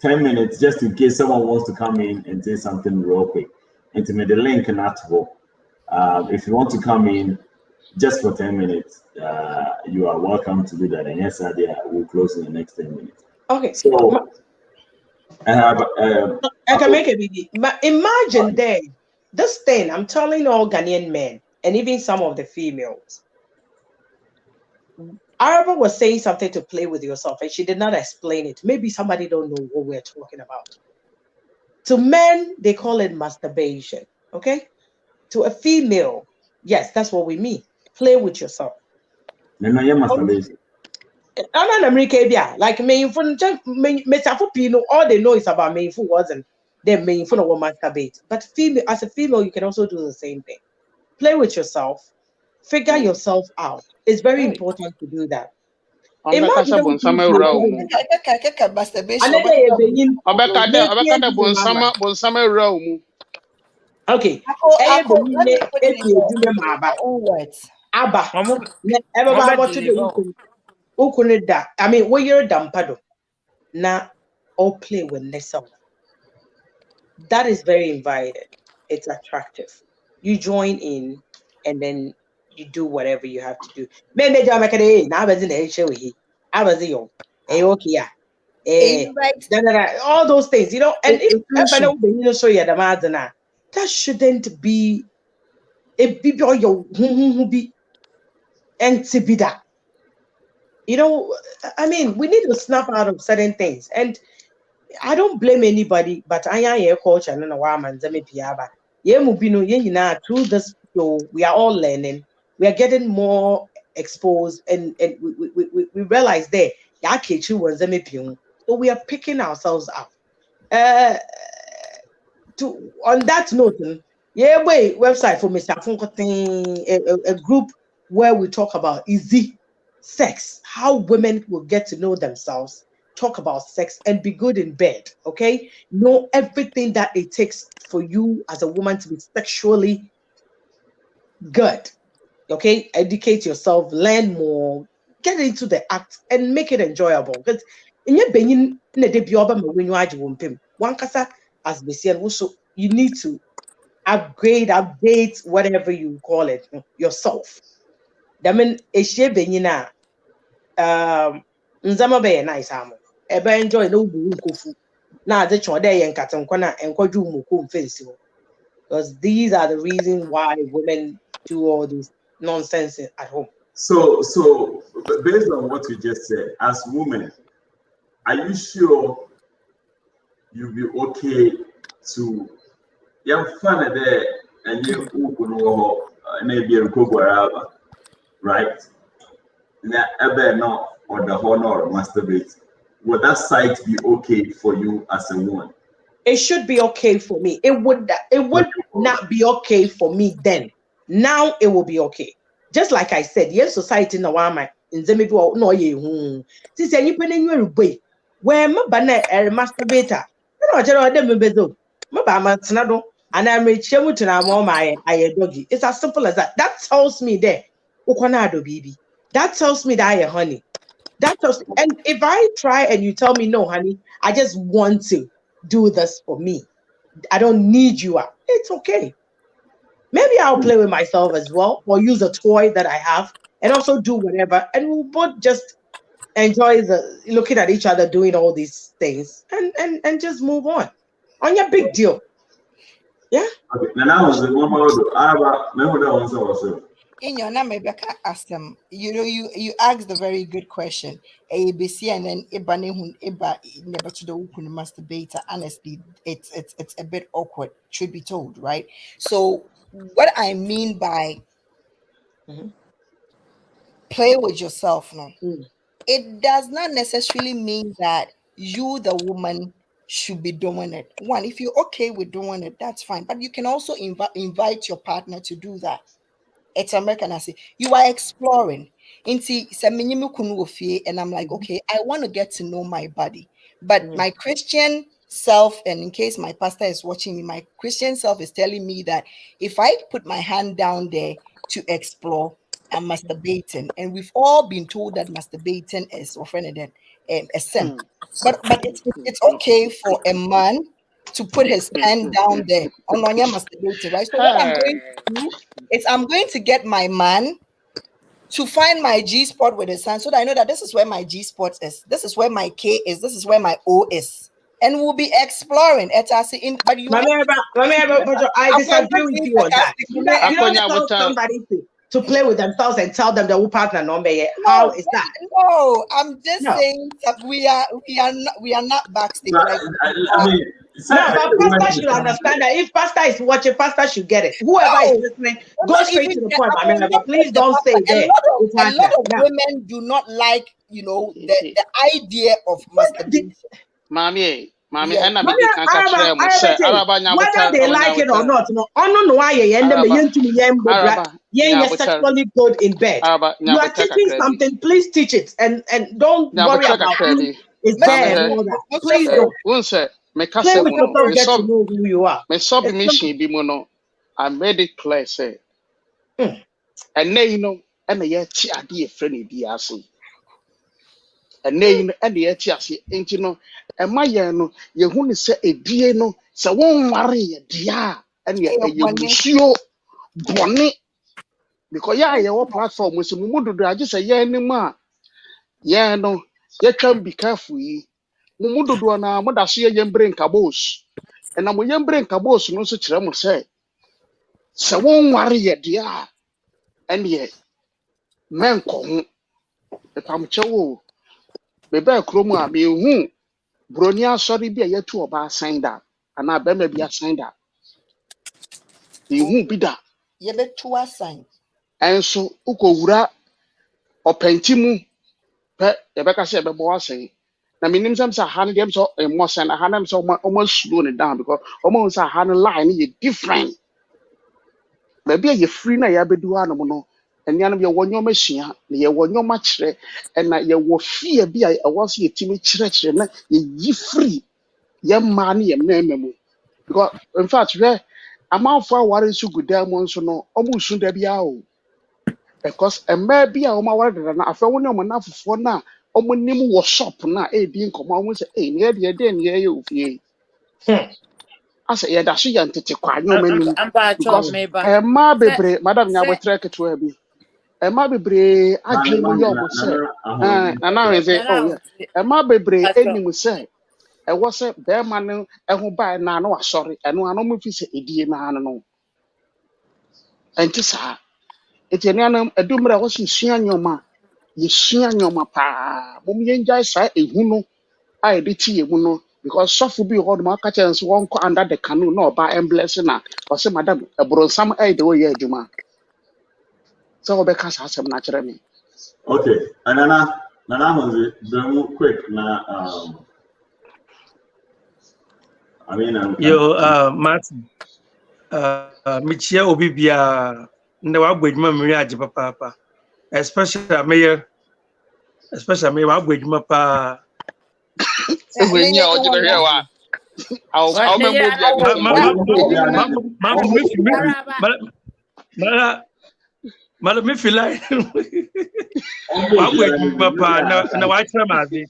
10 minutes just in case someone wants to come in and say something real quick. And to make the link not go. If you want to come in just for 10 minutes, you are welcome to do that. And yes, we'll close in the next 10 minutes. Okay. So I have. I can make it big. Imagine this thing. I'm telling all Ghanaian men and even some of the females. Araba was saying something to play with yourself, and she did not explain it. Maybe somebody don't know what we're talking about. To men, they call it masturbation. Okay. To a female, yes, that's what we mean. Play with yourself. Masturbation. Like all they know is about meaningful wasn't their meaningful or masturbate. But as a female, you can also do the same thing. Play with yourself, figure yourself out. It's very important to do that. Obekasa bonsama ewura wo mu. Masturbation. Obekada bonsama ewura wo mu. Okay. Let me put it in your own words. Aba. Everybody to the I mean, when you're dampado, now all play with yourself. That is very invited. It's attractive. You join in and then you do whatever you have to do. Men they jam like now was in the show he. I was young. Okay, yeah. All those things, you know, and if you show you the madana, that shouldn't be a be all your who be and to be that. You know, I mean, we need to snap out of certain things. And I don't blame anybody, but I am a culture and a woman, Zamipiaba. Through this show, we are all learning. We are getting more exposed, and we realize there, so we are picking ourselves up. On that note, website for Mr. Funko, a group where we talk about easy sex, how women will get to know themselves, talk about sex, and be good in bed. Okay, know everything that it takes for you as a woman to be sexually good. Okay, educate yourself, learn more, get into the act, and make it enjoyable. Because in your benin, one kasa as Bessian also you need to update, whatever you call it, yourself. That mean benyina nzama be nice amo. Ebe enjoy no bu nkofu. Na ade chode ye nkatenkwa na enkwaju umuko mfensi ho. Because these are the reasons why women do all this nonsense at home. So based on what you just said, as women, are you sure you'll be okay to fun there and you maybe a go wherever, right? Ever not or the honor or masturbate? Would that site be okay for you as a woman? It should be okay for me. It would not be okay for me then. Now it will be okay. Just like I said, yes, society na wama nzeme bi no ye hu. Since any pen you boy, where my banner masturbator. No jero dem bezo. My ba matnado and I'm chemu to na mo my doggy. It's as simple as that. That tells me there. Ukonado baby. That tells me that I honey. That tells, and if I try and you tell me no, honey, I just want to do this for me. I don't need you out. It's okay. Maybe I'll play with myself as well, or use a toy that I have, and also do whatever. And we'll both just enjoy looking at each other doing all these things, and just move on. On your big deal. Yeah. Okay. Now was the one also. In your name, maybe I can ask them. You know, you asked a very good question. ABC and then Iba never to the Ukun masturbator. Honestly, it's a bit awkward, truth be told, right? So what I mean by play with yourself, no, it does not necessarily mean that you, the woman, should be doing it. One, if you're okay with doing it, that's fine. But you can also invite your partner to do that. It's American. I say you are exploring. And I'm like, okay, I want to get to know my body. But my Christian self, and in case my pastor is watching me, my Christian self is telling me that if I put my hand down there to explore, I'm masturbating. And we've all been told that masturbating is offended a sin. But it's okay for a man to put his hand down there on masturbating, right? So what I'm going to do is I'm going to get my man to find my G spot with his hand so that I know that this is where my G spot is, this is where my K is, this is where my O is, and we'll be exploring. But you I disagree with you on that. You don't tell somebody to play with themselves and tell them the partner number. How is that? No, I'm just saying that we are not backstage. I mean, but pastor should understand that if pastor is watching, pastor should get it. Whoever is listening, go straight to the point. But please don't say that. A lot of women do not like, the idea of masturbation. Mommy, Mami, and I be catch them. Whether they like it or not, no, you're sexually good in bed. You are teaching something, please teach it and don't worry about who is there and all that. Please don't. Play with yourself, get to know who you are. I made it clear, say, and then you know, and the yet idea friendly DRC. And then and the HRC ain't you know, and my no, you want to say a dear no, so won't worry a dear, and yet you show bonnet because your platform was a mudu. I just say, yeah, no, ma, yeah, no, you can be careful. Mumudu do na mother see a brain cabos, and I'm a brain cabos, no such a say, so won't worry a dear, and yet, man, come, if I'm chow. Bebe kroma me hu bronia sorry bia yetu oba sign that and I be bia sign that me hu bi da ye betu assign enso ukowura opentimu pe ye beka se be bo assign na minim sam sa han dem so mo sen han dem so o slow it down because o sa han line ye different be bia ye free na ya bedu anom no enyanum ye wonyo masua na ye wonyo ma kire na ye wo fie bia e wo so ye timi kire na ye yi free ye man ye mmemu because in fact amount for worry so good them so no almost soon there be out because a maybe a ma worry na afa woni o na fofo na o mo nim wo shop na e di nkomo o mo say e ne de den ye ye ofie asa ye da so ye ntete kwanyo manim because e ma bebre madam nya botre keto bi e ma bebre adwen mu ye obo say na na we say oh yeah e ma bebre enim say e wo se be ma no e ho ba na na wa sorry eno ano mo fi se edie na no enti sa eti ene anam edumra wo se sua nyoma ye sua nyoma pa mom ye njai sa ehu no a e de ti ehu no because sofu bi ho do aka chance won ko under the canoe no ba embless na o se madam ebronsam e de wo ye adwuma so wo be ka sa asem na kire me okay anana honze do quick na I mean Martin Michia Obibia no abweduma mmiri age papa especially me abweduma pa we nya o jide here wa I'll member Mala me feel like abweduma pa na wa try mazi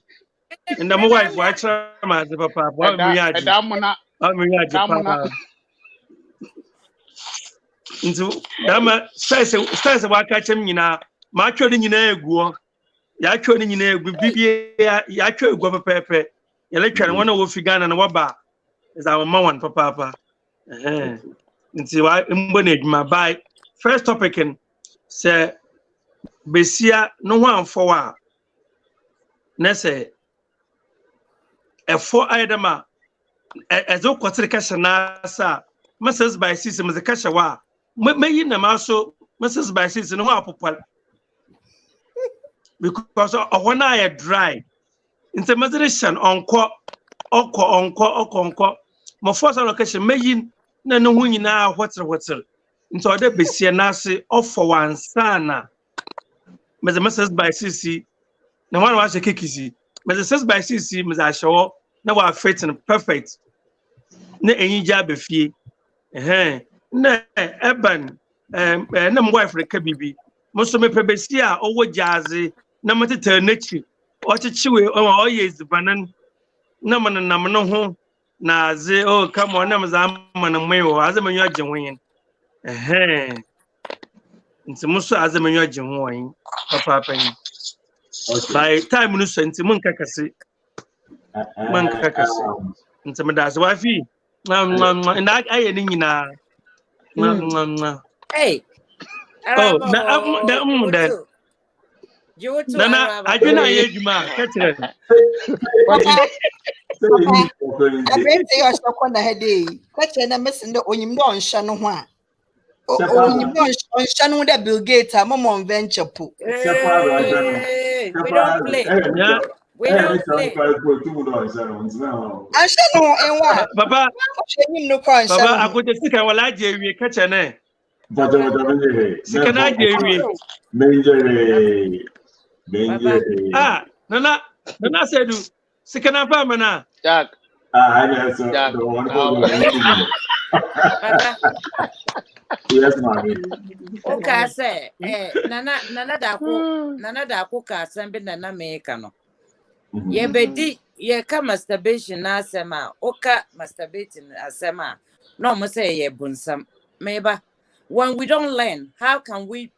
and my wife wa try mazi papa wa mmiri age papa nti dama stress wa ka chem nyina ma twere nyina eguo ya twere nyina egu bibie ya twere egu pepepe ya le twere wona wo figana na waba is our man papa nti wa mbo na edwuma by first topic in say besia no ho amfo wa na say efo aidama ezo kwatere kasha na sa Mrs. by system the kasha wa me na maso Mrs. by system no apopal because when I dry in the moderation onko my first allocation me na no hu nyina hotel into other besia na se offer one sana Mrs. by cc na one was a kikisi Mrs. by cc Mrs. show na wa fit and perfect na enija befie na eban na my wife reka bibi moso me pebesi a owo jaze na matete nachi o chichiwe o yes banan na manam no ho na ze o come on na mza manam mai o azamanyu agenwen nti muso azamanyu agenwen papa yi by time no senti mun kakase nti me da so wa fi na aye ni nyina hey oh that Nana, I didn't hear you, man. Catch it. I been say your shop on the head. Catch and missing the Oyim don Shannon. Oyim don Shannon that Bill Gates, a mom venture poo. We don't play. We don't play. Papa, Papa, I could just think I will like you catch a name. Ah, Nana said, Sikana Pamana. Jack. Jack. Yes, mommy. Okay, say, Nana Daku Kasambi Nana Mekano. Ye bedi ye ka masturbation na asema oka masturbating asema no mo say ye bunsam meba when we don't learn how can we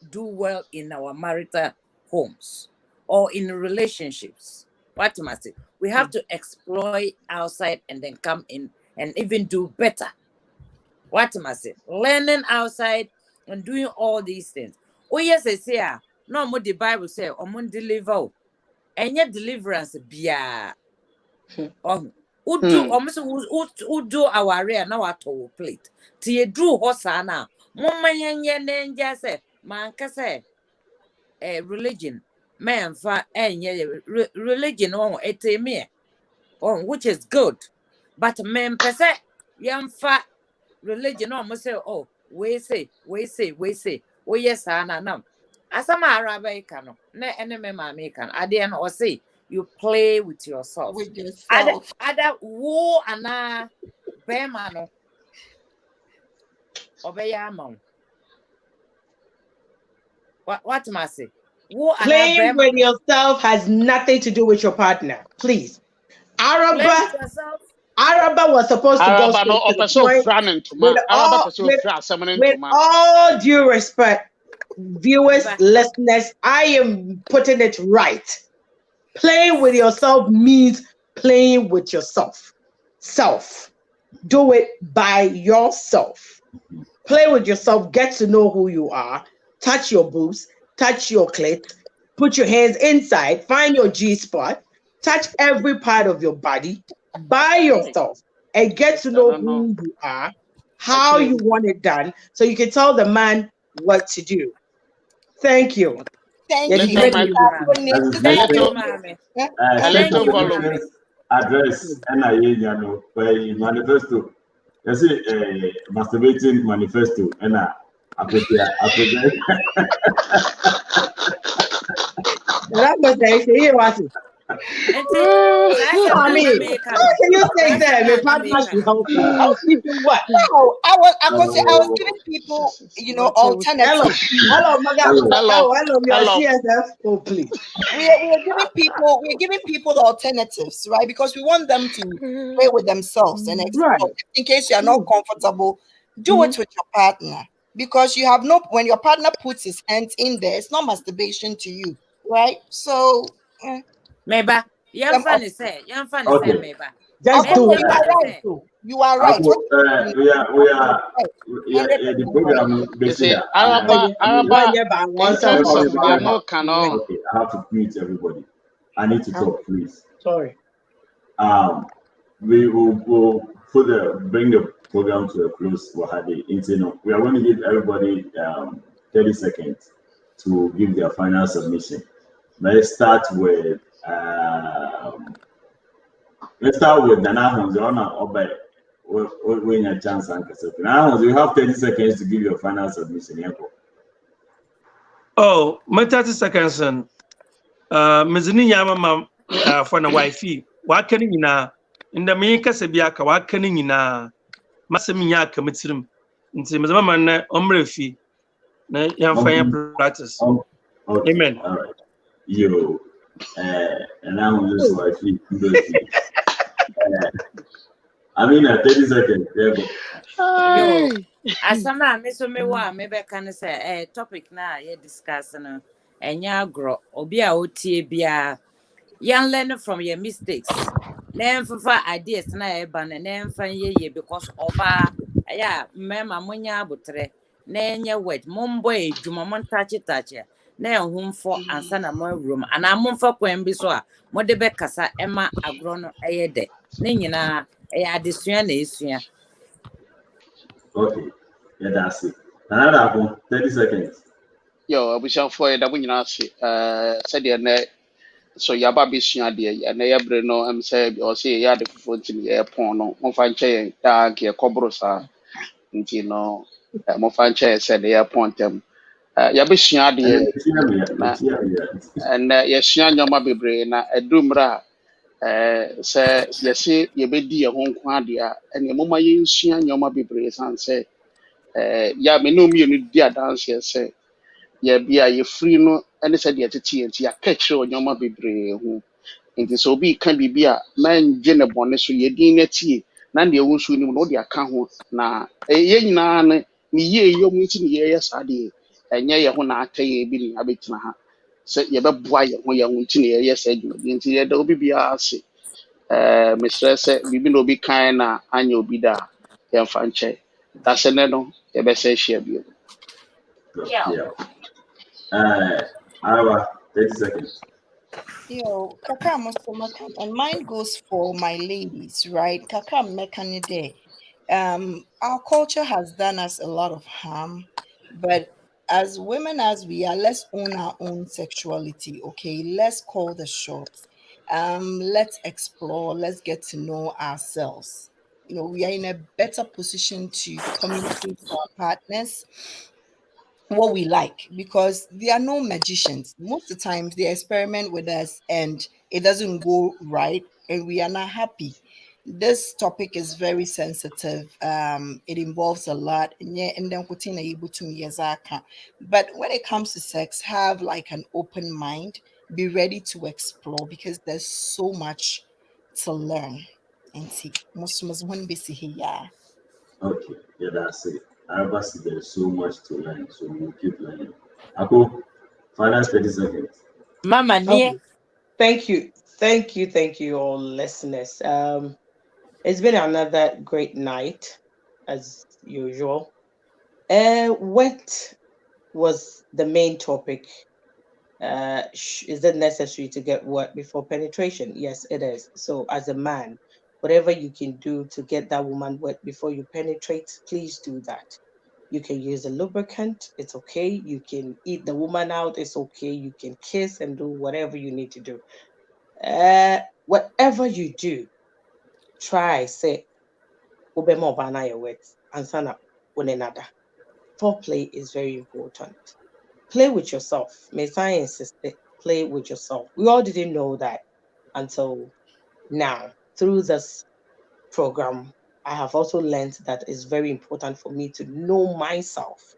do well in our marital homes or in relationships? What must it? We have to exploit outside and then come in and even do better. What must it? Learning outside and doing all these things. Oh yes, I say no more the Bible say deliver. Any deliverance bia udu almost udu our area now at our plate ti ye drew hosana mumma yenye nenja se man ka say religion man fa religion on eteme on which is good but men pese yam fa religion on say oh we say oh yes ana nam asama arabe kano na eneme ma me kan ade na o say you play with yourself. With yourself. Ada wo ana bema no obeya ama. What must say? Wo ana Playing with yourself has nothing to do with your partner. Please. Araba was supposed to go straight to the point. With all due respect, viewers, listeners, I am putting it right. Playing with yourself means playing with yourself. Self. Do it by yourself. Play with yourself. Get to know who you are. Touch your boobs. Touch your clit. Put your hands inside. Find your G-spot. Touch every part of your body by yourself. And get to know who you are, how you want it done, so you can tell the man what to do. Thank you. Thank you. Address and I manifesto. You see, masturbating manifesto and I I mean, how can you say that? My partner should help you. Help you do what? No, I was giving people, alternatives. Hello, we are CSF. Oh, please. We're giving people alternatives, right? Because we want them to play with themselves and explore. Right. In case you are not comfortable, do it with your partner. Because you have when your partner puts his hands in there, it's not masturbation to you, right? So maybe young fan is say maybe. Just do it. You are right. We are the program. Okay, I have to mute everybody. I need to talk, please. Sorry. We will go bring the program to a close. We are going to give everybody 30 seconds to give their final submission. Let's start with Nana Honzona when a chance and you have 30 seconds to give your final submission. Oh, my 30 seconds and Mizini Yama for the wifey. What can you na in the Mika Sebiaka, what can you na Massimiaka Mitzim in Simazama Omrefi, Yam practice. Amen. All right. You and I'm just wifey. I mean, 30 seconds. There you go. As some maybe can say topic now you're discussing and ya grow or be out here young learn from your mistakes. Name for ideas na ban and name fan ye because oba mema munya butre na wet mumboy jumamon touch na home for answer na my room and I'm for kwen bi so a mo de be kasa ema agro no de ne nyina adesua na esua. Okay, yeah, that's it. Another 30 seconds. Yo, I wish for that when you see said so yaba besua de na yebre no am say o say ya de fofo ntini ye pon no mo fa nche da ke kobro sa nti no mo fa nche se de ye pon tem ya besua de na and ye sua nyoma bebre na edumra sɛ yɛse yɛbɛdi yɛn ho nko ade a ɛnea moma yɛnsua nneɛma bebree san sɛ yɛ me ne mmienu di adanseɛ sɛ yɛbi a yɛfiri no ne sɛ deɛ tete yɛn nti yɛaka kyerɛ wɔ nneɛma bebree ho nti sɛ obi ka biribi a mangye ne bɔne so yɛdin no atie na deɛ ɛwɔ nsuo no mu na wode aka ho na yɛn nyinaa no ne yie yɛ mu nti ne yɛyɛ saa deɛ ɛnyɛ yɛn ho na aka yɛ bi ne abɛtena ha sɛ yɛbɛboa yɛn ho nti ne yɛyɛ saa adwumadeɛ nti yɛda obi biara ase mesrɛ sɛ biribi na obi kan na anya obi da yɛmfa nkyɛ da sɛ ne no yɛbɛsɛ ahyia bio. Araba, 30 seconds. Kakra Muslimakan, and mine goes for my ladies, right? Kakra Mekanide. Our culture has done us a lot of harm, but as women as we are, let's own our own sexuality, okay? Let's call the shots. Let's explore, let's get to know ourselves. We are in a better position to communicate to our partners what we like, because there are no magicians. Most of the times they experiment with us and it doesn't go right and we are not happy. This topic is very sensitive. It involves a lot, and then but when it comes to sex, have like an open mind, be ready to explore, because there's so much to learn. And see, most when we see here. Okay, yeah, that's it. Araba said there's so much to learn, so we'll keep learning. Ako, final 30 seconds. Mama Okay. nie. Thank you, all listeners. It's been another great night, as usual. What was the main topic? Is it necessary to get wet before penetration? Yes, it is. So, as a man, whatever you can do to get that woman wet before you penetrate, please do that. You can use a lubricant, it's okay. You can eat the woman out, it's okay. You can kiss and do whatever you need to do. Whatever you do, try say ubemo bana your wet and sana one another. Foreplay is very important. Play with yourself. May I insist that play with yourself. We all didn't know that until now. Through this program, I have also learned that it's very important for me to know myself.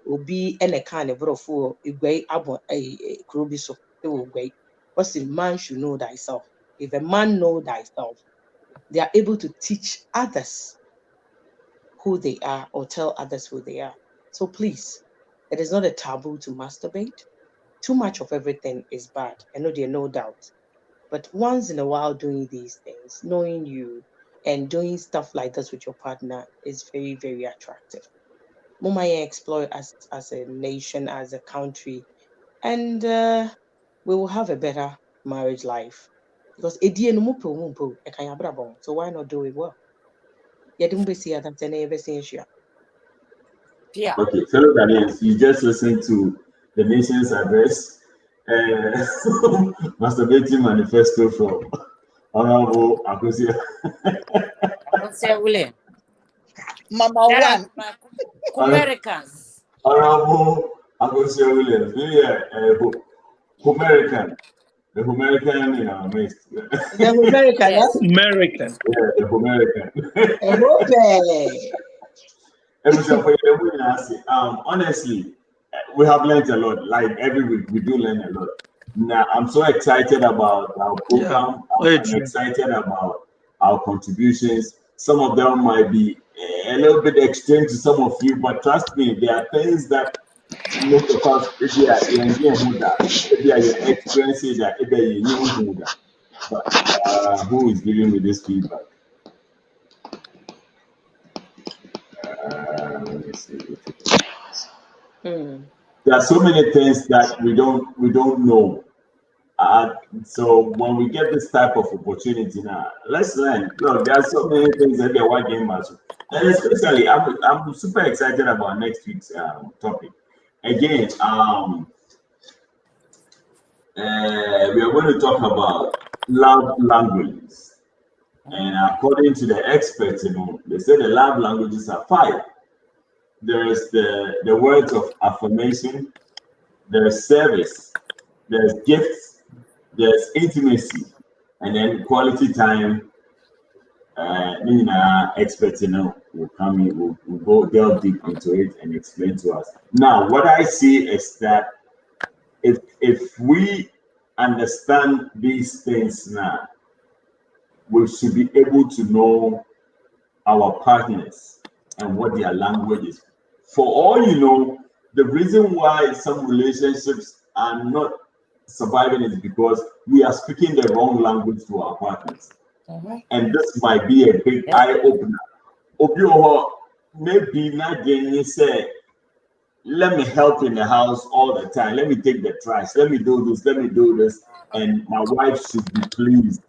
Will be any kind of fool a great abo a so it will great. What's a man should know thyself. If a man know thyself, they are able to teach others who they are or tell others who they are. So please, it is not a taboo to masturbate. Too much of everything is bad. I know there no doubt. But once in a while doing these things, knowing you and doing stuff like this with your partner is very, very attractive. Mumaya explore as a nation, as a country, and we will have a better marriage life. Because so why not do it well? Yeah. Okay, fellow Ghanaians, you just listened to the nation's address, masturbating manifesto from Honorable Akosia. Say William. Mama one. Americans. Honorable Akosia Williams. American. The American in our midst. The American, Yes. American. Yeah, the American. Honestly, we have learned a lot. Like every week, we do learn a lot. Now, I'm so excited about our program. I'm excited about our contributions. Some of them might be a little bit extreme to some of you, but trust me, there are things that most of us, if you are experiencing that, if you are but who is giving me this feedback? Let me see. There are so many things that we don't know. So when we get this type of opportunity now, let's learn. Look, there are so many things that they're working on. And especially, I'm super excited about next week's topic. Again, we are going to talk about love languages. And according to the experts, they say the love languages are 5. There's the words of affirmation, there's service, there's gifts, there's intimacy, and then quality time. Experts, will come in, will go delve deep into it and explain to us. Now, what I see is that if we understand these things now, we should be able to know our partners and what their language is. For all you know, the reason why some relationships are not surviving is because we are speaking the wrong language to our partners. And this might be a big eye opener. Maybe not you say, let me help in the house all the time. Let me take the trash. Let me do this. Let me do this. And my wife should be pleased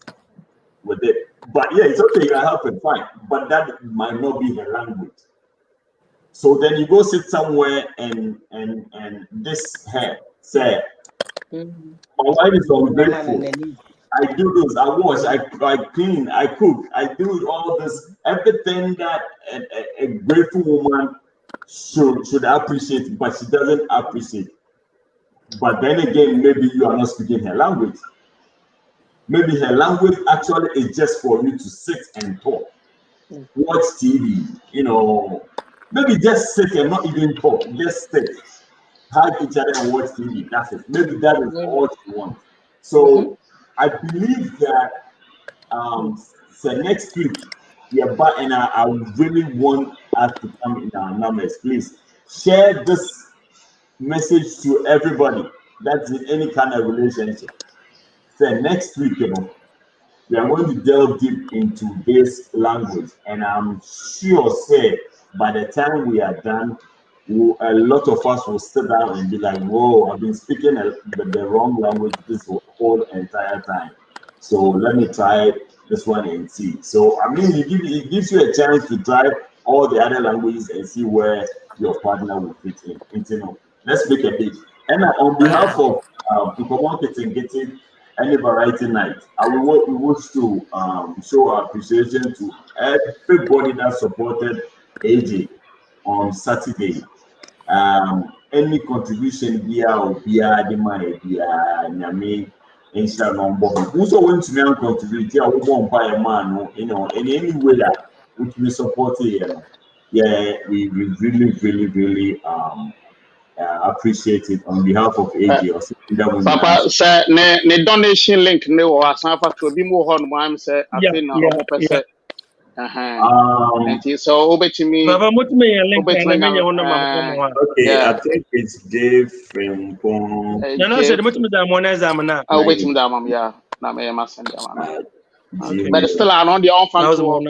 with it. But yeah, it's okay. You can help it, fine. But that might not be her language. So then you go sit somewhere and this hair say, my wife is ungrateful. I do this, I wash, I clean, I cook, I do all this, everything that a grateful woman should appreciate, but she doesn't appreciate. But then again, maybe you are not speaking her language. Maybe her language actually is just for you to sit and talk, watch TV, maybe just sit and not even talk, just sit, hug each other and watch TV. That's it. Maybe that is all she wants. So I believe that so next week, and I really want us to come in our numbers. Please share this message to everybody that's in any kind of relationship. So next week, we are going to delve deep into this language, and I'm sure, by the time we are done, a lot of us will sit down and be like, "Whoa, I've been speaking the wrong language this whole entire time." So let me try this one and see. So I mean, it gives you a chance to try all the other languages and see where your partner will fit in. Let's make a date. And on behalf of Nkomohnkitinkiti and Variety Night, we wish to show our appreciation to everybody that supported AJ on Saturday. Any contribution via or via the money via Nyame insha Allah. Also want to contribute here, we won't buy a man, in any way that which we support here. Yeah, we really, really, really appreciate it on behalf of AJ or something that we Papa say ne donation link ne wo asan fa to bi mo ho no am say afi na omo pese and so obetimi Baba mutime link na menya ho na mama. Okay, I think it's Dave from No, said mutime da mo na examina. Obetimi da mam ya na me ma send ya ma. But still I know the on fan to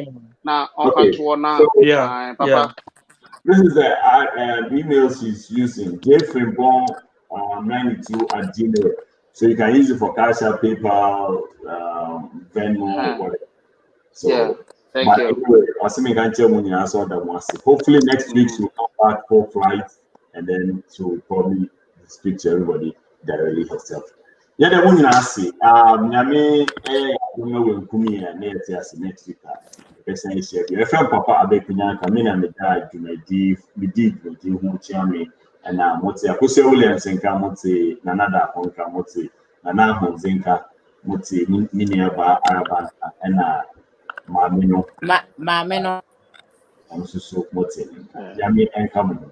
na on fan to na Papa. This is the email she's using, jfrimpong92@gmail. So you can use it for Cash App, PayPal, Venmo, whatever. So, yeah, thank you. Anyway, hopefully next week she'll come back for flight and then she'll probably speak to everybody directly herself. Yeah, the woman I see. Nyame, I don't know when Kumi and next week. If Papa Abeeku AJ, we did who chairman and now Moti Akosua Williams and Kamoti, Nanada Honka Moti, Nana Honzinka, Moti, Miniaba, Araban, and Mamino. I'm so Moti. Yami and Kamu.